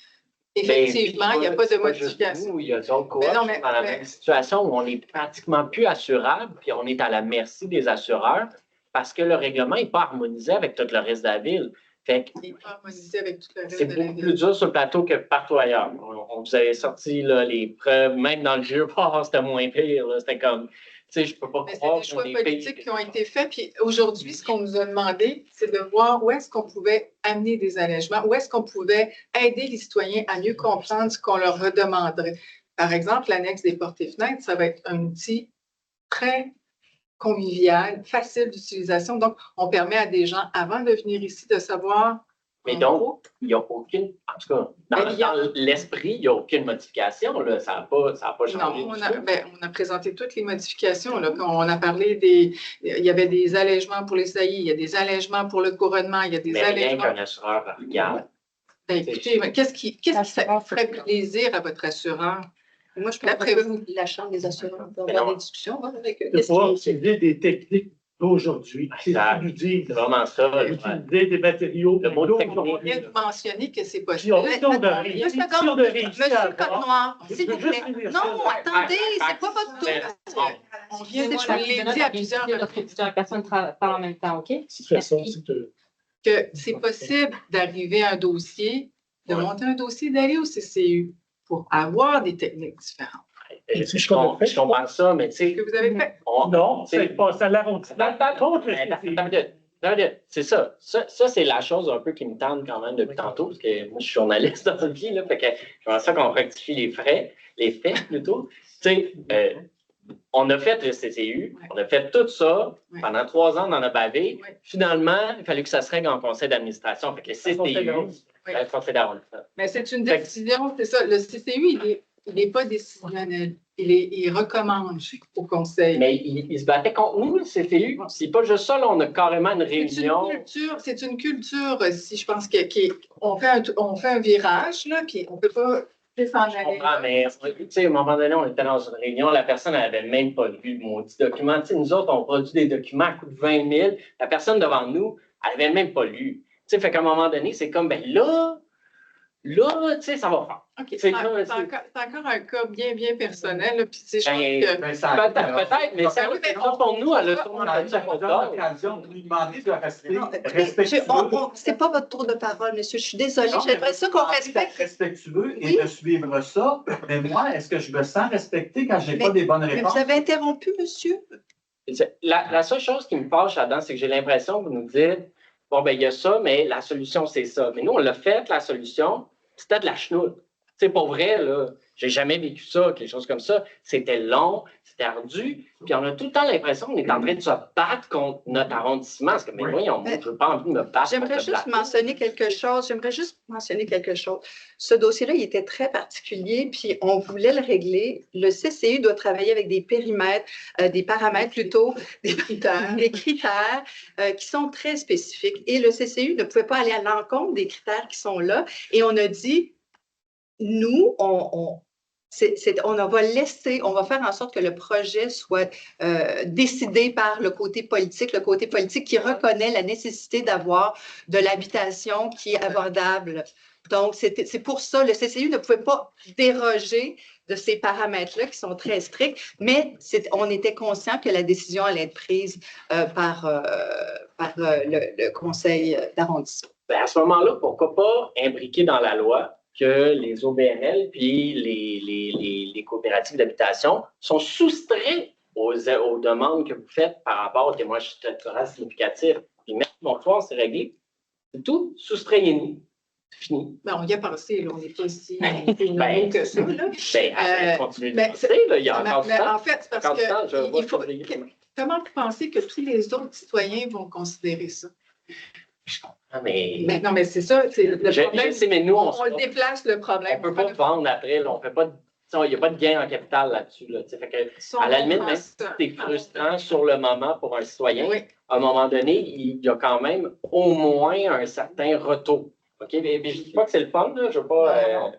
effectivement, il n'y a pas de modification. Il y a d'autres cohortes dans la même situation où on n'est pratiquement plus assurable, puis on est à la merci des assureurs parce que le règlement n'est pas harmonisé avec tout le reste de la ville. Il n'est pas harmonisé avec tout le reste de la ville. C'est beaucoup plus dur sur le plateau que partout ailleurs. On vous avait sorti là, les preuves, même dans le jeu, c'était moins pire. C'était comme, tu sais, je ne peux pas croire. C'est des choix politiques qui ont été faits. Puis aujourd'hui, ce qu'on nous a demandé, c'est de voir où est-ce qu'on pouvait amener des allègements, où est-ce qu'on pouvait aider les citoyens à mieux comprendre ce qu'on leur redemanderait. Par exemple, l'annexe des portes et fenêtres, ça va être un outil très convivial, facile d'utilisation. Donc, on permet à des gens, avant de venir ici, de savoir. Mais donc, il n'y a aucune. En tout cas, dans l'esprit, il n'y a aucune modification. Là. Ça n'a pas changé. Non, on a présenté toutes les modifications. Là. On a parlé il y avait des allègements pour les saillies, il y a des allègements pour le couronnement, il y a des allègements. Rien qu'un assureur regarde. Écoutez, qu'est-ce qui ferait plaisir à votre assureur? Moi, je suis d'après vous. La Chambre des assureurs peut avoir des discussions avec eux. C'est des techniques d'aujourd'hui. C'est vraiment ça. Utiliser des matériaux. Il vient de mentionner que c'est possible. Monsieur Cote-Noir, s'il vous plaît. Non, attendez, c'est pas votre tour. On vient de le dire à plusieurs personnes parlent en même temps, OK? Que c'est possible d'arriver à un dossier, de monter un dossier, d'aller au CCU pour avoir des techniques différentes. Je comprends ça, mais tu sais. Ce que vous avez fait. Non, c'est pas ça l'arrondissement. C'est ça. Ça, c'est la chose un peu qui me tente quand même depuis tantôt, parce que moi, je suis journaliste dans une vie, là, fait que j'aimerais ça qu'on rectifie les faits plutôt. Tu sais, on a fait le CCU, on a fait tout ça. Pendant 3 ans, on en a bavé. Finalement, il fallait que ça se règle en conseil d'administration. Fait que le CCU, conseil d'arrondissement. Mais c'est une décision, c'est ça. Le CCU, il n'est pas décisionnel. Il recommande au conseil. Mais il se battait contre nous, le CCU. C'est pas juste ça, là, on a carrément une réunion. C'est une culture, si je pense qu'on fait un virage, là, puis on ne peut pas s'en aller. Je comprends, mais tu sais, à un moment donné, on était dans une réunion, la personne n'avait même pas lu le maudit document. Tu sais, nous autres, on produit des documents à coût de 20 000. La personne devant nous, elle n'avait même pas lu. Tu sais, fait qu'à un moment donné, c'est comme, ben là, tu sais, ça va faire. OK, c'est encore un cas bien, bien personnel. Là, puis, tu sais, peut-être, mais ça pour nous, elle a l'occasion de lui demander de rester respectueux. C'est pas votre tour de parole, monsieur. Je suis désolée. J'aimerais ça qu'on respecte. Respectueux et de suivre ça. Mais moi, est-ce que je me sens respecté quand je n'ai pas des bonnes réponses? Mais vous avez interrompu, monsieur. La seule chose qui me fâche là-dedans, c'est que j'ai l'impression que vous nous dites, bon, ben il y a ça, mais la solution, c'est ça. Mais nous, on l'a fait, la solution, c'était de la chenoute. C'est pour vrai, là, j'ai jamais vécu ça, quelque chose comme ça. C'était long, c'était ardu, puis on a tout le temps l'impression qu'on est en train de se battre contre notre arrondissement. Parce que, mais voyons, je n'ai pas envie de me battre. J'aimerais juste mentionner quelque chose. Ce dossier-là, il était très particulier, puis on voulait le régler. Le CCU doit travailler avec des périmètres, des paramètres plutôt, des critères qui sont très spécifiques. Et le CCU ne pouvait pas aller à l'encontre des critères qui sont là. Et on a dit, nous, on va faire en sorte que le projet soit décidé par le côté politique qui reconnaît la nécessité d'avoir de l'habitation qui est abordable. Donc, c'est pour ça, le CCU ne pouvait pas déroger de ces paramètres-là qui sont très stricts, mais on était conscient que la décision allait être prise par le conseil d'arrondissement. À ce moment-là, pourquoi pas imbriquer dans la loi que les OBNL puis les coopératives d'habitation sont soustraits aux demandes que vous faites par rapport au témoignage significatif. Puis merci, bonsoir, c'est réglé. C'est tout. Soustrayez-nous. C'est fini. Ben, on y a pensé, là. On n'est pas si énorme que ça. Là. Continuez de penser, là. Il y a encore du temps. En fait, c'est parce que comment vous pensez que tous les autres citoyens vont considérer ça? Je comprends, mais... Non, mais c'est ça. Le problème, je sais, mais nous, on le déplace, le problème. On ne peut pas vendre après. Là, on fait pas il n'y a pas de gain en capital là-dessus. Là, à la limite, même si c'est frustrant sur le moment pour un citoyen, à un moment donné, il y a quand même au moins un certain retour. Okay? Mais je ne dis pas que c'est le fun, là, je ne veux pas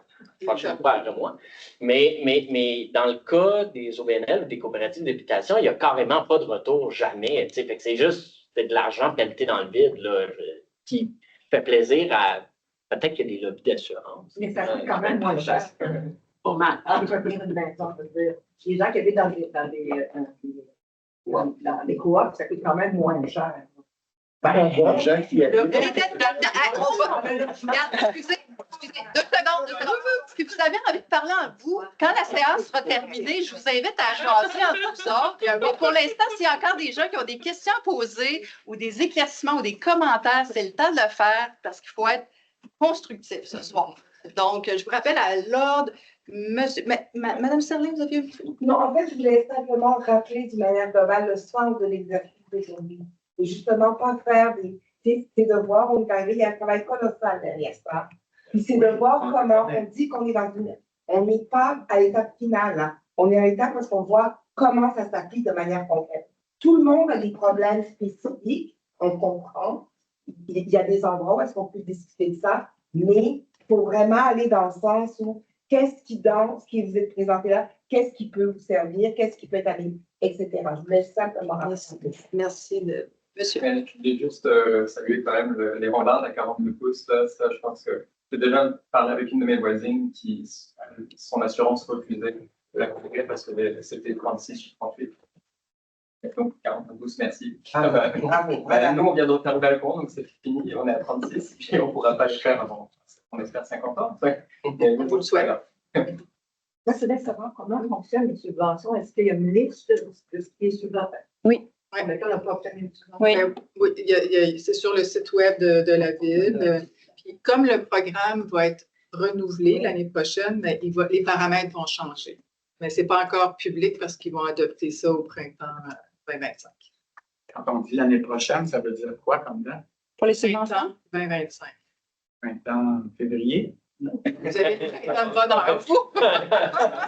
fâcher le coup après moi. Mais dans le cas des OBNL ou des coopératives d'habitation, il n'y a carrément pas de retour, jamais. Fait que c'est juste de l'argent pelleté dans le vide là, qui fait plaisir à... Peut-être qu'il y a des lobbies d'assurance. Mais ça coûte quand même moins cher. Pour ma les gens qui habitent dans les coops, ça coûte quand même moins cher. Excusez, 2 secondes. Si vous avez envie de parler en vous, quand la séance sera terminée, je vous invite à jaser en tout ça. Mais pour l'instant, s'il y a encore des gens qui ont des questions à poser ou des éclaircissements ou des commentaires, c'est le temps de le faire parce qu'il faut être constructif ce soir. Donc, je vous rappelle à l'ordre, Madame Serling, vous aviez... Non, en fait, je voulais simplement rappeler d'une manière globale le sens de l'exercice d'aujourd'hui. Et justement, pas faire des devoirs. On est arrivé, il y a un travail colossal derrière ça. Puis c'est de voir comment on dit qu'on est dans une... On n'est pas à l'étape finale. Hein. On est à l'étape parce qu'on voit comment ça s'applique de manière concrète. Tout le monde a des problèmes spécifiques, on comprend. Il y a des endroits où est-ce qu'on peut discuter de ça, mais il faut vraiment aller dans le sens où qu'est-ce qui, dans ce qui vous est présenté là, qu'est-ce qui peut vous servir, qu'est-ce qui peut être amélioré, etc. Je voulais simplement rappeler. Merci de... Monsieur. Je voulais juste saluer quand même les rondeurs à 42 pouces. Ça, je pense que j'ai déjà parlé avec une de mes voisines qui, son assurance refusait de la couvrir parce que c'était 36 ou 38. Donc, 42 pouces, merci. Nous, on vient de faire le balcon, donc c'est fini. On est à 36, puis on ne pourra pas le faire avant, on espère, 50 ans. Vous le souhaitez. Moi, je voulais savoir comment fonctionnent les subventions. Est-ce qu'il y a une liste de ce qui est subventionné? Oui. Ouais. Oui. Oui, c'est sur le site web de la ville. Puis comme le programme va être renouvelé l'année prochaine, mais les paramètres vont changer. Mais ce n'est pas encore public parce qu'ils vont adopter ça au printemps 2025. Quand on dit l'année prochaine, ça veut dire quoi comme date? Pour les subventions? 2025. Printemps, février? Vous avez le printemps va dans vous.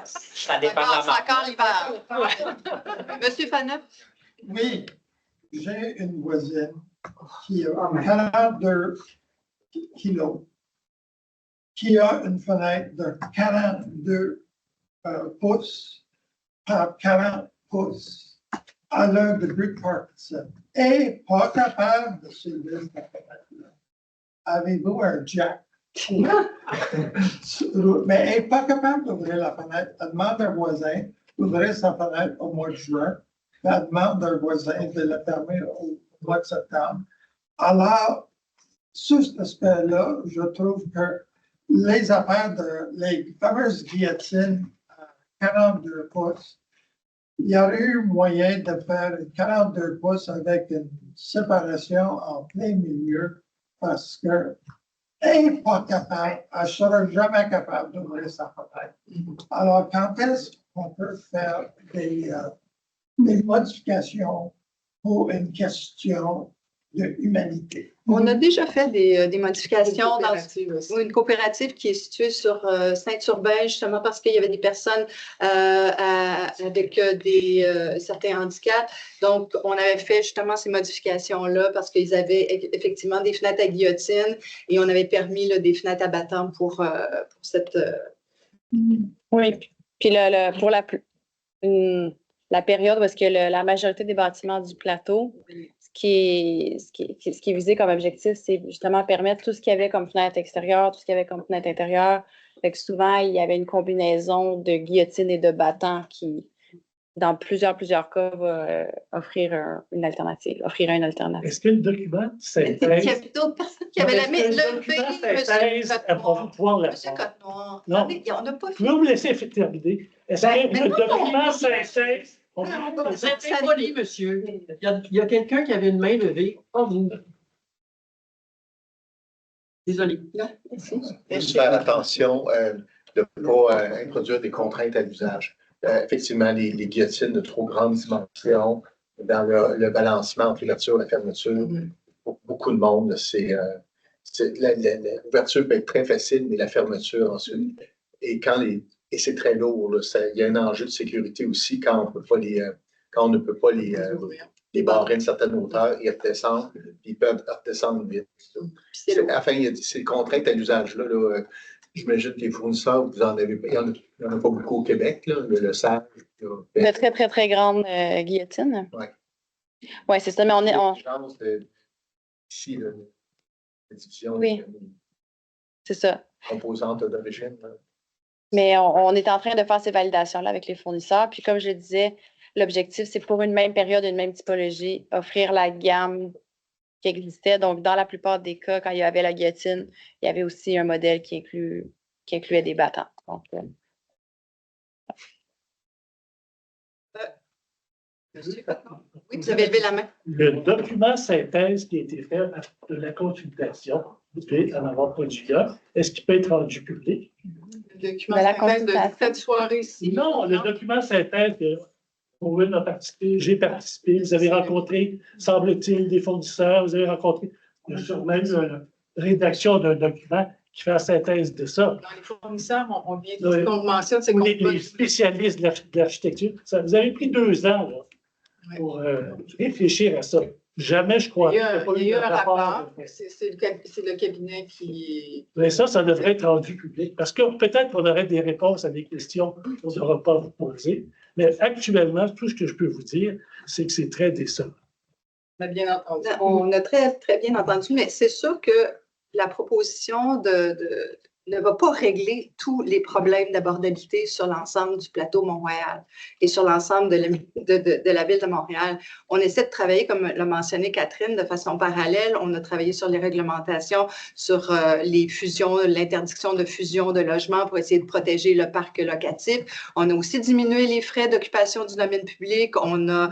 Ça dépend de la C'est encore l'hiver. Monsieur Faneuf? Oui, j'ai une voisine qui a 42 kilos, qui a une fenêtre de 42 pouces par 40 pouces. Elle a un début de Parkinson. Elle n'est pas capable de soulever cette fenêtre-là. Avez-vous un jack? Mais elle n'est pas capable d'ouvrir la fenêtre. Elle demande à un voisin d'ouvrir sa fenêtre au mois de juin. Elle demande à un voisin de la fermer au mois de septembre. Alors, sur cet aspect-là, je trouve que les affaires les fameuses guillotines à 42 pouces, il y aurait eu moyen de faire 42 pouces avec une séparation en plein milieu parce que elle n'est pas capable, elle ne sera jamais capable d'ouvrir sa fenêtre. Alors, quand est-ce qu'on peut faire des modifications pour une question de humanité? On a déjà fait des modifications dans une coopérative qui est située sur Saint-Urbain, justement parce qu'il y avait des personnes avec certains handicaps. Donc, on avait fait justement ces modifications-là parce qu'ils avaient effectivement des fenêtres à guillotine et on avait permis là, des fenêtres à battant pour cette... Oui, puis pour la période où est-ce que la majorité des bâtiments du plateau, ce qui est visé comme objectif, c'est justement permettre tout ce qu'il y avait comme fenêtre extérieure, tout ce qu'il y avait comme fenêtre intérieure. Fait que souvent, il y avait une combinaison de guillotine et de battant qui, dans plusieurs cas, va offrir une alternative. Est-ce que le document synthèse... Il y avait d'autres personnes qui avaient la main levée, Monsieur Cote-Noir. Non, On n'a pas vous me laisser terminer. Est-ce que le document synthèse... Vous êtes très poli, monsieur. Il y a quelqu'un qui avait une main levée. Oh, vous. Désolé. Juste faire attention de ne pas introduire des contraintes à l'usage. Effectivement, les guillotines de trop grande dimension, dans le balancement entre l'ouverture et la fermeture, pour beaucoup de monde, l'ouverture peut être très facile, mais la fermeture ensuite, et c'est très lourd, il y a un enjeu de sécurité aussi quand on ne peut pas les barrer à une certaine hauteur et redescendre, puis ils peuvent redescendre vite. Enfin, il y a ces contraintes à l'usage-là. J'imagine que les fournisseurs, vous en avez pas. Il n'y en a pas beaucoup au Québec, le Sage. De très, très, très grandes guillotines. Oui. Oui, c'est ça, mais on est. Ici, la division. Oui. C'est ça. Composante d'origine. Mais on est en train de faire ces validations-là avec les fournisseurs. Puis, comme je le disais, l'objectif, c'est pour une même période, une même typologie, offrir la gamme qui existait. Donc, dans la plupart des cas, quand il y avait la guillotine, il y avait aussi un modèle qui incluait des battants. Donc, oui, vous avez levé la main. Le document synthèse qui a été fait de la consultation, vous devez en avoir produit là. Est-ce qu'il peut être rendu public? Le document synthèse de cette soirée-ci. Non, le document synthèse que Owen a participé, j'ai participé. Vous avez rencontré, semble-t-il, des fournisseurs. Vous avez rencontré même une rédaction d'un document qui fait la synthèse de ça. Dans les fournisseurs, on vient de ce qu'on mentionne, c'est qu'on les spécialistes de l'architecture. Vous avez pris 2 ans là, pour réfléchir à ça. Jamais, je crois. Il y a eu un rapport. C'est le cabinet qui... Mais ça devrait être rendu public. Parce que peut-être qu'on aurait des réponses à des questions qu'on n'aura pas vous poser. Mais actuellement, tout ce que je peux vous dire, c'est que c'est très décevant. On a bien entendu. On a très, très bien entendu, mais c'est sûr que la proposition ne va pas régler tous les problèmes d'abordabilité sur l'ensemble du plateau Mont-Royal et sur l'ensemble de la ville de Montréal. On essaie de travailler, comme l'a mentionné Catherine, de façon parallèle. On a travaillé sur les réglementations, sur les fusions, l'interdiction de fusion de logements pour essayer de protéger le parc locatif. On a aussi diminué les frais d'occupation du domaine public. On a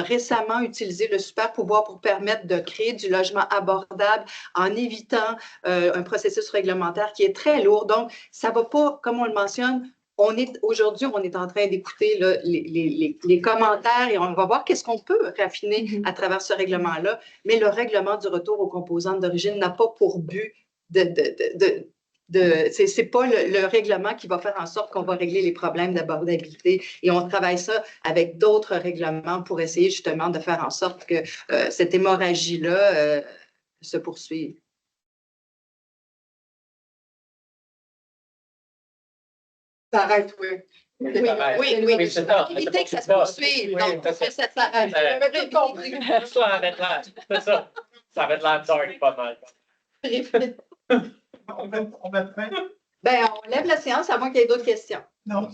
récemment utilisé le super pouvoir pour permettre de créer du logement abordable en évitant un processus réglementaire qui est très lourd. Donc, ça ne va pas, comme on le mentionne, aujourd'hui, on est en train d'écouter les commentaires et on va voir qu'est-ce qu'on peut raffiner à travers ce règlement-là. Mais le règlement du retour aux composantes d'origine n'a pas pour but c'est pas le règlement qui va faire en sorte qu'on va régler les problèmes d'abordabilité. Et on travaille ça avec d'autres règlements pour essayer justement de faire en sorte que cette hémorragie-là se poursuive. Ça arrête, oui. Oui, c'est ça. Éviter que ça se poursuive. Donc, pour que ça s'arrête. J'avais tout compris. Ça arrête là. C'est ça. Ça arrête là, dark pas mal. On met fin. Ben, on lève la séance à moins qu'il y ait d'autres questions. Non.